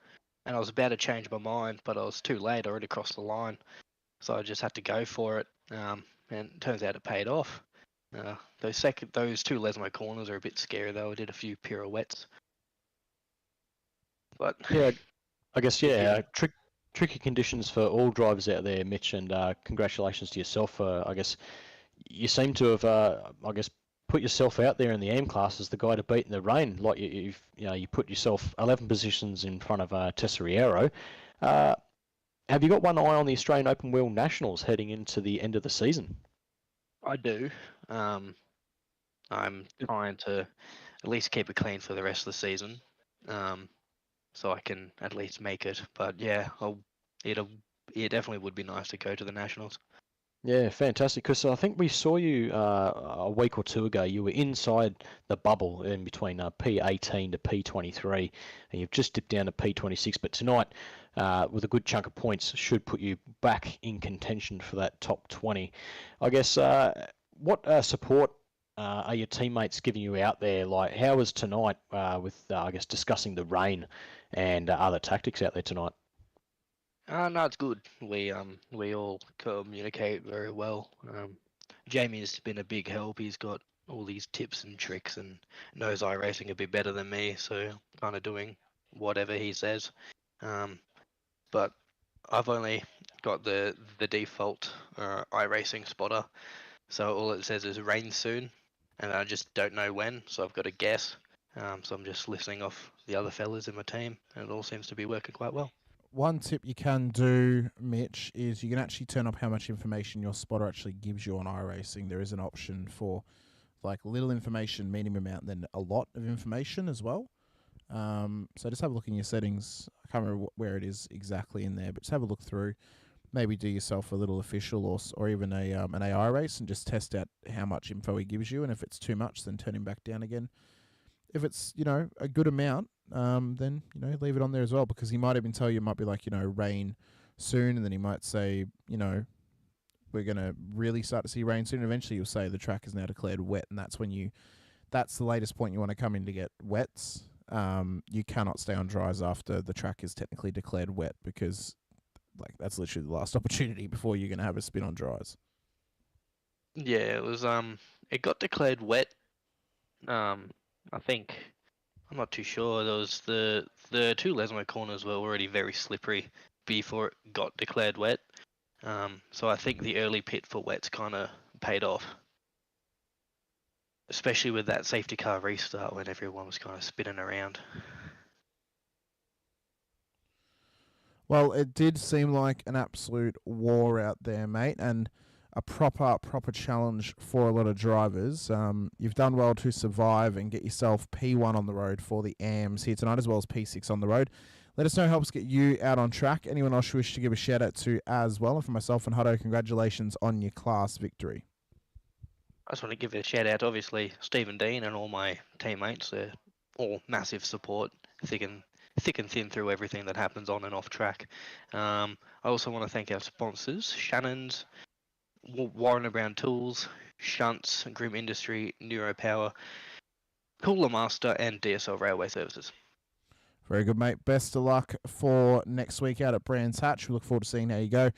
and I was about to change my mind, but I was too late. I already crossed the line, so I just had to go for it. And it turns out it paid off. Those 2 Lesmo corners are a bit scary though. I did a few pirouettes, but yeah, I guess tricky conditions for all drivers out there, Mitch. And congratulations to yourself. I guess you seem to have, put yourself out there in the AM class as the guy to beat in the rain. Like you put yourself 11 positions in front of Tessariero. Have you got one eye on the Australian Open Wheel Nationals heading into the end of the season? I do. I'm trying to at least keep it clean for the rest of the season, so I can at least make it. But yeah, it definitely would be nice to go to the Nationals. Yeah, fantastic. Because I think we saw you a week or 2 ago. You were inside the bubble in between P18 to P23, and you've just dipped down to P26. But tonight, with a good chunk of points, should put you back in contention for that top 20. I guess what support are your teammates giving you out there? Like, how was tonight with discussing the rain and other tactics out there tonight? No, it's good. We all communicate very well. Jamie's been a big help. He's got all these tips and tricks and knows iRacing a bit better than me, so kind of doing whatever he says. But I've only got the default iRacing spotter, so all it says is rain soon, and I just don't know when, so I've got to guess. So I'm just listening off the other fellas in my team, and it all seems to be working quite well. One tip you can do, Mitch, is you can actually turn up how much information your spotter actually gives you on iRacing. There is an option for like little information, medium amount, and then a lot of information as well. So just have a look in your settings. I can't remember where it is exactly in there, but just have a look through. Maybe do yourself a little official or even an AI race and just test out how much info he gives you. And if it's too much, then turn him back down again. If it's, a good amount, then, leave it on there as well, because he might even tell you, it might be like, rain soon. And then he might say, we're going to really start to see rain soon. Eventually you'll say the track is now declared wet. And that's the latest point you want to come in to get wets. you cannot stay on dries after the track is technically declared wet, because that's literally the last opportunity before you're going to have a spin on dries. Yeah, it was it got declared wet. I think, I'm not too sure. There was the two Lesmo corners were already very slippery before it got declared wet. So I think the early pit for wets kind of paid off, especially with that safety car restart when everyone was kind of spinning around. Well, it did seem like an absolute war out there, mate, and a proper challenge for a lot of drivers. You've done well to survive and get yourself P1 on the road for the AMs here tonight, as well as P6 on the road. Let us know who helps get you out on track. Anyone else you wish to give a shout out to as well. And for myself and Hutto, congratulations on your class victory. I just want to give a shout out, obviously, Stephen Dean and all my teammates. They're all massive support, thick and thin through everything that happens on and off track. I also want to thank our sponsors, Shannon's, Warren & Brown Tools, Shunts, Grim Industry, NeuroPower, Cooler Master, and DSL Railway Services. Very good, mate. Best of luck for next week out at Brands Hatch. We look forward to seeing how you go.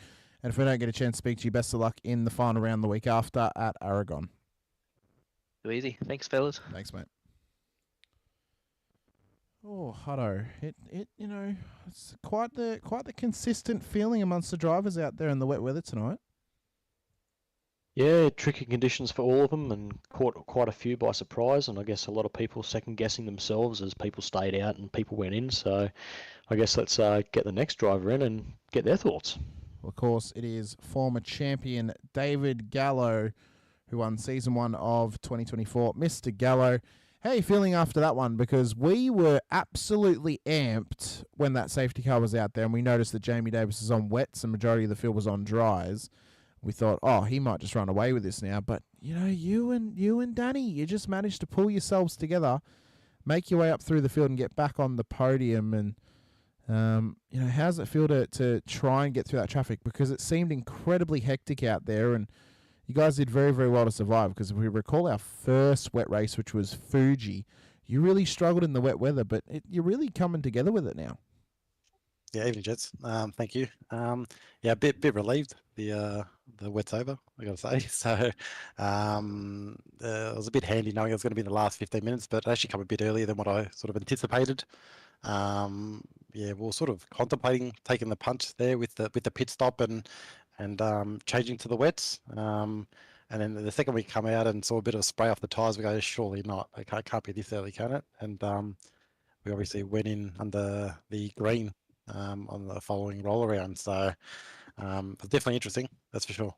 And if we don't get a chance to speak to you, best of luck in the final round the week after at Aragon. Too easy. Thanks, fellas. Thanks, mate. Oh, Hutto, it's quite the consistent feeling amongst the drivers out there in the wet weather tonight. Yeah, tricky conditions for all of them, and caught quite a few by surprise, and I guess a lot of people second-guessing themselves as people stayed out and people went in, so I guess let's get the next driver in and get their thoughts. Well, of course, it is former champion David Gallo, who won Season 1 of 2024. Mr. Gallo, how are you feeling after that one? Because we were absolutely amped when that safety car was out there, and we noticed that Jamie Davis is on wets and majority of the field was on dries. We thought, oh, he might just run away with this now. But, you and Danny, you just managed to pull yourselves together, make your way up through the field and get back on the podium. And, how does it feel to try and get through that traffic? Because it seemed incredibly hectic out there, and you guys did very, very well to survive. Because if we recall our first wet race, which was Fuji, you really struggled in the wet weather, but you're really coming together with it now. Yeah, evening, gents. Thank you. Yeah, a bit relieved. The wet's over, I got to say. So it was a bit handy knowing it was going to be the last 15 minutes, but it actually come a bit earlier than what I sort of anticipated. Yeah, we were sort of contemplating taking the punch there with the pit stop and changing to the wets. And then the second we come out and saw a bit of spray off the tyres, we go, surely not. It can't be this early, can it? And we obviously went in under the green on the following roll around. So it's definitely interesting, that's for sure.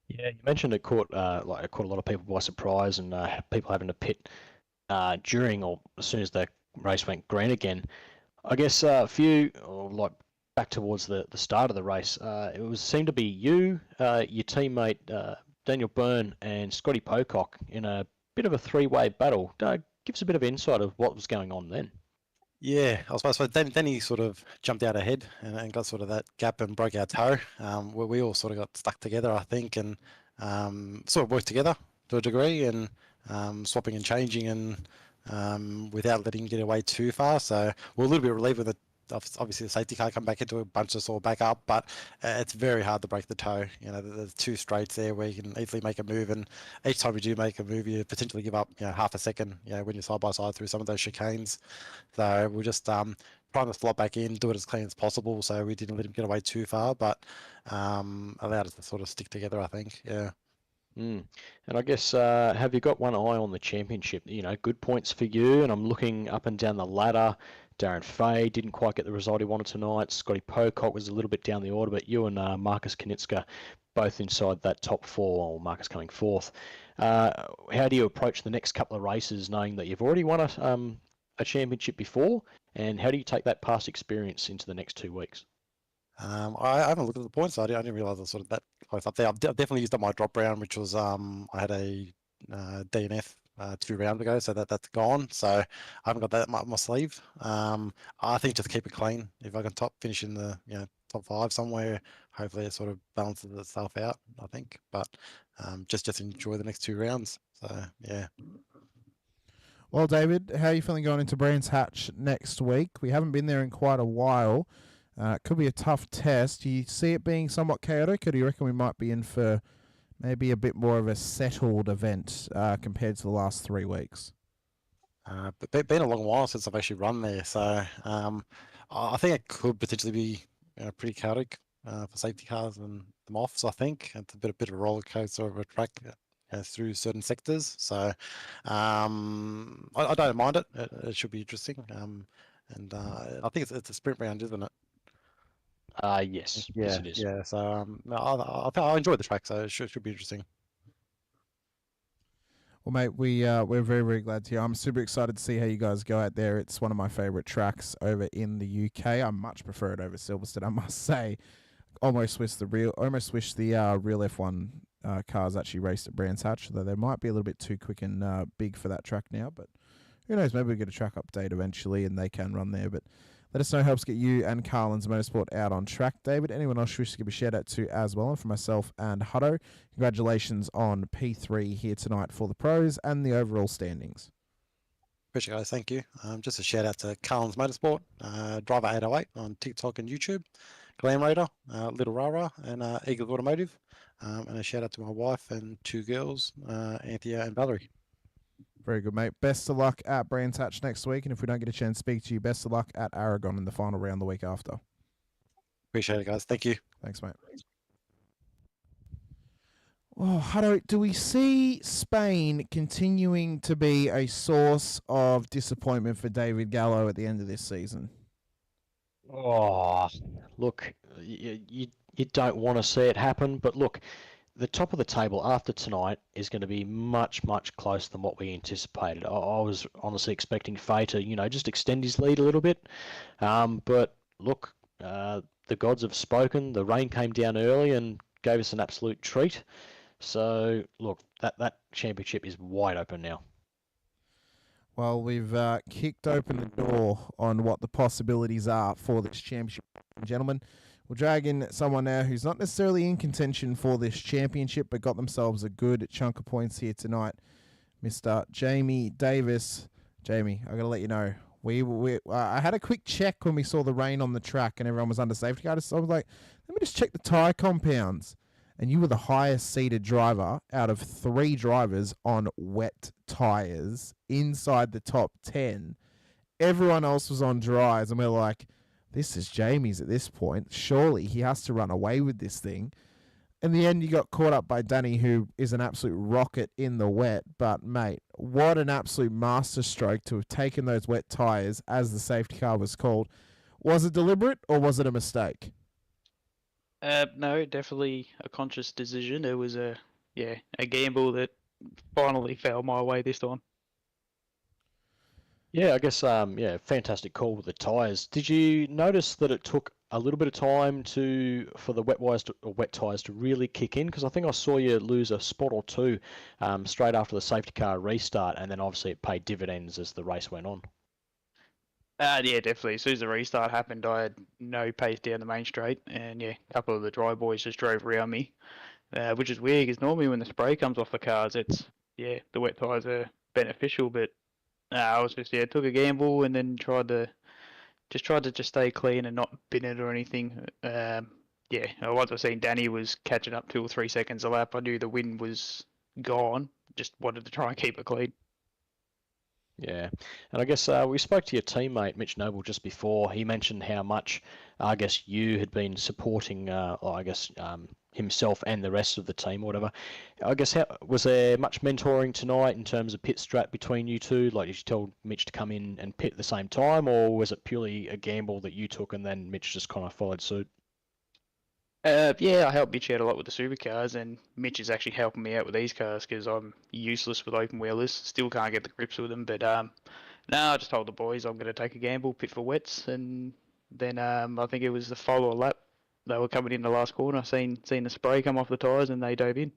Yeah, you mentioned it caught a lot of people by surprise, and people having to pit during or as soon as the race went green again. I guess a few, back towards the start of the race, it seemed to be you, your teammate Daniel Byrne, and Scotty Pocock in a bit of a three-way battle. Give us a bit of insight of what was going on then. Yeah, I suppose Danny sort of jumped out ahead and got sort of that gap and broke our toe. We all sort of got stuck together, I think, and sort of worked together to a degree, and swapping and changing and without letting him get away too far. So we're a little bit relieved with it. Obviously, the safety car come back into a bunch of us all back up, but it's very hard to break the toe. There's two straights there where you can easily make a move, and each time you do make a move, you potentially give up, half a second, when you're side by side through some of those chicanes. So we're just trying to slot back in, do it as clean as possible, so we didn't let him get away too far, but allowed us to sort of stick together, I think. Yeah. And I guess, have you got one eye on the championship? Good points for you, and I'm looking up and down the ladder. Darren Fay didn't quite get the result he wanted tonight. Scotty Pocock was a little bit down the order, but you and Marcus Knitska both inside that top four, or Marcus coming fourth. How do you approach the next couple of races knowing that you've already won a championship before, and how do you take that past experience into the next 2 weeks? I haven't looked at the points, so I didn't realise I was sort of that close up there. I've definitely used up my drop round, which was I had a DNF 2 rounds ago, so that's gone. So I haven't got that up my sleeve. I think just keep it clean. If I can finish in the top 5 somewhere, hopefully it sort of balances itself out, I think. But just enjoy the next 2 rounds. So yeah. Well, David, how are you feeling going into Brands Hatch next week? We haven't been there in quite a while. It could be a tough test. Do you see it being somewhat chaotic, or do you reckon we might be in for maybe a bit more of a settled event compared to the last 3 weeks? But been a long while since I've actually run there, so I think it could potentially be pretty chaotic for safety cars and the moths. I think it's a bit of a roller coaster of a track through certain sectors. So I don't mind it. It should be interesting. And I think it's a sprint round, isn't it? Yes. Yeah, Yes, it is. yeah. So I enjoyed the track, so it should be interesting. Well, mate, we're very, very glad to hear. I'm super excited to see how you guys go out there. It's one of my favourite tracks over in the UK. I much prefer it over Silverstone, I must say. Almost wish the real F1 cars actually raced at Brands Hatch, though they might be a little bit too quick and big for that track now. But who knows? Maybe we'll get a track update eventually, and they can run there. But let us know. Helps get you and Carlin's Motorsport out on track. David, anyone else you wish to give a shout out to as well? And for myself and Hutto, congratulations on P3 here tonight for the pros and the overall standings. Appreciate it, guys. Thank you. Just a shout out to Carlin's Motorsport, Driver 808 on TikTok and YouTube, Glam Raider, Little Rara, and Eagle Automotive. And a shout out to my wife and 2 girls, Anthea and Valerie. Very good, mate. Best of luck at Brands Hatch next week. And if we don't get a chance to speak to you, best of luck at Aragon in the final round the week after. Appreciate it, guys. Thank you. Thanks, mate. Well, Hutto, do we see Spain continuing to be a source of disappointment for David Gallo at the end of this season? Oh, look, you don't want to see it happen, but look, the top of the table after tonight is going to be much, much closer than what we anticipated. I was honestly expecting Faye to, just extend his lead a little bit. But look, the gods have spoken. The rain came down early and gave us an absolute treat. So, look, that championship is wide open now. Well, we've kicked open the door on what the possibilities are for this championship, gentlemen. We'll drag in someone now who's not necessarily in contention for this championship, but got themselves a good chunk of points here tonight. Mr. Jamie Davis. Jamie, I got to let you know, I had a quick check when we saw the rain on the track and everyone was under safety car. So I was like, let me just check the tyre compounds. And you were the highest seated driver out of 3 drivers on wet tyres inside the top 10. Everyone else was on dries, and we're like, this is Jamie's at this point. Surely he has to run away with this thing. In the end, you got caught up by Danny, who is an absolute rocket in the wet. But, mate, what an absolute masterstroke to have taken those wet tyres, as the safety car was called. Was it deliberate, or was it a mistake? No, definitely a conscious decision. It was a gamble that finally fell my way this time. Yeah, I guess, fantastic call with the tyres. Did you notice that it took a little bit of time for the wet tyres to really kick in? Because I think I saw you lose a spot or 2 straight after the safety car restart, and then obviously it paid dividends as the race went on. Yeah, definitely. As soon as the restart happened, I had no pace down the main straight, and a couple of the dry boys just drove around me, which is weird because normally when the spray comes off the cars, the wet tyres are beneficial, but I was just took a gamble and then tried to stay clean and not bin it or anything. Once I seen Danny was catching up 2 or 3 seconds a lap, I knew the wind was gone. Just wanted to try and keep it clean. Yeah, and I guess we spoke to your teammate Mitch Noble just before. He mentioned how much I guess you had been supporting, himself and the rest of the team, or whatever. I guess was there much mentoring tonight in terms of pit strat between you two? Like, did you tell Mitch to come in and pit at the same time, or was it purely a gamble that you took and then Mitch just kind of followed suit? I helped Mitch out a lot with the supercars, and Mitch is actually helping me out with these cars because I'm useless with open wheelers. Still can't get the grips with them, but I just told the boys I'm going to take a gamble, pit for wets, and then I think it was the follow lap. They were coming in the last corner. Seen the spray come off the tyres, and they dove in.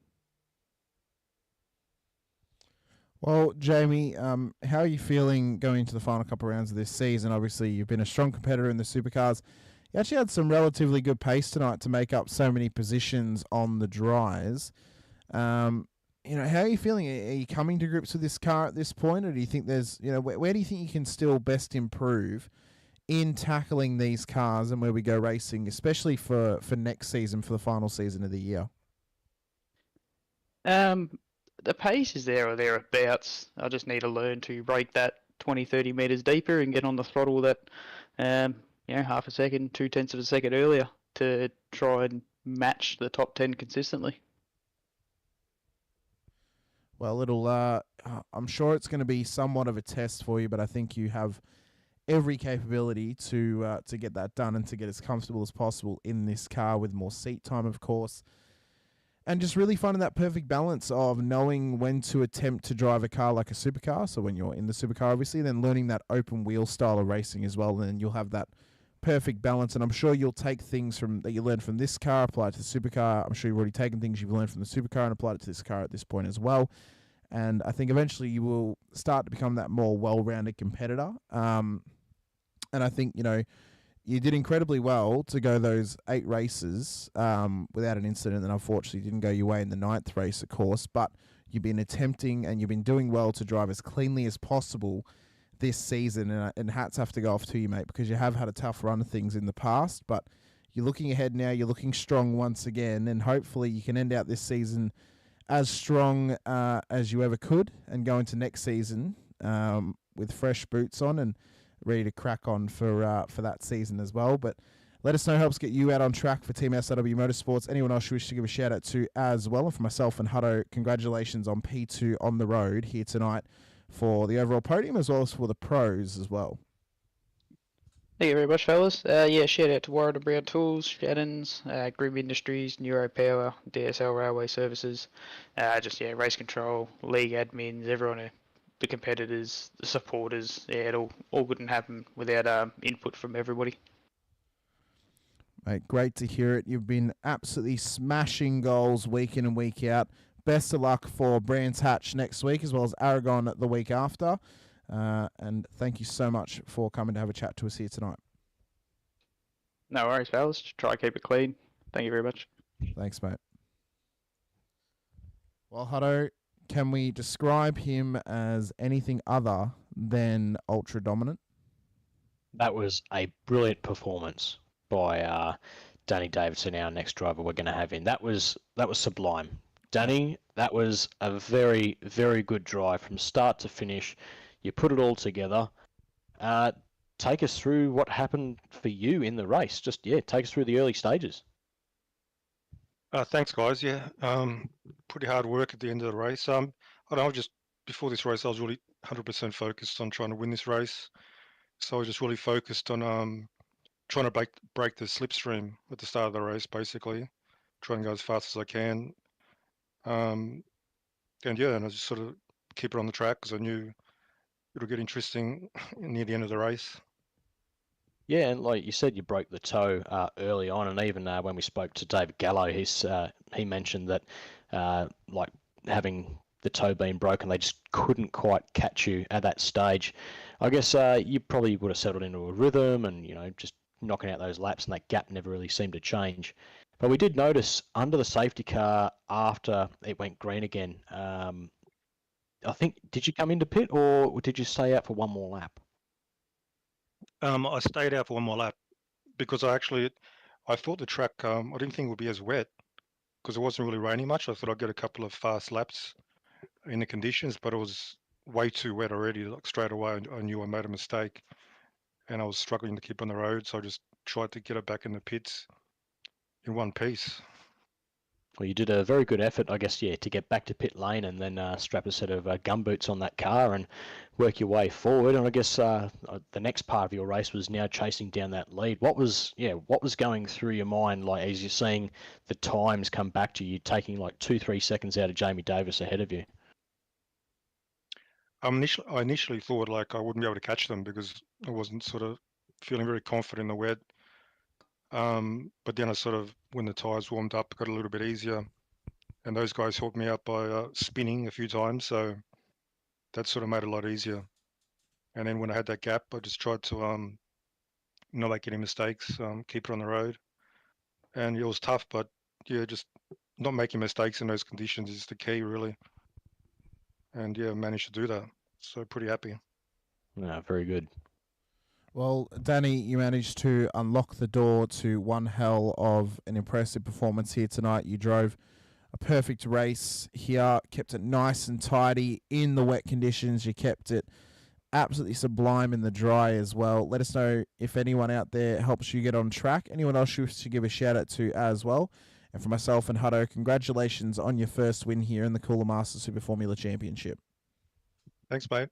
Well, Jamie, how are you feeling going into the final couple of rounds of this season? Obviously, you've been a strong competitor in the supercars. You actually had some relatively good pace tonight to make up so many positions on the dries. how are you feeling? Are you coming to grips with this car at this point, or do you think there's, where do you think you can still best improve in tackling these cars and where we go racing, especially for next season, for the final season of the year? The pace is there or thereabouts. I just need to learn to rake that 20, 30 meters deeper and get on the throttle that, half a second, 0.2 of a second earlier to try and match the top 10 consistently. Well, I'm sure it's going to be somewhat of a test for you, but I think you have every capability to get that done and to get as comfortable as possible in this car with more seat time, of course. And just really finding that perfect balance of knowing when to attempt to drive a car like a supercar, so when you're in the supercar, obviously, then learning that open wheel style of racing as well, and then you'll have that perfect balance. And I'm sure you'll take things that you learned from this car, apply it to the supercar. I'm sure you've already taken things you've learned from the supercar and applied it to this car at this point as well. And I think eventually you will start to become that more well-rounded competitor. And I think, you did incredibly well to go those 8 races without an incident, and unfortunately didn't go your way in the 9th race, of course. But you've been attempting and you've been doing well to drive as cleanly as possible this season. And hats have to go off to you, mate, because you have had a tough run of things in the past. But you're looking ahead now. You're looking strong once again, and hopefully you can end out this season as strong as you ever could and go into next season with fresh boots on and ready to crack on for that season as well. But let us know, helps get you out on track for Team SRW Motorsports. Anyone else you wish to give a shout out to as well. And for myself and Hutto, congratulations on P2 on the road here tonight for the overall podium as well as for the pros as well. Thank you very much, fellas. Shout out to Warren and Brown Tools, Shannon's, Grim Industries, NeuroPower, DSL Railway Services, race control, league admins, everyone, the competitors, the supporters. Yeah, it all wouldn't happen without input from everybody. Mate, great to hear it. You've been absolutely smashing goals week in and week out. Best of luck for Brands Hatch next week as well as Aragon the week after. And thank you so much for coming to have a chat to us here tonight. No worries, fellas. Try to keep it clean. Thank you very much. Thanks, mate. Well, Hutto, can we describe him as anything other than ultra dominant? That was a brilliant performance by Danny Davidson, our next driver we're going to have in. That was sublime. Danny, that was a very, very good drive from start to finish. You put it all together. Take us through what happened for you in the race. Take us through the early stages. Thanks, guys. Pretty hard work at the end of the race. Before this race, I was really 100% focused on trying to win this race. So I was just really focused on trying to break the slipstream at the start of the race, basically. Trying to go as fast as I can. And I just sort of keep it on the track because I knew it'll get interesting near the end of the race. Yeah, and like you said, you broke the toe early on, and even when we spoke to David Gallo, he mentioned that having the toe being broken, they just couldn't quite catch you at that stage. I guess you probably would have settled into a rhythm and, just knocking out those laps, and that gap never really seemed to change. But we did notice under the safety car after it went green again, I think, did you come into pit or did you stay out for one more lap? I stayed out for one more lap because I thought the track, I didn't think it would be as wet because it wasn't really raining much. I thought I'd get a couple of fast laps in the conditions, but it was way too wet already. Like straight away, I knew I made a mistake and I was struggling to keep on the road. So I just tried to get it back in the pits in one piece. Well, you did a very good effort, I guess, to get back to pit lane and then strap a set of gumboots on that car and work your way forward. And I guess the next part of your race was now chasing down that lead. What was going through your mind, like as you're seeing the times come back to you, taking like 2-3 seconds out of Jamie Davis ahead of you? I initially thought like I wouldn't be able to catch them because I wasn't sort of feeling very confident in the wet. But then I sort of, when the tyres warmed up, got a little bit easier. And those guys helped me out by spinning a few times. So that sort of made it a lot easier. And then when I had that gap, I just tried to not make any mistakes, keep it on the road. And it was tough, but just not making mistakes in those conditions is the key, really. and yeah, managed to do that. So pretty happy. No, very good. Well, Danny, you managed to unlock the door to one hell of an impressive performance here tonight. You drove a perfect race here, kept it nice and tidy in the wet conditions. You kept it absolutely sublime in the dry as well. Let us know if anyone out there helps you get on track. Anyone else you should give a shout out to as well. And for myself and Hutto, congratulations on your first win here in the Cooler Masters Super Formula Championship. Thanks, mate.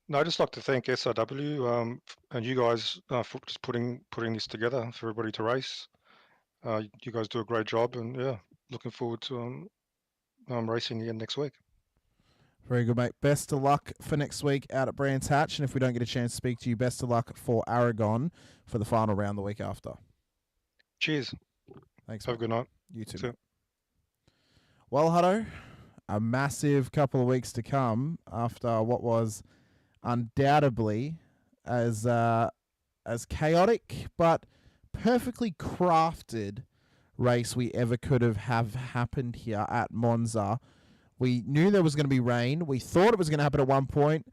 No, I'd just like to thank SRW and you guys for just putting this together for everybody to race. You guys do a great job, and yeah, looking forward to racing again next week. Very good, mate. Best of luck for next week out at Brands Hatch, and if we don't get a chance to speak to you, best of luck for Aragon for the final round the week after. Cheers. Thanks. Have a good night. You too. Well, Hutto, a massive couple of weeks to come after what was undoubtedly as chaotic but perfectly crafted race we ever could have happened here at Monza. We knew there was going to be rain. We thought it was going to happen at one point.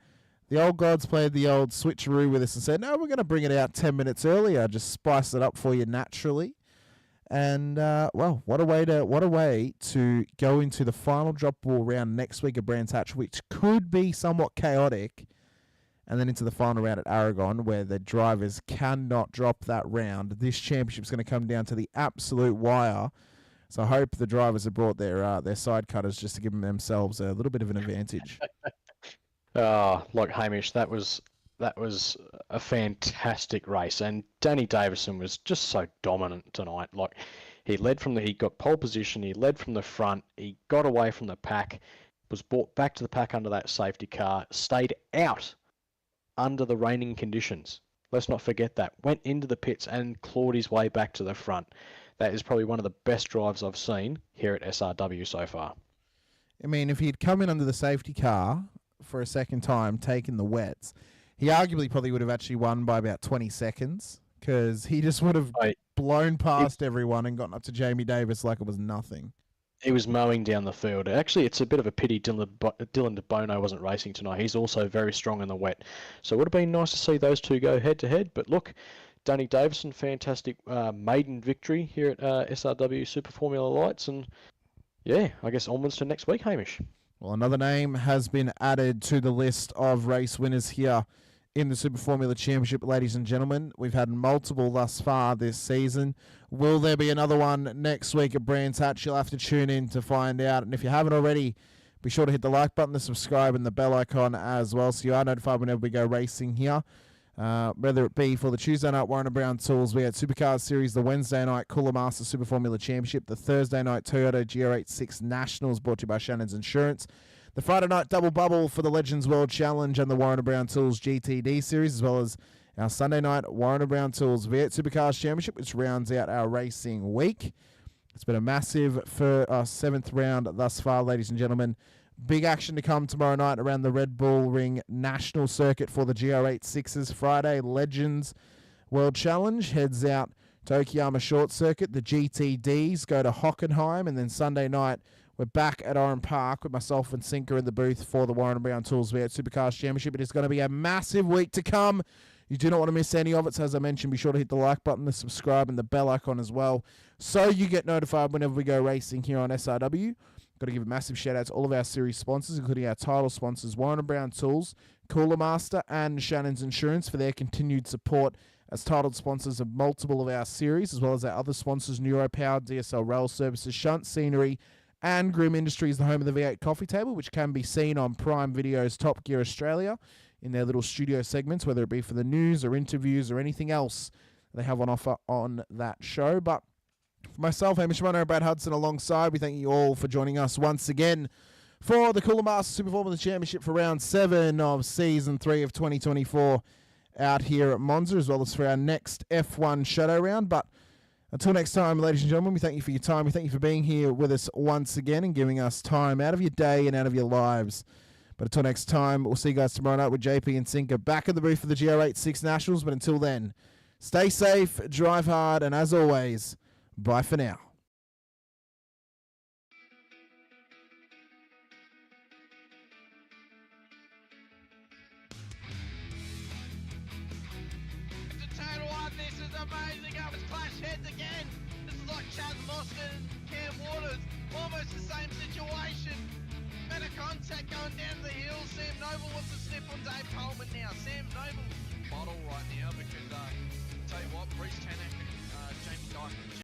The old gods played the old switcheroo with us and said, no, we're going to bring it out 10 minutes earlier, just spice it up for you naturally. And, well, what a way to go into the final drop ball round next week at Brands Hatch, which could be somewhat chaotic, and then into the final round at Aragon, where the drivers cannot drop that round. This championship's going to come down to the absolute wire. So I hope the drivers have brought their side cutters just to give themselves a little bit of an advantage. Like Hamish, that was a fantastic race, and Danny Davison was just so dominant tonight. Like he got pole position, he led from the front, he got away from the pack, was brought back to the pack under that safety car, stayed out under the raining conditions. Let's not forget that. Went into the pits and clawed his way back to the front. That is probably one of the best drives I've seen here at SRW so far. I mean, if he'd come in under the safety car for a second time, taken the wets, he arguably probably would have actually won by about 20 seconds because he just would have blown past everyone and gotten up to Jamie Davis like it was nothing. He was mowing down the field. Actually, it's a bit of a pity Dylan De Bono wasn't racing tonight. He's also very strong in the wet. So it would have been nice to see those two go head-to-head. But look, Danny Davison, fantastic maiden victory here at SRW Super Formula Lights. And, yeah, I guess onwards to next week, Hamish. Well, another name has been added to the list of race winners here in the Super Formula Championship, ladies and gentlemen. We've had multiple thus far this season. Will there be another one next week at Brands Hatch? You'll have to tune in to find out. And if you haven't already, be sure to hit the like button, the subscribe, and the bell icon as well, so you are notified whenever we go racing here. Whether it be for the Tuesday night Warren & Brown Tools, we had Supercars Series, the Wednesday night Cooler Master Super Formula Championship, the Thursday night Toyota GR86 Nationals brought to you by Shannon's Insurance, the Friday night double bubble for the Legends World Challenge and the Warren & Brown Tools GTD Series, as well as our Sunday night Warren & Brown Tools V8 Supercars Championship, which rounds out our racing week. It's been a massive seventh round thus far, ladies and gentlemen. Big action to come tomorrow night around the Red Bull Ring National Circuit for the GR86s. Friday, Legends World Challenge heads out to Okayama Short Circuit. The GTDs go to Hockenheim, and then Sunday night, we're back at Oran Park with myself and Sinker in the booth for the Warren & Brown Tools V8 Supercars Championship. It is going to be a massive week to come. You do not want to miss any of it. So as I mentioned, be sure to hit the like button, the subscribe, and the bell icon as well, so you get notified whenever we go racing here on SRW. Got to give a massive shout out to all of our series sponsors, including our title sponsors, Warren & Brown Tools, Cooler Master, and Shannon's Insurance, for their continued support as titled sponsors of multiple of our series, as well as our other sponsors, NeuroPower, DSL Railway Services, Shunt Scenery, and Grim Industries, the home of the V8 coffee table, which can be seen on Prime Video's Top Gear Australia in their little studio segments, whether it be for the news or interviews or anything else they have on offer on that show. But for myself, Hamish Munro Brad Hudson alongside, we thank you all for joining us once again for the Cooler Master Super Formula Championship for round 7 of Season 3 of 2024 out here at Monza, as well as for our next F1 Shadow Round. But until next time, ladies and gentlemen, we thank you for your time. We thank you for being here with us once again and giving us time out of your day and out of your lives. But until next time, we'll see you guys tomorrow night with JP and Sinker back at the booth for the GR86 Nationals. But until then, stay safe, drive hard, and as always, bye for now. Mostyn, Cam Waters, almost the same situation. Better contact going down to the hill. Sam Noble wants to snip on Dave Coleman now. Sam Noble. Bottle right now because, tell you what, Reece Tannock and Jamie Dyke